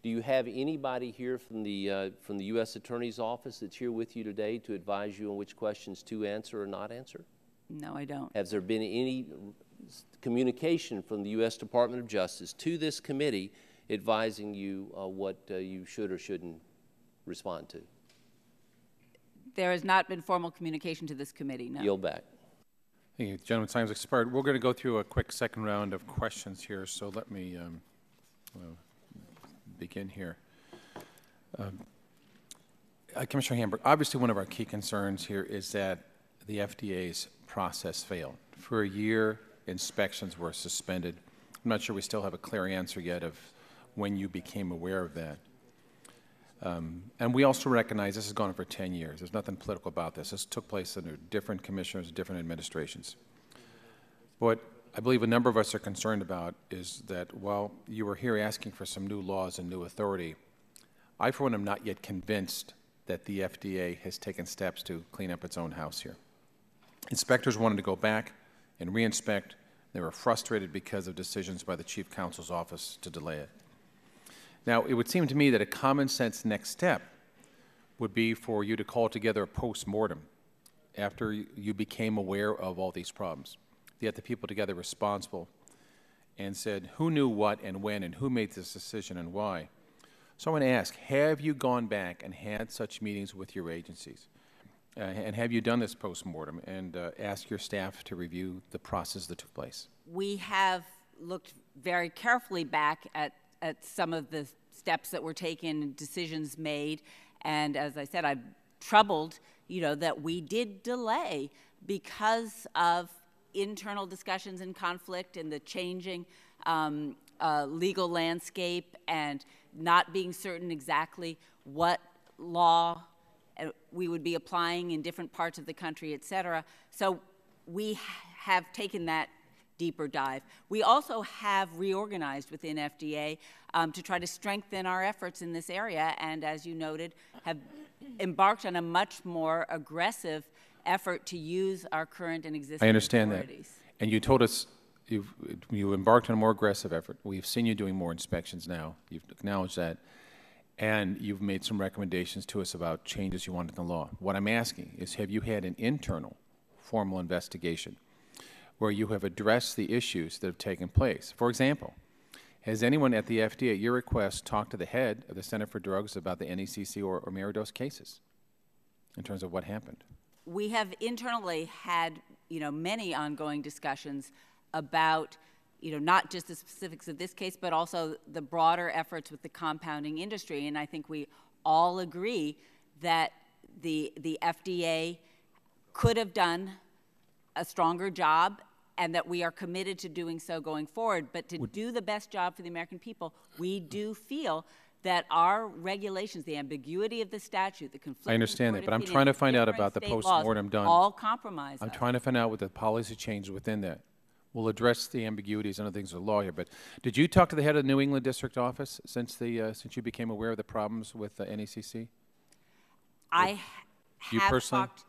Do you have anybody here from the U.S. Attorney's Office that's here with you today to advise you on which questions to answer or not answer? No, I don't. Has there been any communication from the U.S. Department of Justice to this committee advising you what you should or shouldn't respond to? There has not been formal communication to this committee, no. Yield back. Thank you. Gentlemen, time's expired. We're going to go through a quick second round of questions here, so let me begin here. Commissioner Hamburg, obviously one of our key concerns here is that the FDA's process failed. For a year, inspections were suspended. I'm not sure we still have a clear answer yet of when you became aware of that. And we also recognize this has gone on for 10 years. There's nothing political about this. This took place under different commissioners, different administrations. What I believe a number of us are concerned about is that while you were here asking for some new laws and new authority, I, for one, am not yet convinced that the FDA has taken steps to clean up its own house here. Inspectors wanted to go back and reinspect. They were frustrated because of decisions by the Chief Counsel's office to delay it. Now, it would seem to me that a common sense next step would be for you to call together a post-mortem after you became aware of all these problems. You had the people together responsible and said who knew what and when and who made this decision and why. So I want to ask, have you gone back and had such meetings with your agencies? And have you done this post-mortem and asked your staff to review the process that took place? We have looked very carefully back at some of the steps that were taken, decisions made, and as I said, I'm troubled, that we did delay because of internal discussions and conflict and the changing legal landscape and not being certain exactly what law we would be applying in different parts of the country, et cetera. So we have taken that deeper dive. We also have reorganized within FDA to try to strengthen our efforts in this area, and as you noted, have embarked on a much more aggressive effort to use our current and existing I understand authorities. That. And you told us you embarked on a more aggressive effort. We've seen you doing more inspections now. You've acknowledged that. And you've made some recommendations to us about changes you want in the law. What I'm asking is, have you had an internal formal investigation where you have addressed the issues that have taken place? For example, has anyone at the FDA, at your request, talked to the head of the Center for Drugs about the NECC or Meningitis cases in terms of what happened? We have internally had, many ongoing discussions about, not just the specifics of this case, but also the broader efforts with the compounding industry. And I think we all agree that the FDA could have done a stronger job and that we are committed to doing so going forward. But to do the best job for the American people, we do feel that our regulations, the ambiguity of the statute, the conflicting I understand court that, but I'm opinions, trying to find out different about the state laws post-mortem done. all compromise I'm us. trying to find out what the policy changes within that. We'll address the ambiguities and other things of the law here, but did you talk to the head of the New England District Office since you became aware of the problems with the NECC? I You have personally? talked,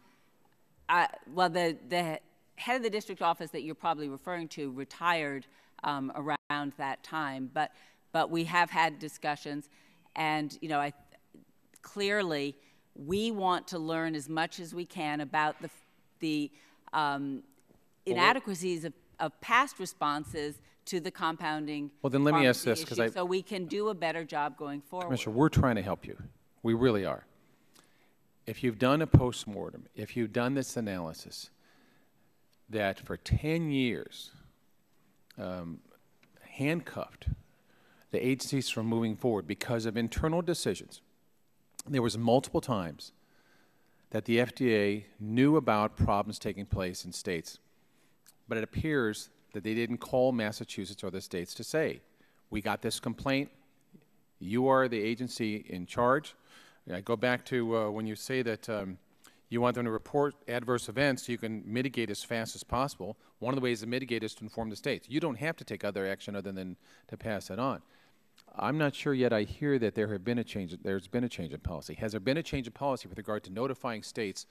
well, the head of the district office that you're probably referring to retired around that time, but we have had discussions, and you know, clearly we want to learn as much as we can about the inadequacies of past responses to the compounding. Well, then let me ask this, issue, so we can do a better job going forward. Commissioner, we're trying to help you. We really are. If you've done a postmortem, if you've done this analysis, that for 10 years handcuffed the agencies from moving forward because of internal decisions. There was multiple times that the FDA knew about problems taking place in states, but it appears that they didn't call Massachusetts or the states to say, we got this complaint, you are the agency in charge. I go back to when you say that you want them to report adverse events so you can mitigate as fast as possible. One of the ways to mitigate is to inform the states. You don't have to take other action other than to pass it on. I'm not sure yet I hear that there's been a change in policy. Has there been a change in policy with regard to notifying states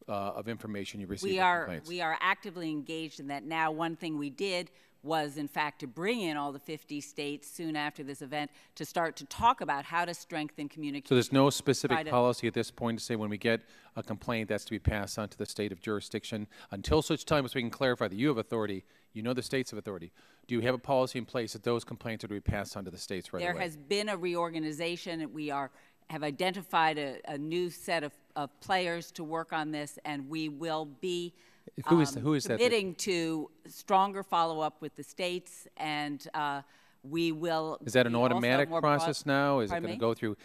of information you receive from complaints? We are actively engaged in that now. One thing we did was, in fact, to bring in all the 50 states soon after this event to start to talk about how to strengthen communication. So there's no specific policy at this point to say when we get a complaint that's to be passed on to the state of jurisdiction until such time as we can clarify that you have authority, you know the states have authority. Do you have a policy in place that those complaints are to be passed on to the states right away? There has been a reorganization. We have identified a new set of players to work on this, and we will be who is that? Committing to stronger follow-up with the states, and we will. Is that an automatic process now? Is it going to go through?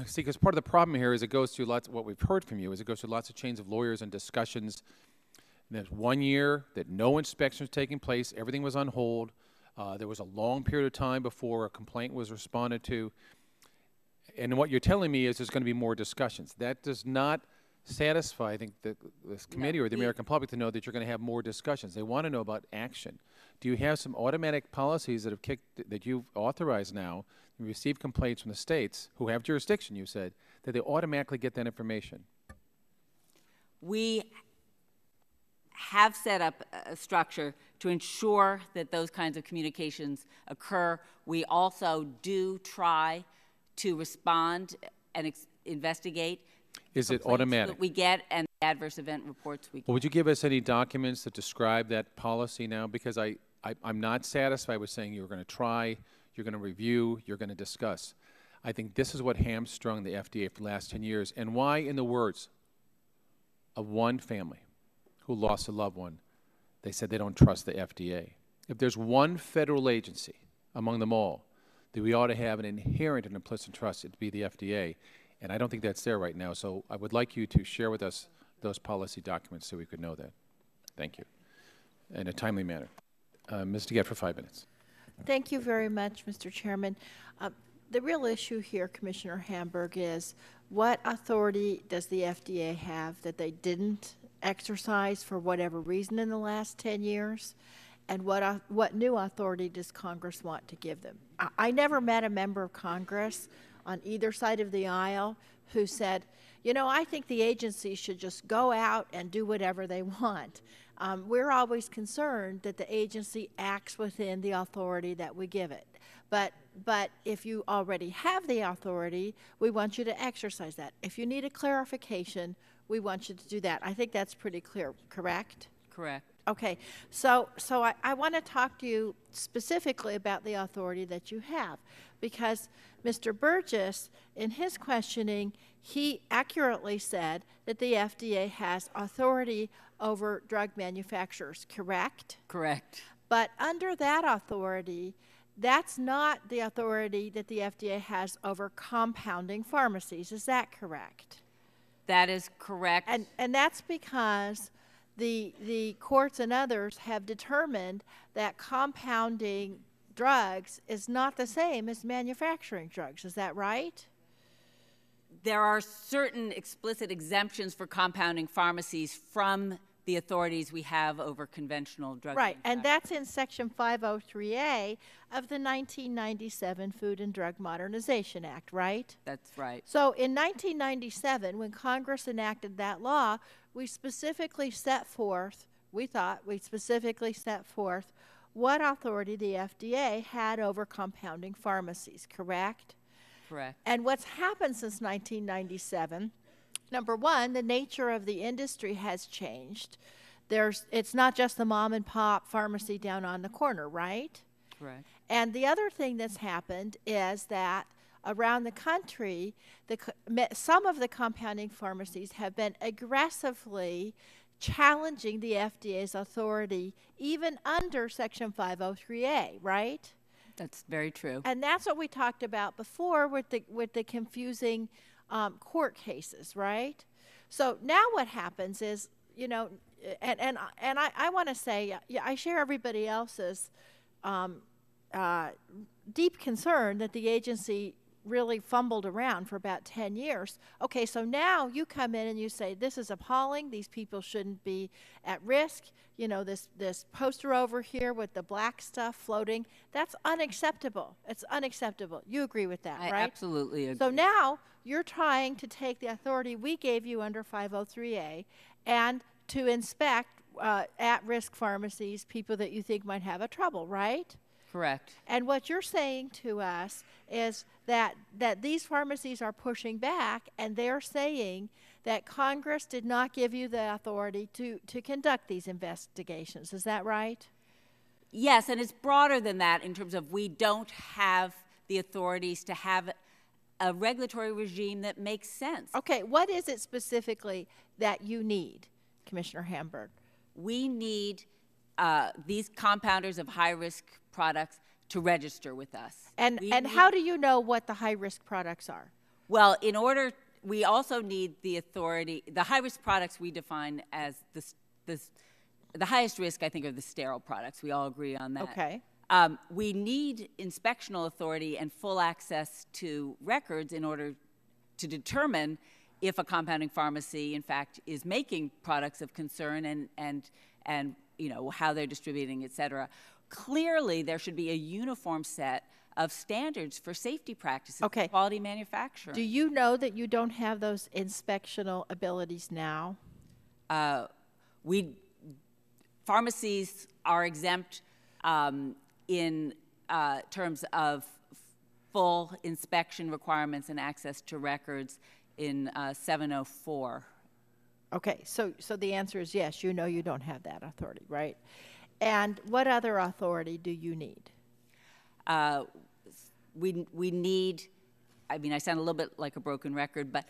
See, because part of the problem here is it goes through lots. What we've heard from you is it goes through lots of chains of lawyers and discussions. And there's 1 year that no inspection was taking place. Everything was on hold. There was a long period of time before a complaint was responded to. And what you're telling me is there's going to be more discussions. That does not satisfy, I think, this committee or the American public to know that you're going to have more discussions. They want to know about action. Do you have some automatic policies that you've authorized now? You receive complaints from the states who have jurisdiction, you said, that they automatically get that information. We have set up a structure to ensure that those kinds of communications occur. We also do try to respond and investigate. Is it automatic? That we get and the adverse event reports we get. Well, would you give us any documents that describe that policy now? Because I'm not satisfied with saying you're going to try, you're going to review, you're going to discuss. I think this is what hamstrung the FDA for the last 10 years, and why, in the words of one family who lost a loved one, they said they don't trust the FDA. If there's one federal agency among them all that we ought to have an inherent and implicit trust, it'd be the FDA. And I don't think that's there right now. So I would like you to share with us those policy documents so we could know that. Thank you. In a timely manner. Ms. DeGette for 5 minutes. Thank you very much, Mr. Chairman. The real issue here, Commissioner Hamburg, is what authority does the FDA have that they didn't exercise for whatever reason in the last 10 years? And what new authority does Congress want to give them? I never met a member of Congress on either side of the aisle who said, you know, I think the agency should just go out and do whatever they want. We're always concerned that the agency acts within the authority that we give it. But if you already have the authority, we want you to exercise that. If you need a clarification, we want you to do that. I think that's pretty clear, correct? Correct. Okay, so I want to talk to you specifically about the authority that you have, because Mr. Burgess, in his questioning, he accurately said that the FDA has authority over drug manufacturers, correct? Correct. But under that authority, that's not the authority that the FDA has over compounding pharmacies. Is that correct? That is correct. And that's because the courts and others have determined that compounding drugs is not the same as manufacturing drugs. Is that right? There are certain explicit exemptions for compounding pharmacies from the authorities we have over conventional drug Right, and that's in Section 503A of the 1997 Food and Drug Modernization Act, right? That's right. So in 1997, when Congress enacted that law, we specifically set forth, what authority the FDA had over compounding pharmacies, correct? Correct. And what's happened since 1997, number one, the nature of the industry has changed. It's not just the mom and pop pharmacy down on the corner, right? Correct. And the other thing that's happened is that around the country, some of the compounding pharmacies have been aggressively challenging the FDA's authority, even under Section 503A, right? That's very true. And that's what we talked about before with the confusing court cases, right? So now what happens is, you know, and I want to say, I share everybody else's deep concern that the agency really fumbled around for about 10 years. Okay, so now you come in and you say, this is appalling, these people shouldn't be at risk, you know, this poster over here with the black stuff floating, that's unacceptable. It's unacceptable. You agree with that, I right? absolutely agree. So now you're trying to take the authority we gave you under 503A and to inspect at-risk pharmacies, people that you think might have a trouble, right? Correct. And what you're saying to us is that these pharmacies are pushing back, and they're saying that Congress did not give you the authority to conduct these investigations. Is that right? Yes, and it's broader than that in terms of we don't have the authorities to have a regulatory regime that makes sense. Okay, what is it specifically that you need, Commissioner Hamburg? We need these compounders of high-risk products to register with us. And how do you know what the high-risk products are? Well, we also need the authority. The high-risk products we define as the highest risk, I think, are the sterile products. We all agree on that. Okay. We need inspectional authority and full access to records in order to determine if a compounding pharmacy, in fact, is making products of concern and you know, how they're distributing, et cetera. Clearly, there should be a uniform set of standards for safety practices, okay, quality manufacturing. Do you know that you don't have those inspectional abilities now? Pharmacies are exempt in terms of full inspection requirements and access to records in 704. Okay, so the answer is yes, you know you don't have that authority, right? And what other authority do you need? We need, I mean, I sound a little bit like a broken record, but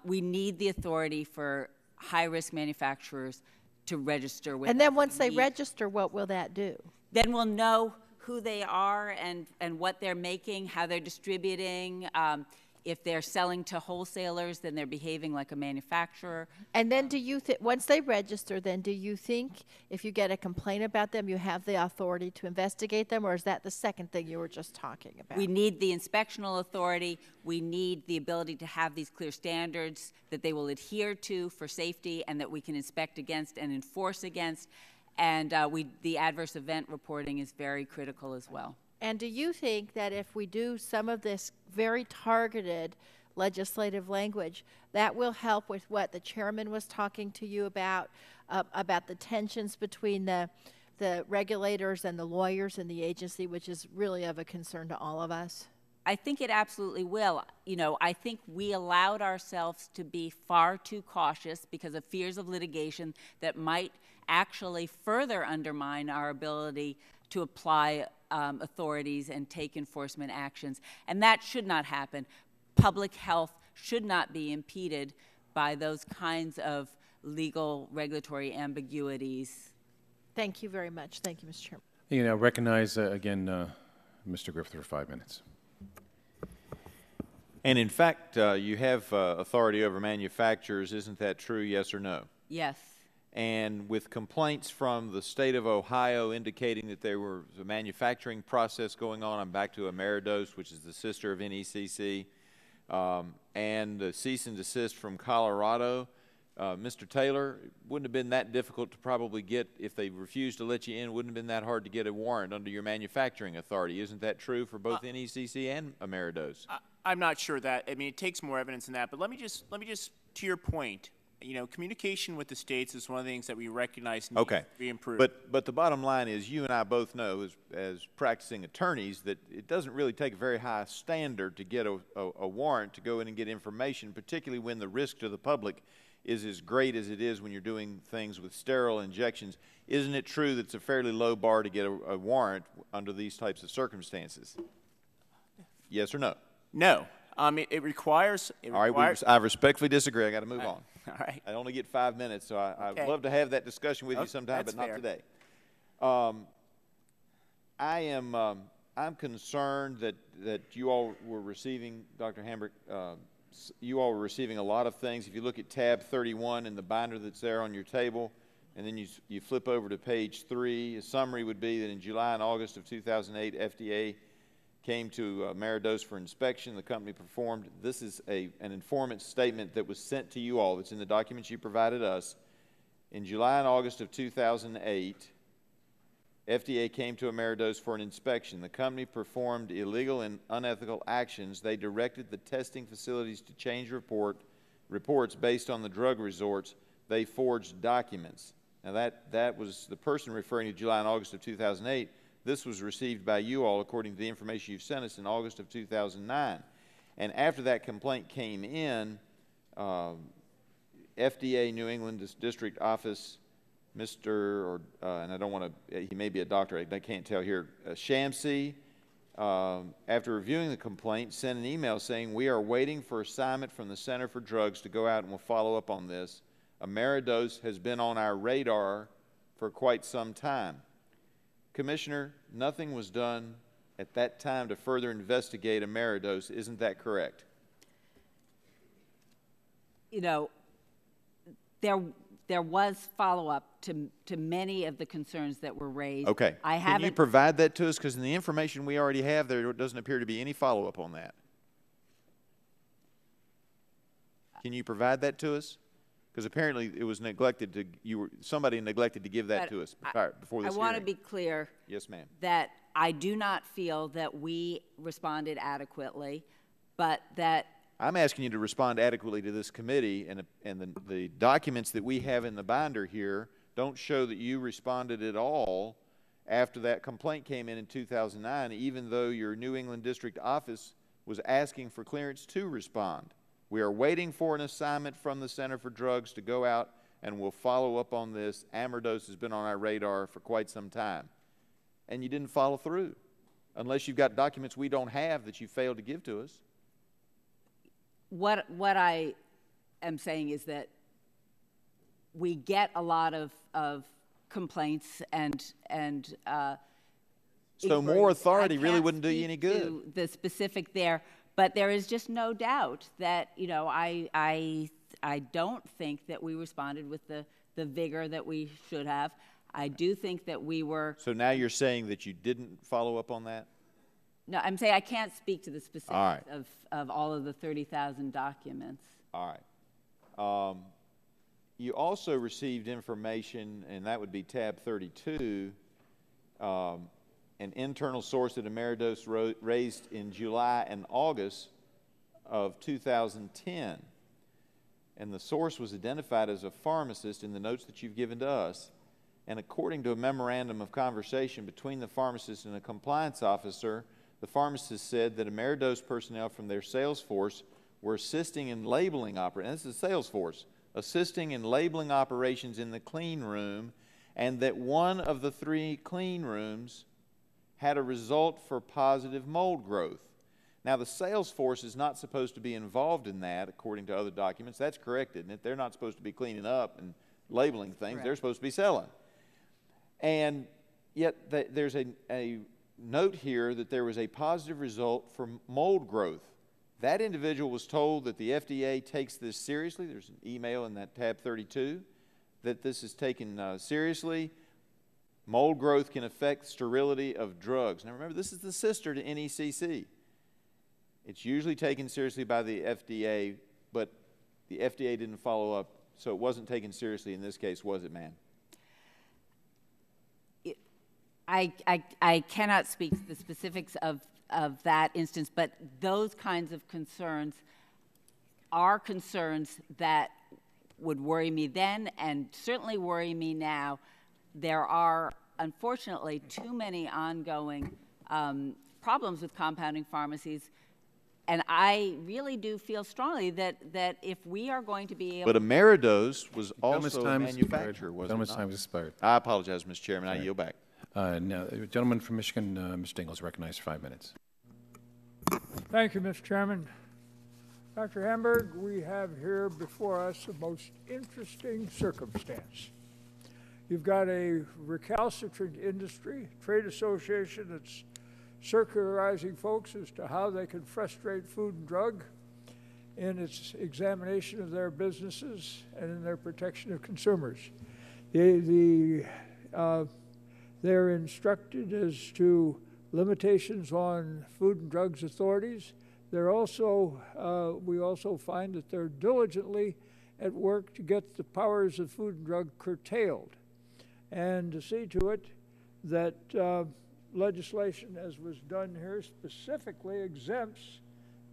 we need the authority for high-risk manufacturers to register with us. And then once they register, what will that do? Then we'll know who they are and what they're making, how they're distributing. If they're selling to wholesalers, then they're behaving like a manufacturer. And then once they register, then do you think if you get a complaint about them, you have the authority to investigate them, or is that the second thing you were just talking about? We need the inspectional authority. We need the ability to have these clear standards that they will adhere to for safety and that we can inspect against and enforce against. And the adverse event reporting is very critical as well. And do you think that if we do some of this very targeted legislative language, that will help with what the chairman was talking to you about the tensions between the regulators and the lawyers in the agency, which is really of a concern to all of us? I think it absolutely will. You know, I think we allowed ourselves to be far too cautious because of fears of litigation that might actually further undermine our ability to apply authorities and take enforcement actions. And that should not happen. Public health should not be impeded by those kinds of legal regulatory ambiguities. Thank you very much. Thank you, Mr. Chairman. You know, recognize again Mr. Griffith for 5 minutes. And in fact, you have authority over manufacturers. Isn't that true, yes or no? Yes. and with complaints from the state of Ohio indicating that there was a manufacturing process going on. I'm back to Ameridose, which is the sister of NECC, and a cease and desist from Colorado. Mr. Taylor, wouldn't have been that difficult to probably get, if they refused to let you in, wouldn't have been that hard to get a warrant under your manufacturing authority. Isn't that true for both NECC and Ameridose? I'm not sure that. I mean, it takes more evidence than that. But let me just, to your point, you know, communication with the states is one of the things that we recognize needs to be improved. But the bottom line is, you and I both know, as practicing attorneys, that it doesn't really take a very high standard to get a warrant to go in and get information, particularly when the risk to the public is as great as it is when you're doing things with sterile injections. Isn't it true that it's a fairly low bar to get a warrant under these types of circumstances? Yes or no? No. It requires... All right, I respectfly disagree. I got to move on. All right. I only get 5 minutes, so I'd love to have that discussion with you sometime, but not fair. today. I'm concerned that you all were receiving, Dr. Hamburg, you all were receiving a lot of things. If you look at tab 31 in the binder that's there on your table, and then you flip over to page 3, a summary would be that in July and August of 2008, FDA came to Ameridose for inspection. The company performed. This is an informant statement that was sent to you all. It's in the documents you provided us. In July and August of 2008, FDA came to Ameridose for an inspection. The company performed illegal and unethical actions. They directed the testing facilities to change reports based on the drug resorts. They forged documents. Now that was the person referring to July and August of 2008. This was received by you all, according to the information you've sent us, in August of 2009. And after that complaint came in, FDA New England District Office, and I don't want to, he may be a doctor, I can't tell here, Shamsi, after reviewing the complaint, sent an email saying, "We are waiting for assignment from the Center for Drugs to go out and we'll follow up on this. Ameridose has been on our radar for quite some time." Commissioner, nothing was done at that time to further investigate Ameridose. Isn't that correct? You know, there was follow-up to many of the concerns that were raised. Okay. Can you provide that to us? Because in the information we already have, there doesn't appear to be any follow-up on that. Can you provide that to us? Because apparently it was neglected somebody neglected to give that to us before this hearing. I want to be clear. Yes, ma'am. That I do not feel that we responded adequately, but that I'm asking you to respond adequately to this committee, and the documents that we have in the binder here don't show that you responded at all after that complaint came in 2009, even though your New England District Office was asking for clearance to respond. We are waiting for an assignment from the Center for Drugs to go out, and we'll follow up on this. Ameridose has been on our radar for quite some time. And you didn't follow through, unless you've got documents we don't have that you failed to give to us. What I am saying is that we get a lot of complaints and so more authority really wouldn't do you any good. The specific there. But there is just no doubt that, you know, I don't think that we responded with the vigor that we should have. I do think that we were... So now you're saying that you didn't follow up on that? No, I'm saying I can't speak to the specifics right. of all of the 30,000 documents. All right. You also received information, and that would be tab 32, an internal source that Ameridose raised in July and August of 2010. And the source was identified as a pharmacist in the notes that you've given to us. And according to a memorandum of conversation between the pharmacist and a compliance officer, the pharmacist said that Ameridose personnel from their sales force were assisting in labeling operations. This is the sales force, assisting in labeling operations in the clean room, and that one of the 3 clean rooms had a result for positive mold growth. Now, the sales force is not supposed to be involved in that, according to other documents. That's correct, isn't it? They're not supposed to be cleaning up and labeling things. Correct. They're supposed to be selling. And yet there's a note here that there was a positive result for mold growth. That individual was told that the FDA takes this seriously. There's an email in that tab 32. that this is taken seriously. Mold growth can affect sterility of drugs. Now remember, this is the sister to NECC. It's usually taken seriously by the FDA, but the FDA didn't follow up, so it wasn't taken seriously in this case, was it, ma'am? I cannot speak to the specifics of that instance, but those kinds of concerns are concerns that would worry me then and certainly worry me now. There are, unfortunately, too many ongoing problems with compounding pharmacies, and I really do feel strongly that if we are going to be able... But Ameridose was also a manufacturer, was it not? Gentleman's time has expired. I apologize, Mr. Chairman. I yield back. Now, the gentleman from Michigan, Mr. Dingell, is recognized for 5 minutes. Thank you, Mr. Chairman. Dr. Hamburg, we have here before us a most interesting circumstance. You've got a recalcitrant industry, trade association that's circularizing folks as to how they can frustrate Food and Drug in its examination of their businesses and in their protection of consumers. They're instructed as to limitations on Food and Drugs authorities. They're also, we also find that they're diligently at work to get the powers of Food and Drug curtailed and to see to it that legislation, as was done here, specifically exempts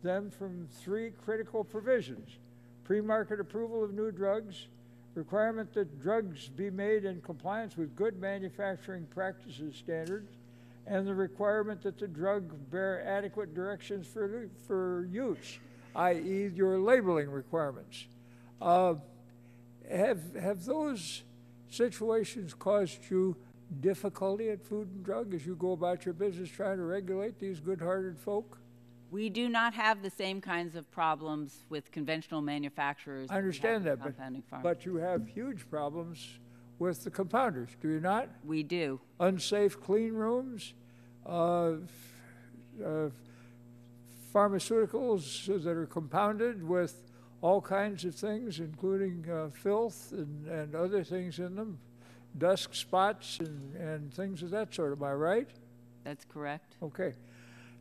them from 3 critical provisions: pre-market approval of new drugs, requirement that drugs be made in compliance with good manufacturing practices standards, and the requirement that the drug bear adequate directions for use, i.e. your labeling requirements. Have those situations caused you difficulty at Food and Drug as you go about your business trying to regulate these good-hearted folk? We do not have the same kinds of problems with conventional manufacturers. I understand that, but you have huge problems with the compounders, do you not? We do. Unsafe clean rooms, pharmaceuticals that are compounded with all kinds of things, including filth and other things in them, dust spots and things of that sort. Am I right? That's correct. Okay.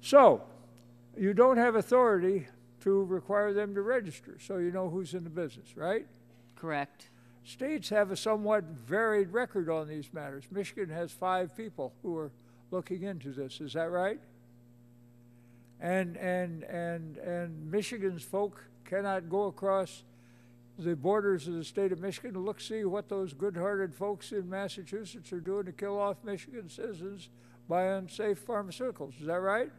So, you don't have authority to require them to register, so you know who's in the business, right? Correct. States have a somewhat varied record on these matters. Michigan has 5 people who are looking into this. Is that right? And Michigan's folk cannot go across the borders of the state of Michigan to see what those good-hearted folks in Massachusetts are doing to kill off Michigan citizens by unsafe pharmaceuticals. Is that right?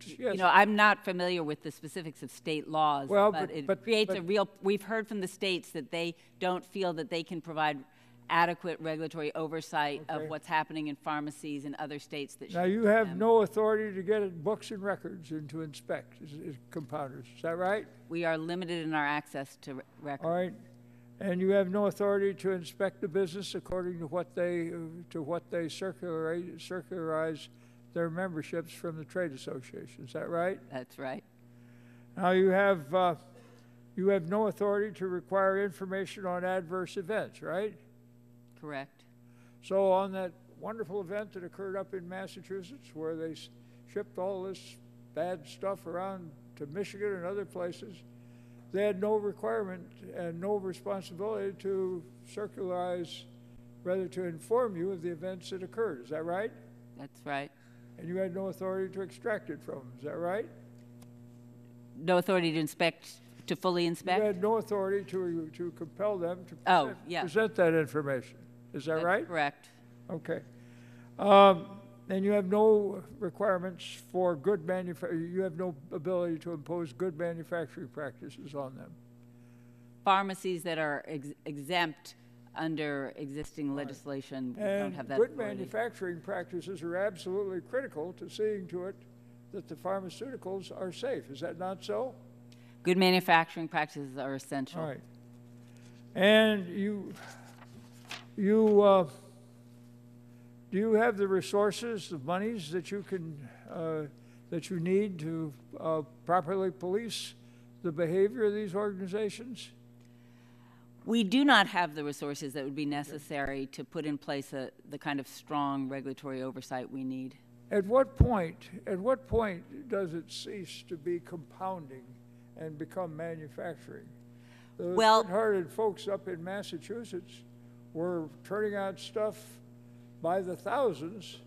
Yes. You know, I'm not familiar with the specifics of state laws, but it creates a real, we've heard from the states that they don't feel that they can provide adequate regulatory oversight of what's happening in pharmacies in other states that Now, you have no authority to get books and records and to inspect compounders. Is that right? We are limited in our access to records. All right. And you have no authority to inspect the business according to what they circularize their memberships from the trade association. Is that right? That's right. Now, you have no authority to require information on adverse events, right? Correct. So on that wonderful event that occurred up in Massachusetts where they shipped all this bad stuff around to Michigan and other places, they had no requirement and no responsibility to circularize, rather to inform you of the events that occurred. Is that right? That's right. And you had no authority to extract it from them. Is that right? No authority to inspect, to fully inspect? You had no authority to compel them to present that information. Is that right? Correct. Okay. And you have no requirements for good you have no ability to impose good manufacturing practices on them. Pharmacies that are exempt under existing legislation don't have that good authority. Manufacturing practices are absolutely critical to seeing to it that the pharmaceuticals are safe. Is that not so? Good manufacturing practices are essential. All right. And do you have the resources, the monies that you can that you need to properly police the behavior of these organizations? We do not have the resources that would be necessary to put in place the kind of strong regulatory oversight we need. At what point does it cease to be compounding and become manufacturing? The good-hearted folks up in Massachusetts were turning out stuff by the thousands,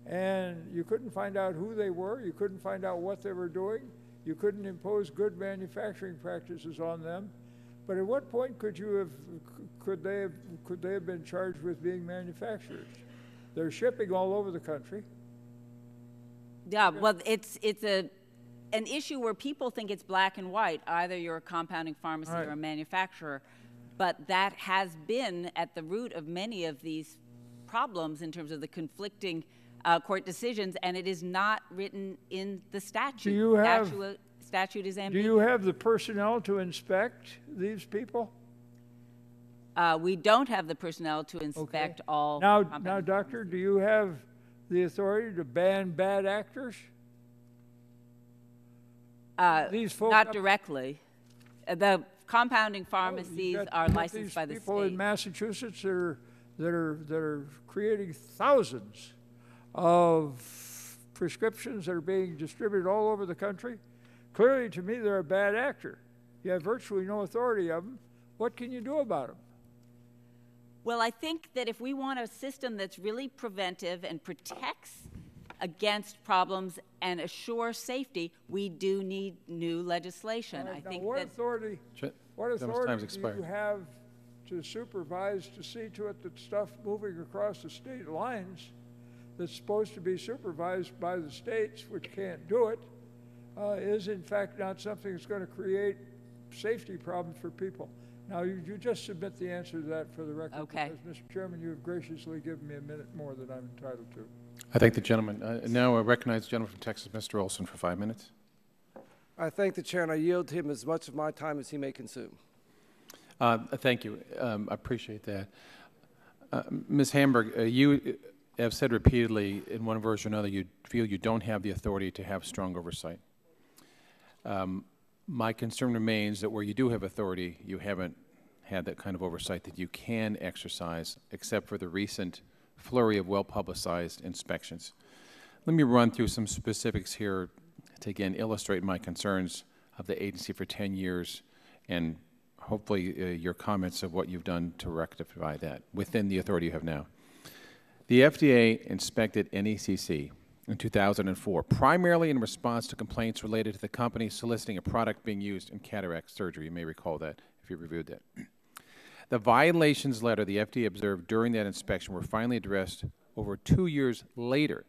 and you couldn't find out who they were, you couldn't find out what they were doing, you couldn't impose good manufacturing practices on them. But at what point could they have been charged with being manufacturers? They're shipping all over the country. Yeah, well, it's an issue where people think it's black and white. Either you're a compounding pharmacy or a manufacturer, but that has been at the root of many of these problems in terms of the conflicting court decisions, and it is not written in the statute. Statute is ambiguous. Do you have the personnel to inspect these people? We don't have the personnel to inspect all. Now, Doctor, do you have the authority to ban bad actors? These folks not directly. The compounding pharmacies are licensed by the state. People in Massachusetts that are creating thousands of prescriptions that are being distributed all over the country. Clearly, to me, they're a bad actor. You have virtually no authority of them. What can you do about them? Well, I think that if we want a system that's really preventive and protects against problems and assure safety, we do need new legislation. Right, I think what authority do you have to supervise, to see to it that stuff moving across the state lines that's supposed to be supervised by the states, which can't do it, is in fact not something that's going to create safety problems for people? Now, you just submit the answer to that for the record, because, Mr. Chairman, you have graciously given me a minute more than I'm entitled to. I thank the gentleman. Now I recognize the gentleman from Texas, Mr. Olson, for 5 minutes. I thank the chair, and I yield to him as much of my time as he may consume. Thank you. I appreciate that. Ms. Hamburg, you have said repeatedly in one version or another you feel you don't have the authority to have strong oversight. My concern remains that where you do have authority, you haven't had that kind of oversight that you can exercise, except for the recent flurry of well-publicized inspections. Let me run through some specifics here to again illustrate my concerns of the agency for 10 years and hopefully your comments of what you've done to rectify that within the authority you have now. The FDA inspected NECC in 2004, primarily in response to complaints related to the company soliciting a product being used in cataract surgery. You may recall that if you reviewed that. The violations letter the FDA observed during that inspection were finally addressed over 2 years later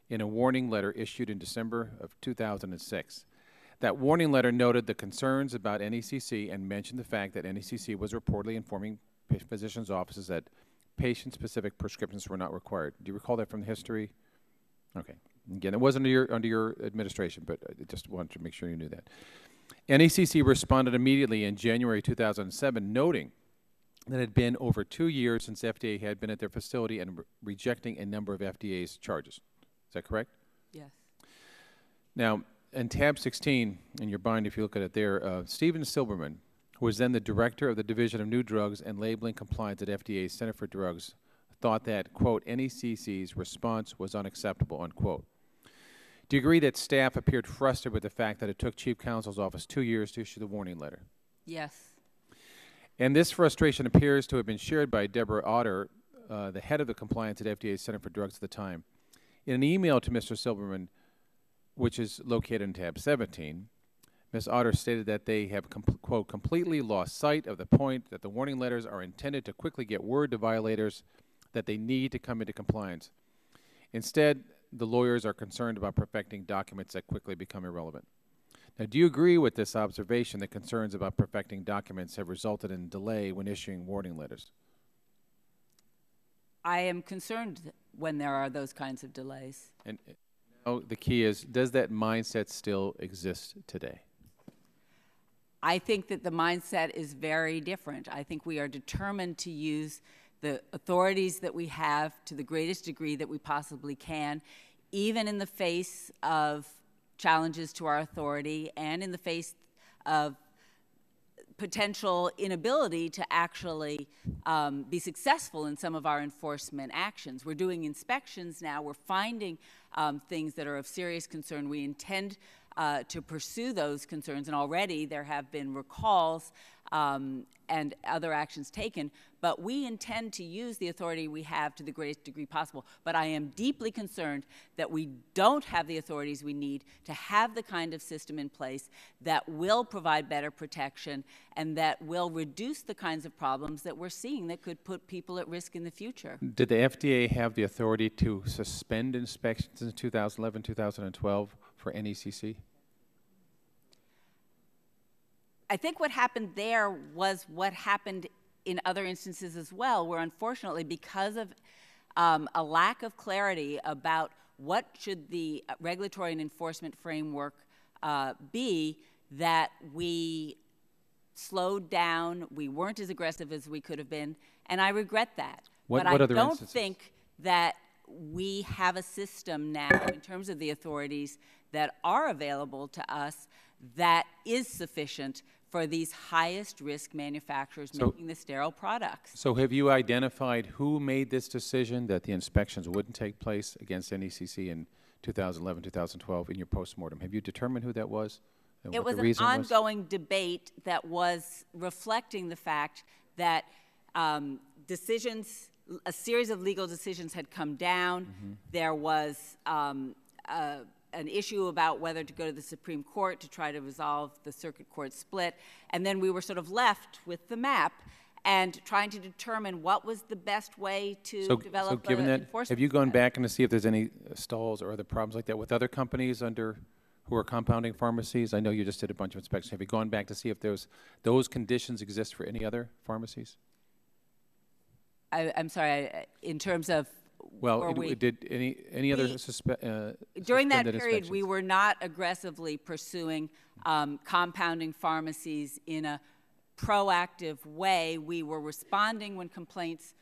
in a warning letter issued in December of 2006. That warning letter noted the concerns about NECC and mentioned the fact that NECC was reportedly informing physicians' offices that patient-specific prescriptions were not required. Do you recall that from the history? Okay. Again, it wasn't under your administration, but I just wanted to make sure you knew that. NECC responded immediately in January 2007, noting that it had been over 2 years since FDA had been at their facility and rejecting a number of FDA's charges. Is that correct? Yes. Now, in tab 16 in your bind, if you look at it there, Stephen Silberman, who was then the director of the Division of New Drugs and Labeling Compliance at FDA's Center for Drugs, thought that, quote, NECC's response was unacceptable, unquote. Do you agree that staff appeared frustrated with the fact that it took Chief Counsel's office 2 years to issue the warning letter? Yes. And this frustration appears to have been shared by Deborah Otter, the head of the compliance at FDA's Center for Drugs at the time. In an email to Mr. Silberman, which is located in tab 17, Ms. Otter stated that they have, quote, completely lost sight of the point that the warning letters are intended to quickly get word to violators that they need to come into compliance. Instead, the lawyers are concerned about perfecting documents that quickly become irrelevant. Now, do you agree with this observation that concerns about perfecting documents have resulted in delay when issuing warning letters? I am concerned when there are those kinds of delays. And the key is, does that mindset still exist today? I think that the mindset is very different. I think we are determined to use the authorities that we have to the greatest degree that we possibly can, even in the face of challenges to our authority and in the face of potential inability to actually be successful in some of our enforcement actions. We're doing inspections now. We're finding things that are of serious concern. We intend to pursue those concerns, and already there have been recalls and other actions taken, but we intend to use the authority we have to the greatest degree possible. But I am deeply concerned that we don't have the authorities we need to have the kind of system in place that will provide better protection and that will reduce the kinds of problems that we're seeing that could put people at risk in the future. Did the FDA have the authority to suspend inspections in 2011, 2012 for NECC? I think what happened there was what happened in other instances as well, where unfortunately, because of a lack of clarity about what should the regulatory and enforcement framework be, that we slowed down, we weren't as aggressive as we could have been, and I regret that. But I don't think that we have a system now in terms of the authorities that are available to us that is sufficient for these highest risk manufacturers making the sterile products. So have you identified who made this decision that the inspections wouldn't take place against NECC in 2011, 2012 in your postmortem? Have you determined who that was? And it what was the an reason ongoing debate that was reflecting the fact that decisions, a series of legal decisions had come down. There was an issue about whether to go to the Supreme Court to try to resolve the circuit court split, and then we were sort of left with the map and trying to determine what was the best way to develop So given that, enforcement. have you gone back and to see if there's any stalls or other problems like that with other companies who are compounding pharmacies? I know you just did a bunch of inspections. Have you gone back to see if those conditions exist for any other pharmacies? I'm sorry, in terms of well, did any other during that period, we were not aggressively pursuing compounding pharmacies in a proactive way. We were responding when complaints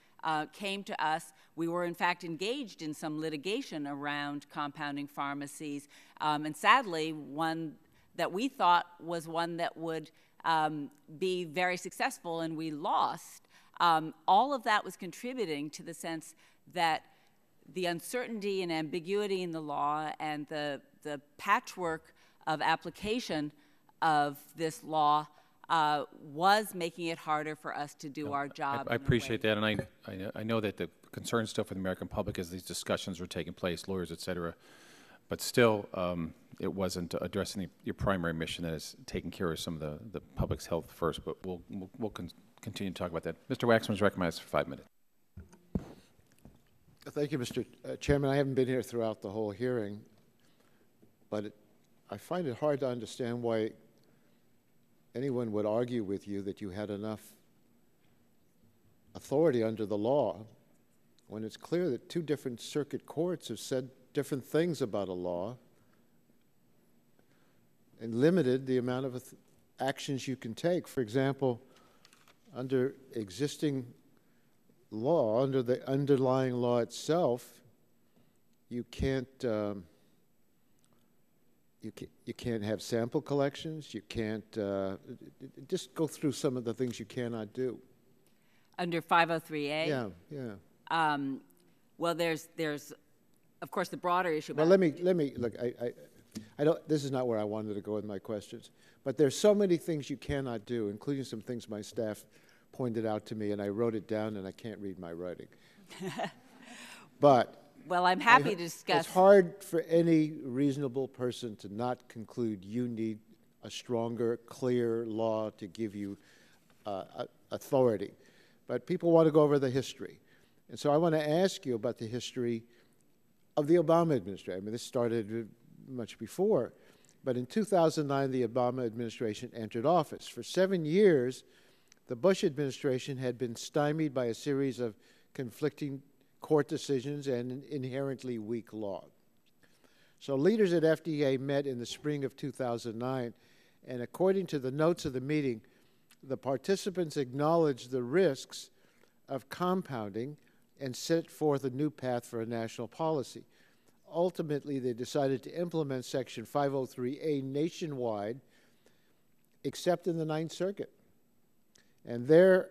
came to us. We were, in fact, engaged in some litigation around compounding pharmacies, and sadly, one that we thought was one that would be very successful, and we lost. All of that was contributing to the sense that the uncertainty and ambiguity in the law and the patchwork of application of this law was making it harder for us to do our job. I appreciate that, and I know that the concern still for the American public is these discussions were taking place, lawyers, et cetera, but still it wasn't addressing your primary mission, that is taking care of some of the public's health first, but we'll continue to talk about that. Mr. Waxman is recognized for 5 minutes. Thank you, Mr. Chairman. I haven't been here throughout the whole hearing, but I find it hard to understand why anyone would argue with you that you had enough authority under the law when it's clear that two different circuit courts have said different things about a law and limited the amount of actions you can take. For example, under existing law, under the underlying law itself, you can't have sample collections. You can't just go through some of the things you cannot do. Under 503A? Yeah. Well, there's of course the broader issue. Well, let me look. I don't. This is not where I wanted to go with my questions. But there's so many things you cannot do, including some things my staff pointed out to me, and I wrote it down, and I can't read my writing. But well, I'm happy to discuss. It's hard for any reasonable person to not conclude you need a stronger, clear law to give you authority. But people want to go over the history. And so I want to ask you about the history of the Obama administration. I mean, this started much before. But in 2009, the Obama administration entered office. For 7 years, the Bush administration had been stymied by a series of conflicting court decisions and an inherently weak law. So leaders at FDA met in the spring of 2009, and according to the notes of the meeting, the participants acknowledged the risks of compounding and set forth a new path for a national policy. Ultimately, they decided to implement Section 503A nationwide, except in the Ninth Circuit. And there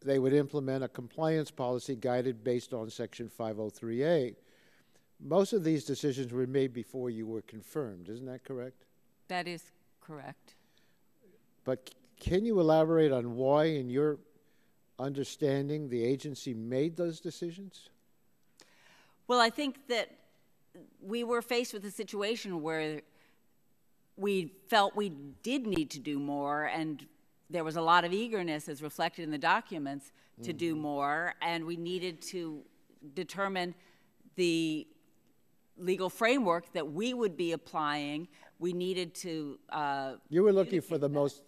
they would implement a compliance policy guided based on Section 503A. Most of these decisions were made before you were confirmed. Isn't that correct? That is correct. But can you elaborate on why, in your understanding, the agency made those decisions? Well, I think that we were faced with a situation where we felt we did need to do more, and there was a lot of eagerness, as reflected in the documents, to do more, and we needed to determine the legal framework that we would be applying. We needed to you were looking for the most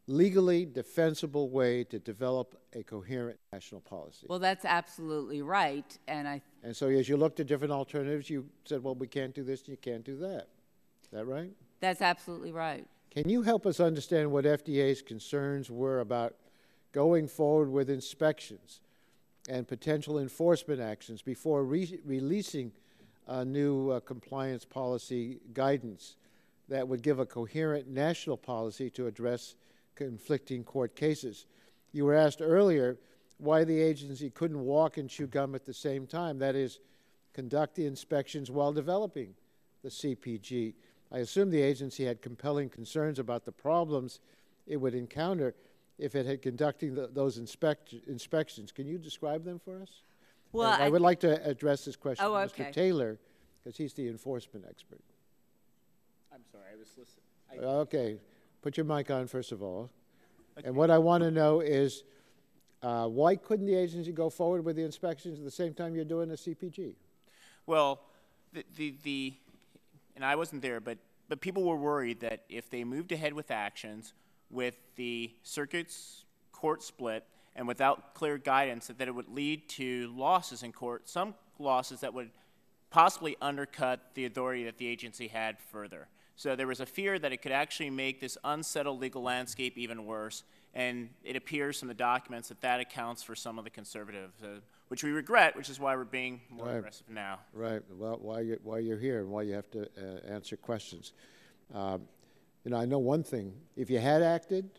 legally defensible way to develop a coherent national policy. Well, that's absolutely right, and so as you looked at different alternatives, you said, well, we can't do this and you can't do that. Is that right? That's absolutely right. Can you help us understand what FDA's concerns were about going forward with inspections and potential enforcement actions before releasing a new compliance policy guidance that would give a coherent national policy to address conflicting court cases? You were asked earlier why the agency couldn't walk and chew gum at the same time, that is, conduct the inspections while developing the CPG. I assume the agency had compelling concerns about the problems it would encounter if it had conducting those inspections. Can you describe them for us? Well, I would like to address this question to Mr. Taylor, because he's the enforcement expert. I'm sorry, I was listening. Okay, put your mic on first of all. Okay. And what I want to know is, why couldn't the agency go forward with the inspections at the same time you're doing a CPG? Well, and I wasn't there, but people were worried that if they moved ahead with actions with the circuit's court split and without clear guidance, that it would lead to losses in court, some losses that would possibly undercut the authority that the agency had further. So there was a fear that it could actually make this unsettled legal landscape even worse, and it appears from the documents that that accounts for some of the conservative, which we regret, which is why we're being more aggressive now. Right. Well, why you're here and why you have to answer questions. You know, I know one thing. If you had acted,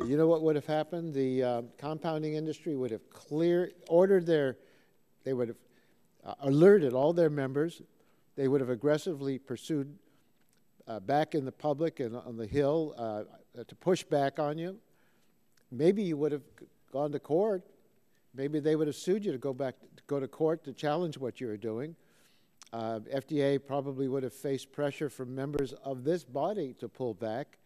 you know what would have happened? The compounding industry would have they would have alerted all their members. They would have aggressively pursued back in the public and on the Hill to push back on you. Maybe you would have gone to court. Maybe they would have sued you to go to court to challenge what you were doing. FDA probably would have faced pressure from members of this body to pull back.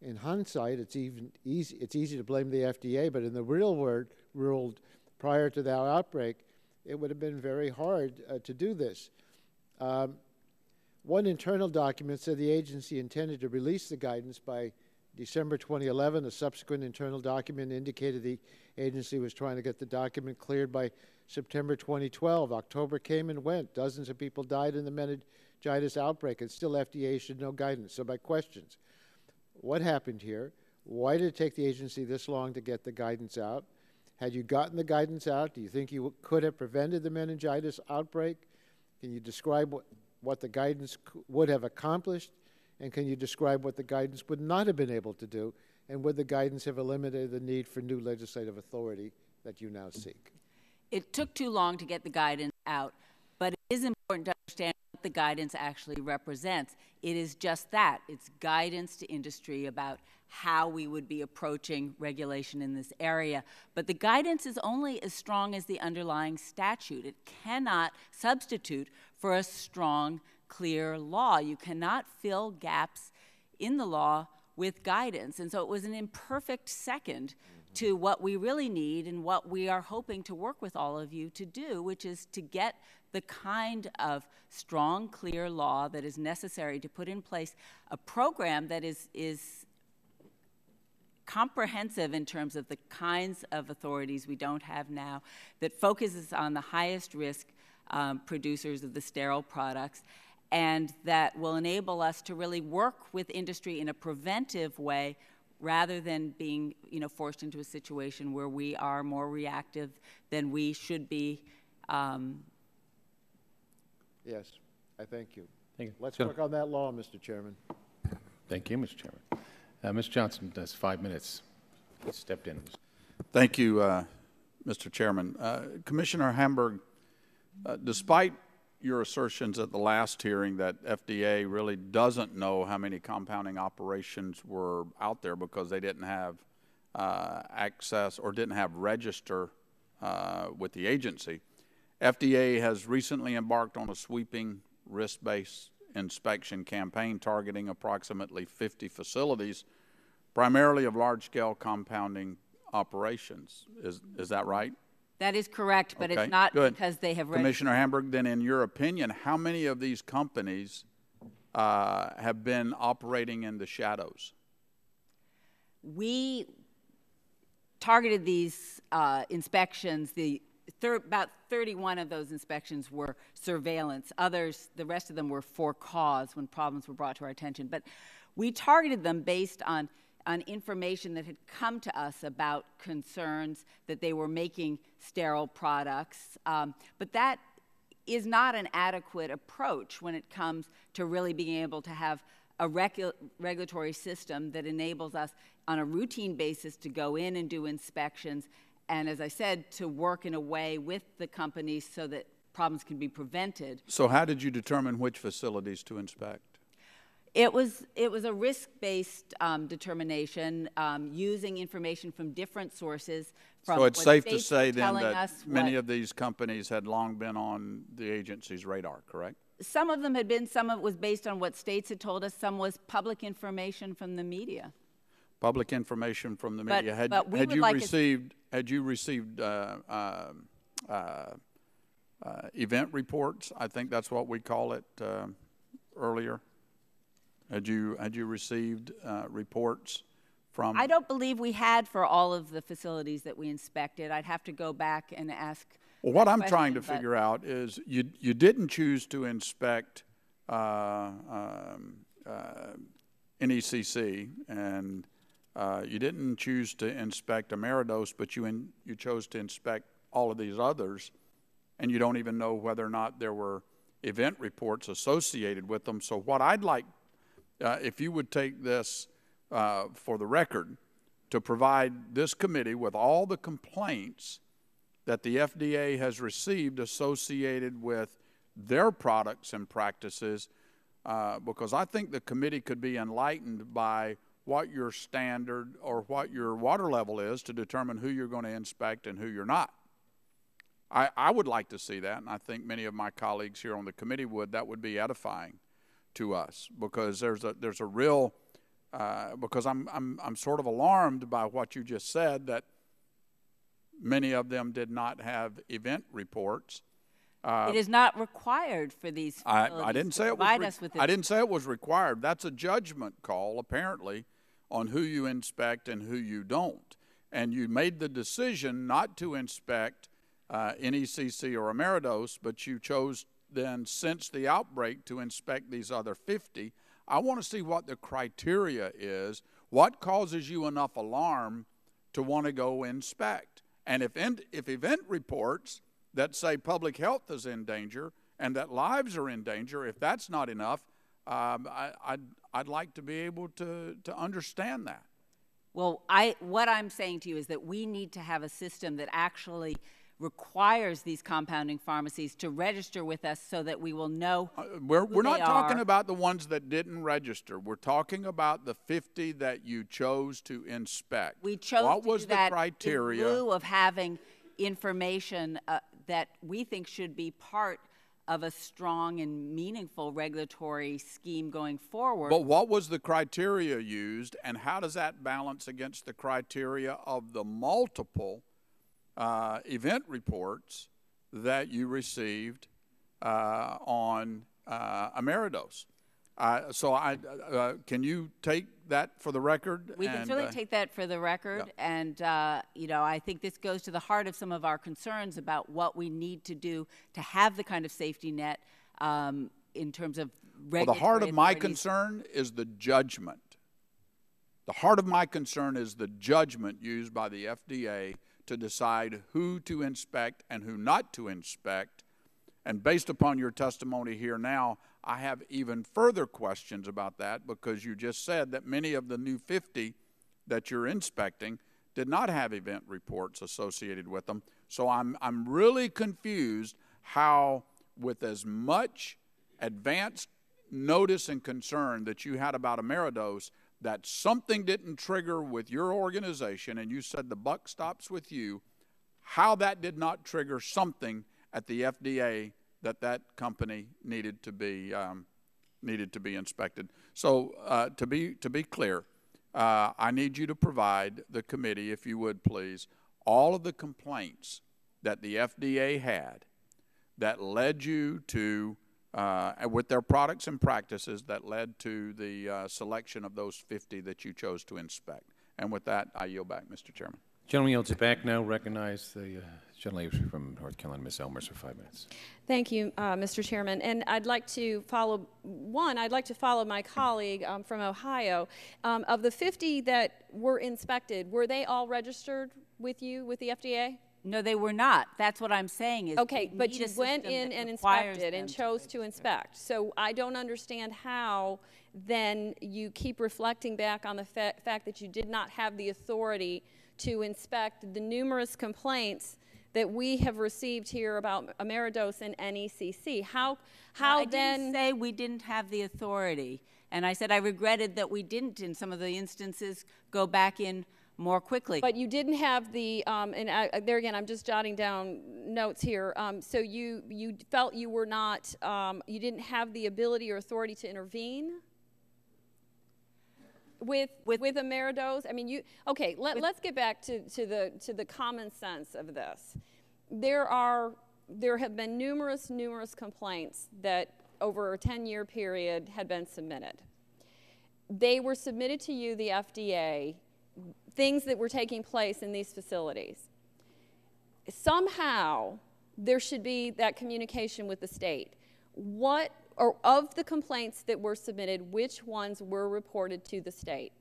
In hindsight, it's easy to blame the FDA, but in the real world, prior to the outbreak, it would have been very hard to do this. One internal document said the agency intended to release the guidance by December 2011. A subsequent internal document indicated the agency was trying to get the document cleared by September 2012. October came and went. Dozens of people died in the meningitis outbreak, and still FDA issued no guidance. So my questions: what happened here? Why did it take the agency this long to get the guidance out? Had you gotten the guidance out, do you think you could have prevented the meningitis outbreak? Can you describe what the guidance would have accomplished? And can you describe what the guidance would not have been able to do? And would the guidance have eliminated the need for new legislative authority that you now seek? It took too long to get the guidance out, but it is important to understand what the guidance actually represents. It is just that. It's guidance to industry about how we would be approaching regulation in this area. But the guidance is only as strong as the underlying statute. It cannot substitute for a strong, clear law. You cannot fill gaps in the law with guidance. And so it was an imperfect second to what we really need and what we are hoping to work with all of you to do, which is to get the kind of strong, clear law that is necessary to put in place a program that is comprehensive in terms of the kinds of authorities we don't have now, that focuses on the highest risk producers of the sterile products, and that will enable us to really work with industry in a preventive way rather than being, forced into a situation where we are more reactive than we should be. Yes, I thank you. Thank you. Let's work on that law, Mr. Chairman. Thank you, Mr. Chairman. Ms. Johnson does 5 minutes. He stepped in. Thank you, Mr. Chairman. Commissioner Hamburg, despite your assertions at the last hearing that FDA really doesn't know how many compounding operations were out there because they didn't have access or didn't have register with the agency, FDA has recently embarked on a sweeping risk-based inspection campaign targeting approximately 50 facilities, primarily of large-scale compounding operations. Is that right? That is correct, but Okay, it's not good. because they have Commissioner Hamburg, then in your opinion, how many of these companies have been operating in the shadows? We targeted these inspections. About 31 of those inspections were surveillance. Others, the rest of them were for cause when problems were brought to our attention. But we targeted them based on information that had come to us about concerns that they were making sterile products. But that is not an adequate approach when it comes to really being able to have a regulatory system that enables us on a routine basis to go in and do inspections, and as I said, to work in a way with the companies so that problems can be prevented. So how did you determine which facilities to inspect? It was a risk-based determination using information from different sources. From So it's what safe to states say were then telling that us many of these companies had long been on the agency's radar, correct? Some of them had been, some of it was based on what states had told us, some was public information from the media. Public information from the media. But Had you received event reports? I think that's what we call it earlier. Had you received reports from? I don't believe we had for all of the facilities that we inspected. I'd have to go back and ask. Well, what I'm trying to figure out is you didn't choose to inspect NECC, and you didn't choose to inspect Ameridos, but you chose to inspect all of these others, and you don't even know whether or not there were event reports associated with them. So what I'd like, if you would take this for the record, to provide this committee with all the complaints that the FDA has received associated with their products and practices, because I think the committee could be enlightened by what your standard or what your water level is to determine who you're going to inspect and who you're not. I would like to see that, and I think many of my colleagues here on the committee would. That would be edifying to us, because there's a real because I'm sort of alarmed by what you just said, that many of them did not have event reports. It is not required for these facilities I didn't say to it provide was. us with I didn't say it was required. That's a judgment call, apparently, on who you inspect and who you don't. And you made the decision not to inspect NECC or Ameridos, but you chose then, since the outbreak, to inspect these other 50. I want to see what the criteria is. What causes you enough alarm to want to go inspect? And if event reports that say public health is in danger and that lives are in danger, if that's not enough, I'd like to be able to understand that. Well, what I'm saying to you is that we need to have a system that actually requires these compounding pharmacies to register with us so that we will know We're not talking are. about the ones that didn't register. We're talking about the 50 that you chose to inspect. We chose what to was do the that criteria? in lieu of having information that we think should be part of a strong and meaningful regulatory scheme going forward. But what was the criteria used, and how does that balance against the criteria of the multiple event reports that you received on Ameridos? Can you take that for the record? We can certainly take that for the record, and I think this goes to the heart of some of our concerns about what we need to do to have the kind of safety net in terms of regulatory. Well, the heart of my authorities. concern is the judgment. The heart of my concern is the judgment used by the FDA to decide who to inspect and who not to inspect. And based upon your testimony here now, I have even further questions about that, because you just said that many of the new 50 that you're inspecting did not have event reports associated with them. So I'm really confused how, with as much advanced notice and concern that you had about Ameridose, that something didn't trigger with your organization, and you said the buck stops with you, how that did not trigger something at the FDA that company needed to be inspected. So to be clear, I need you to provide the committee, if you would please, all of the complaints that the FDA had that led you to, with their products and practices, that led to the selection of those 50 that you chose to inspect. And with that, I yield back, Mr. Chairman. Gentleman yields it back now. Recognize the gentleman from North Carolina, Ms. Elmers, for 5 minutes. Thank you, Mr. Chairman. And I'd like to follow, I'd like to follow my colleague from Ohio. Of the 50 that were inspected, were they all registered with you, with the FDA? No, they were not. That's what I'm saying. Is okay, but you went in and inspected and chose to inspect. So I don't understand how then you keep reflecting back on the fact that you did not have the authority to inspect the numerous complaints that we have received here about Ameridose and NECC. How I didn't say we didn't have the authority, and I said I regretted that we didn't, in some of the instances, go back in more quickly. But you didn't have the, there again, I'm just jotting down notes here. So you felt you were not, you didn't have the ability or authority to intervene with Ameridose? I mean, okay, let's get back to the common sense of this. There have been numerous complaints that over a 10-year period had been submitted. They were submitted to you, the FDA, things that were taking place in these facilities. Somehow, there should be that communication with the state. What, or of the complaints that were submitted, which ones were reported to the state?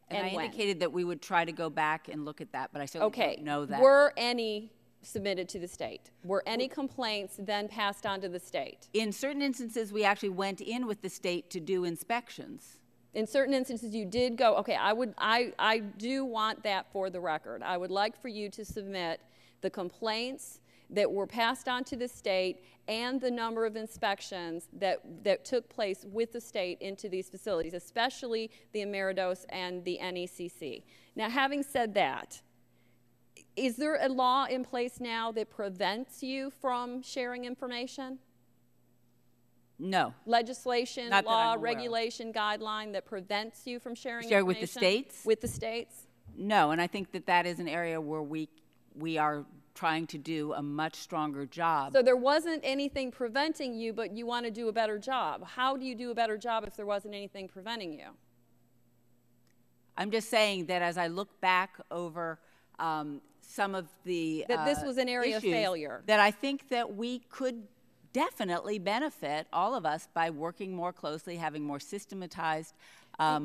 And I indicated that we would try to go back and look at that, but I certainly don't know that. Were any submitted to the state? Were any complaints then passed on to the state? In certain instances, we actually went in with the state to do inspections. In certain instances, you did go, okay, I do want that for the record. I would like for you to submit the complaints that were passed on to the state and the number of inspections that took place with the state into these facilities, especially the Ameridose and the NECC. Now, having said that, is there a law in place now that prevents you from sharing information? No. Legislation, law, regulation, guideline that prevents you from sharing information? With the states? With the states? No, and I think that is an area where we are trying to do a much stronger job. So there wasn't anything preventing you, but you want to do a better job. How do you do a better job if there wasn't anything preventing you? I'm just saying that as I look back over some of the that this was an area issues, of failure. That I think that we could definitely benefit, all of us, by working more closely, having more systematized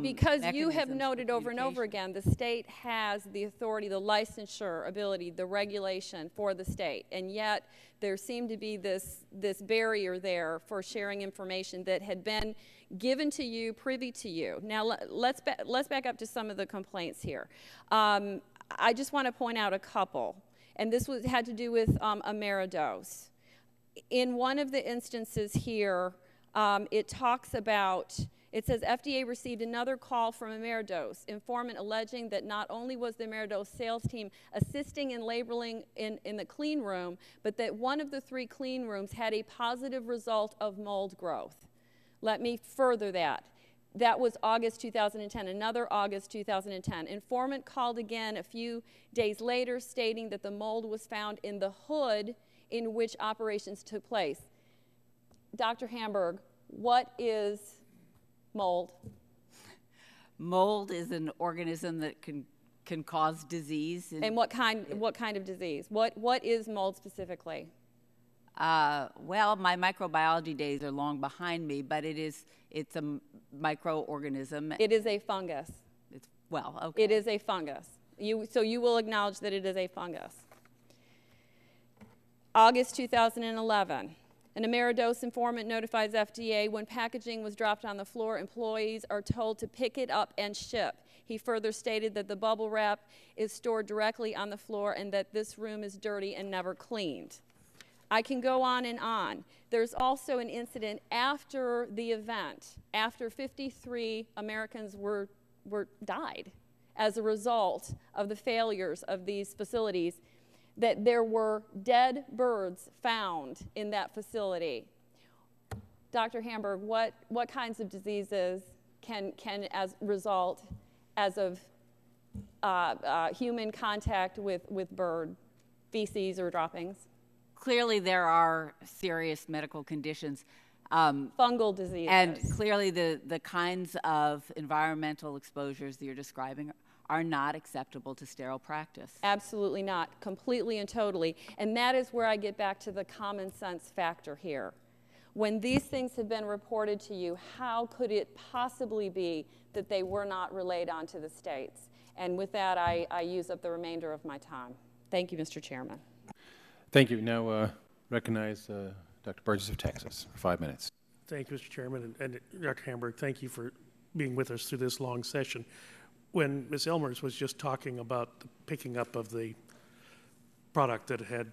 because you have noted over and over again, the state has the authority, the licensure ability, the regulation for the state, and yet there seemed to be this barrier there for sharing information that had been given to you, privy to you. Now let's back up to some of the complaints here. I just want to point out a couple, and this had to do with Ameridose. In one of the instances here, it talks about, it says FDA received another call from Ameridose, informant alleging that not only was the Ameridose sales team assisting in labeling in the clean room, but that one of the 3 clean rooms had a positive result of mold growth. Let me further that. That was August 2010, another August 2010. Informant called again a few days later stating that the mold was found in the hood in which operations took place. Dr. Hamburg, what is mold? Mold is an organism that can cause disease. And what kind of disease? What is mold specifically? Well, my microbiology days are long behind me, but it's a microorganism. It is a fungus. Okay. It is a fungus. So you will acknowledge that it is a fungus. August 2011, an Ameridose informant notifies FDA when packaging was dropped on the floor, employees are told to pick it up and ship. He further stated that the bubble wrap is stored directly on the floor and that this room is dirty and never cleaned. I can go on and on. There's also an incident after the event, after 53 Americans died as a result of the failures of these facilities, that there were dead birds found in that facility. Dr. Hamburg, what kinds of diseases can result as of human contact with bird feces or droppings? Clearly, there are serious medical conditions. Fungal diseases. And clearly, the kinds of environmental exposures that you're describing are not acceptable to sterile practice. Absolutely not, completely and totally. And that is where I get back to the common sense factor here. When these things have been reported to you, how could it possibly be that they were not relayed onto the states? And with that, I use up the remainder of my time. Thank you, Mr. Chairman. Thank you. Now recognize Dr. Burgess of Texas for 5 minutes. Thank you, Mr. Chairman. And Dr. Hamburg, thank you for being with us through this long session. When Ms. Elmers was just talking about the picking up of the product that had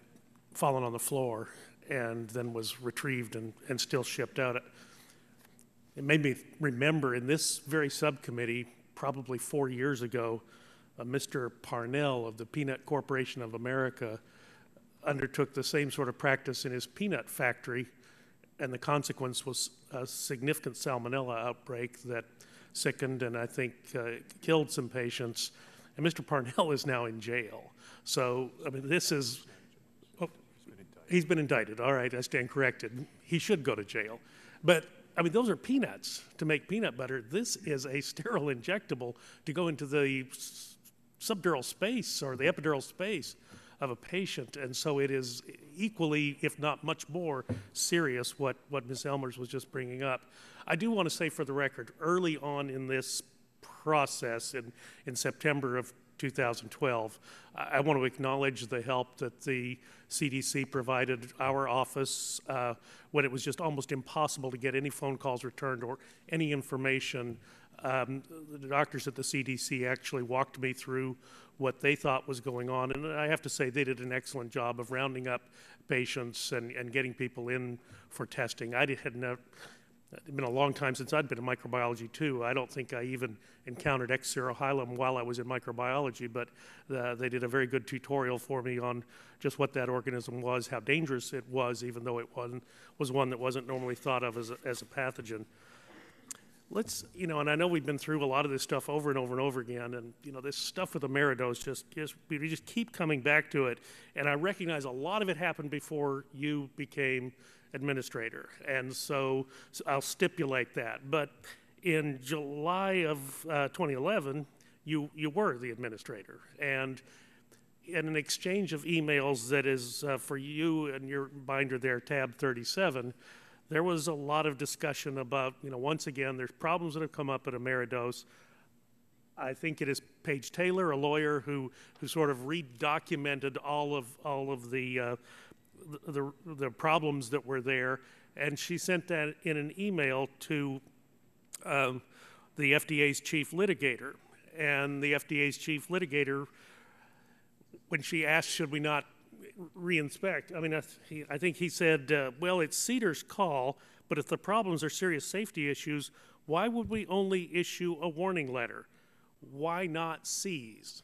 fallen on the floor and then was retrieved and still shipped out, it made me remember in this very subcommittee, probably 4 years ago, Mr. Parnell of the Peanut Corporation of America undertook the same sort of practice in his peanut factory, and the consequence was a significant salmonella outbreak that sickened and I think killed some patients. And Mr. Parnell is now in jail. So, I mean, this is, he's been indicted. All right, I stand corrected. He should go to jail. But, I mean, those are peanuts to make peanut butter. This is a sterile injectable to go into the subdural space or the epidural space of a patient, and so it is equally, if not much more, serious what Ms. Elmers was just bringing up. I do want to say for the record, early on in this process, in September of 2012, I want to acknowledge the help that the CDC provided our office when it was just almost impossible to get any phone calls returned or any information. The doctors at the CDC actually walked me through what they thought was going on, and I have to say they did an excellent job of rounding up patients and getting people in for testing. It's been a long time since I'd been in microbiology too. I don't think I even encountered X. serohilum while I was in microbiology, but they did a very good tutorial for me on just what that organism was, how dangerous it was, even though it was one that wasn't normally thought of as a pathogen. Let's, and I know we've been through a lot of this stuff over and over and over again, and, this stuff with Ameridos, we just keep coming back to it, and I recognize a lot of it happened before you became administrator, and so I'll stipulate that. But in July of 2011, you were the administrator, and in an exchange of emails that is for you and your binder there, tab 37, there was a lot of discussion about, once again, there's problems that have come up at Ameridos. I think it is Paige Taylor, a lawyer who sort of redocumented all of the problems that were there, and she sent that in an email to the FDA's chief litigator. And the FDA's chief litigator, when she asked, should we not reinspect, I think he said, well, it's CDER's call, but if the problems are serious safety issues, why would we only issue a warning letter? Why not seize?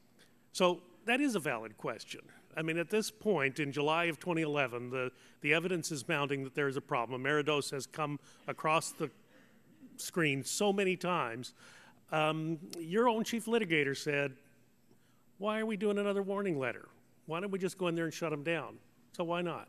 So that is a valid question. At this point, in July of 2011, the evidence is mounting that there is a problem. Ameridos has come across the screen so many times. Your own chief litigator said, why are we doing another warning letter? Why don't we just go in there and shut them down? So why not?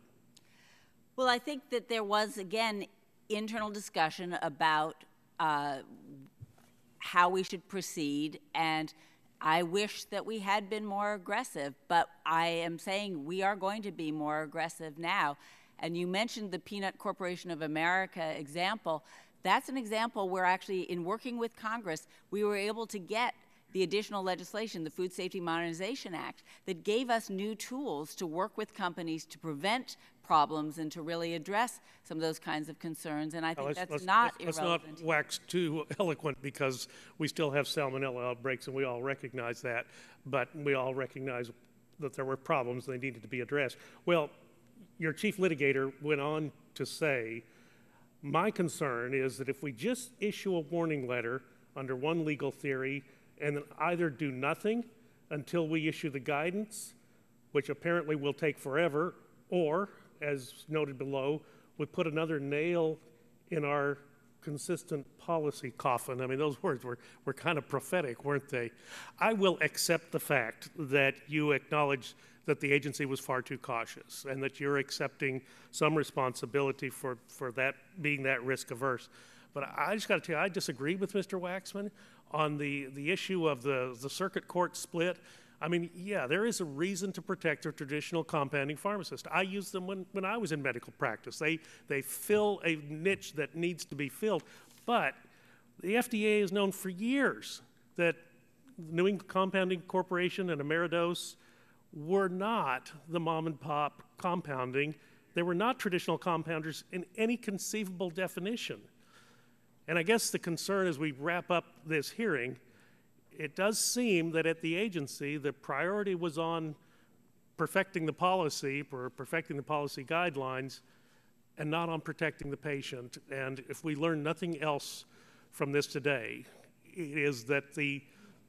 Well, I think that there was, again, internal discussion about how we should proceed, and I wish that we had been more aggressive, but I am saying we are going to be more aggressive now. And you mentioned the Peanut Corporation of America example. That's an example where actually, in working with Congress, we were able to get the additional legislation, the Food Safety Modernization Act, that gave us new tools to work with companies to prevent problems and to really address some of those kinds of concerns, and I think that's not irrelevant. Let's not wax too eloquent, because we still have salmonella outbreaks, and we all recognize that, but we all recognize that there were problems and they needed to be addressed. Well, your chief litigator went on to say, my concern is that if we just issue a warning letter under one legal theory and then either do nothing until we issue the guidance, which apparently will take forever, or, as noted below, we put another nail in our consistent policy coffin. I mean, those words were kind of prophetic, weren't they? I will accept the fact that you acknowledge that the agency was far too cautious and that you're accepting some responsibility for that being that risk averse. But I just got to tell you, I disagree with Mr. Waxman on the issue of the circuit court split. I mean, yeah, there is a reason to protect a traditional compounding pharmacist. I used them when I was in medical practice. They fill a niche that needs to be filled. But the FDA has known for years that New England Compounding Corporation and Ameridose were not the mom and pop compounding. They were not traditional compounders in any conceivable definition. And I guess the concern as we wrap up this hearing, it does seem that at the agency, the priority was on perfecting the policy guidelines and not on protecting the patient. And if we learn nothing else from this today, it is that the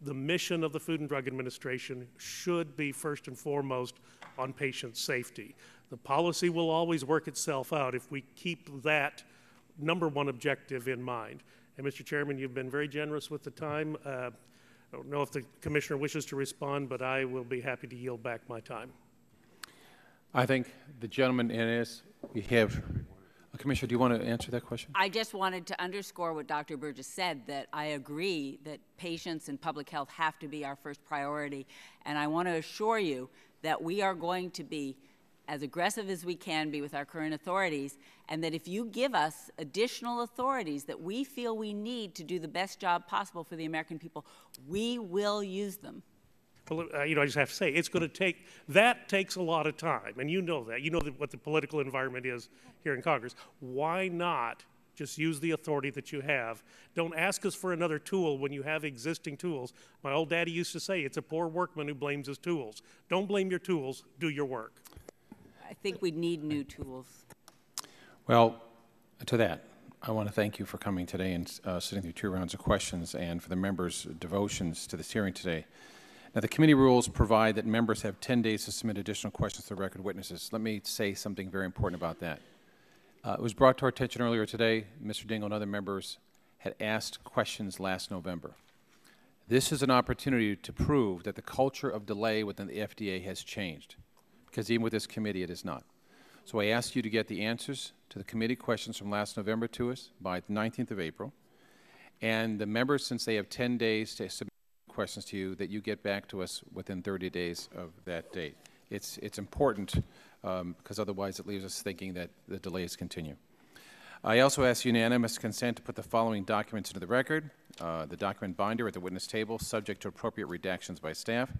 mission of the Food and Drug Administration should be first and foremost on patient safety. The policy will always work itself out if we keep that number one objective in mind. And Mr. Chairman, you've been very generous with the time. I don't know if the Commissioner wishes to respond, but I will be happy to yield back my time. I think the gentleman we have, Commissioner, do you want to answer that question? I just wanted to underscore what Dr. Burgess said, that I agree that patients and public health have to be our first priority. And I want to assure you that we are going to be as aggressive as we can be with our current authorities, and that if you give us additional authorities that we feel we need to do the best job possible for the American people, we will use them. Well, I just have to say, it's going to that takes a lot of time, and you know that. You know what the political environment is here in Congress. Why not just use the authority that you have? Don't ask us for another tool when you have existing tools. My old daddy used to say, it's a poor workman who blames his tools. Don't blame your tools, do your work. I think we need new tools. Well, to that, I want to thank you for coming today and sitting through 2 rounds of questions, and for the members' devotions to this hearing today. Now, the committee rules provide that members have 10 days to submit additional questions to the record witnesses. Let me say something very important about that. It was brought to our attention earlier today, Mr. Dingell and other members had asked questions last November. This is an opportunity to prove that the culture of delay within the FDA has changed, because even with this committee, it is not. So I asked you to get the answers to the committee questions from last November to us by the 19th of April. And the members, since they have 10 days to submit questions to you, that you get back to us within 30 days of that date. It's important because otherwise it leaves us thinking that the delays continue. I also ask unanimous consent to put the following documents into the record. The document binder at the witness table, subject to appropriate redactions by staff,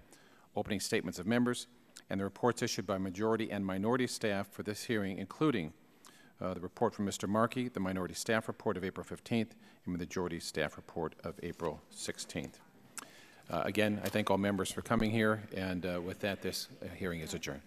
opening statements of members, and the reports issued by majority and minority staff for this hearing, including the report from Mr. Markey, the minority staff report of April 15th, and the majority staff report of April 16th. Again, I thank all members for coming here, and with that, this hearing is adjourned.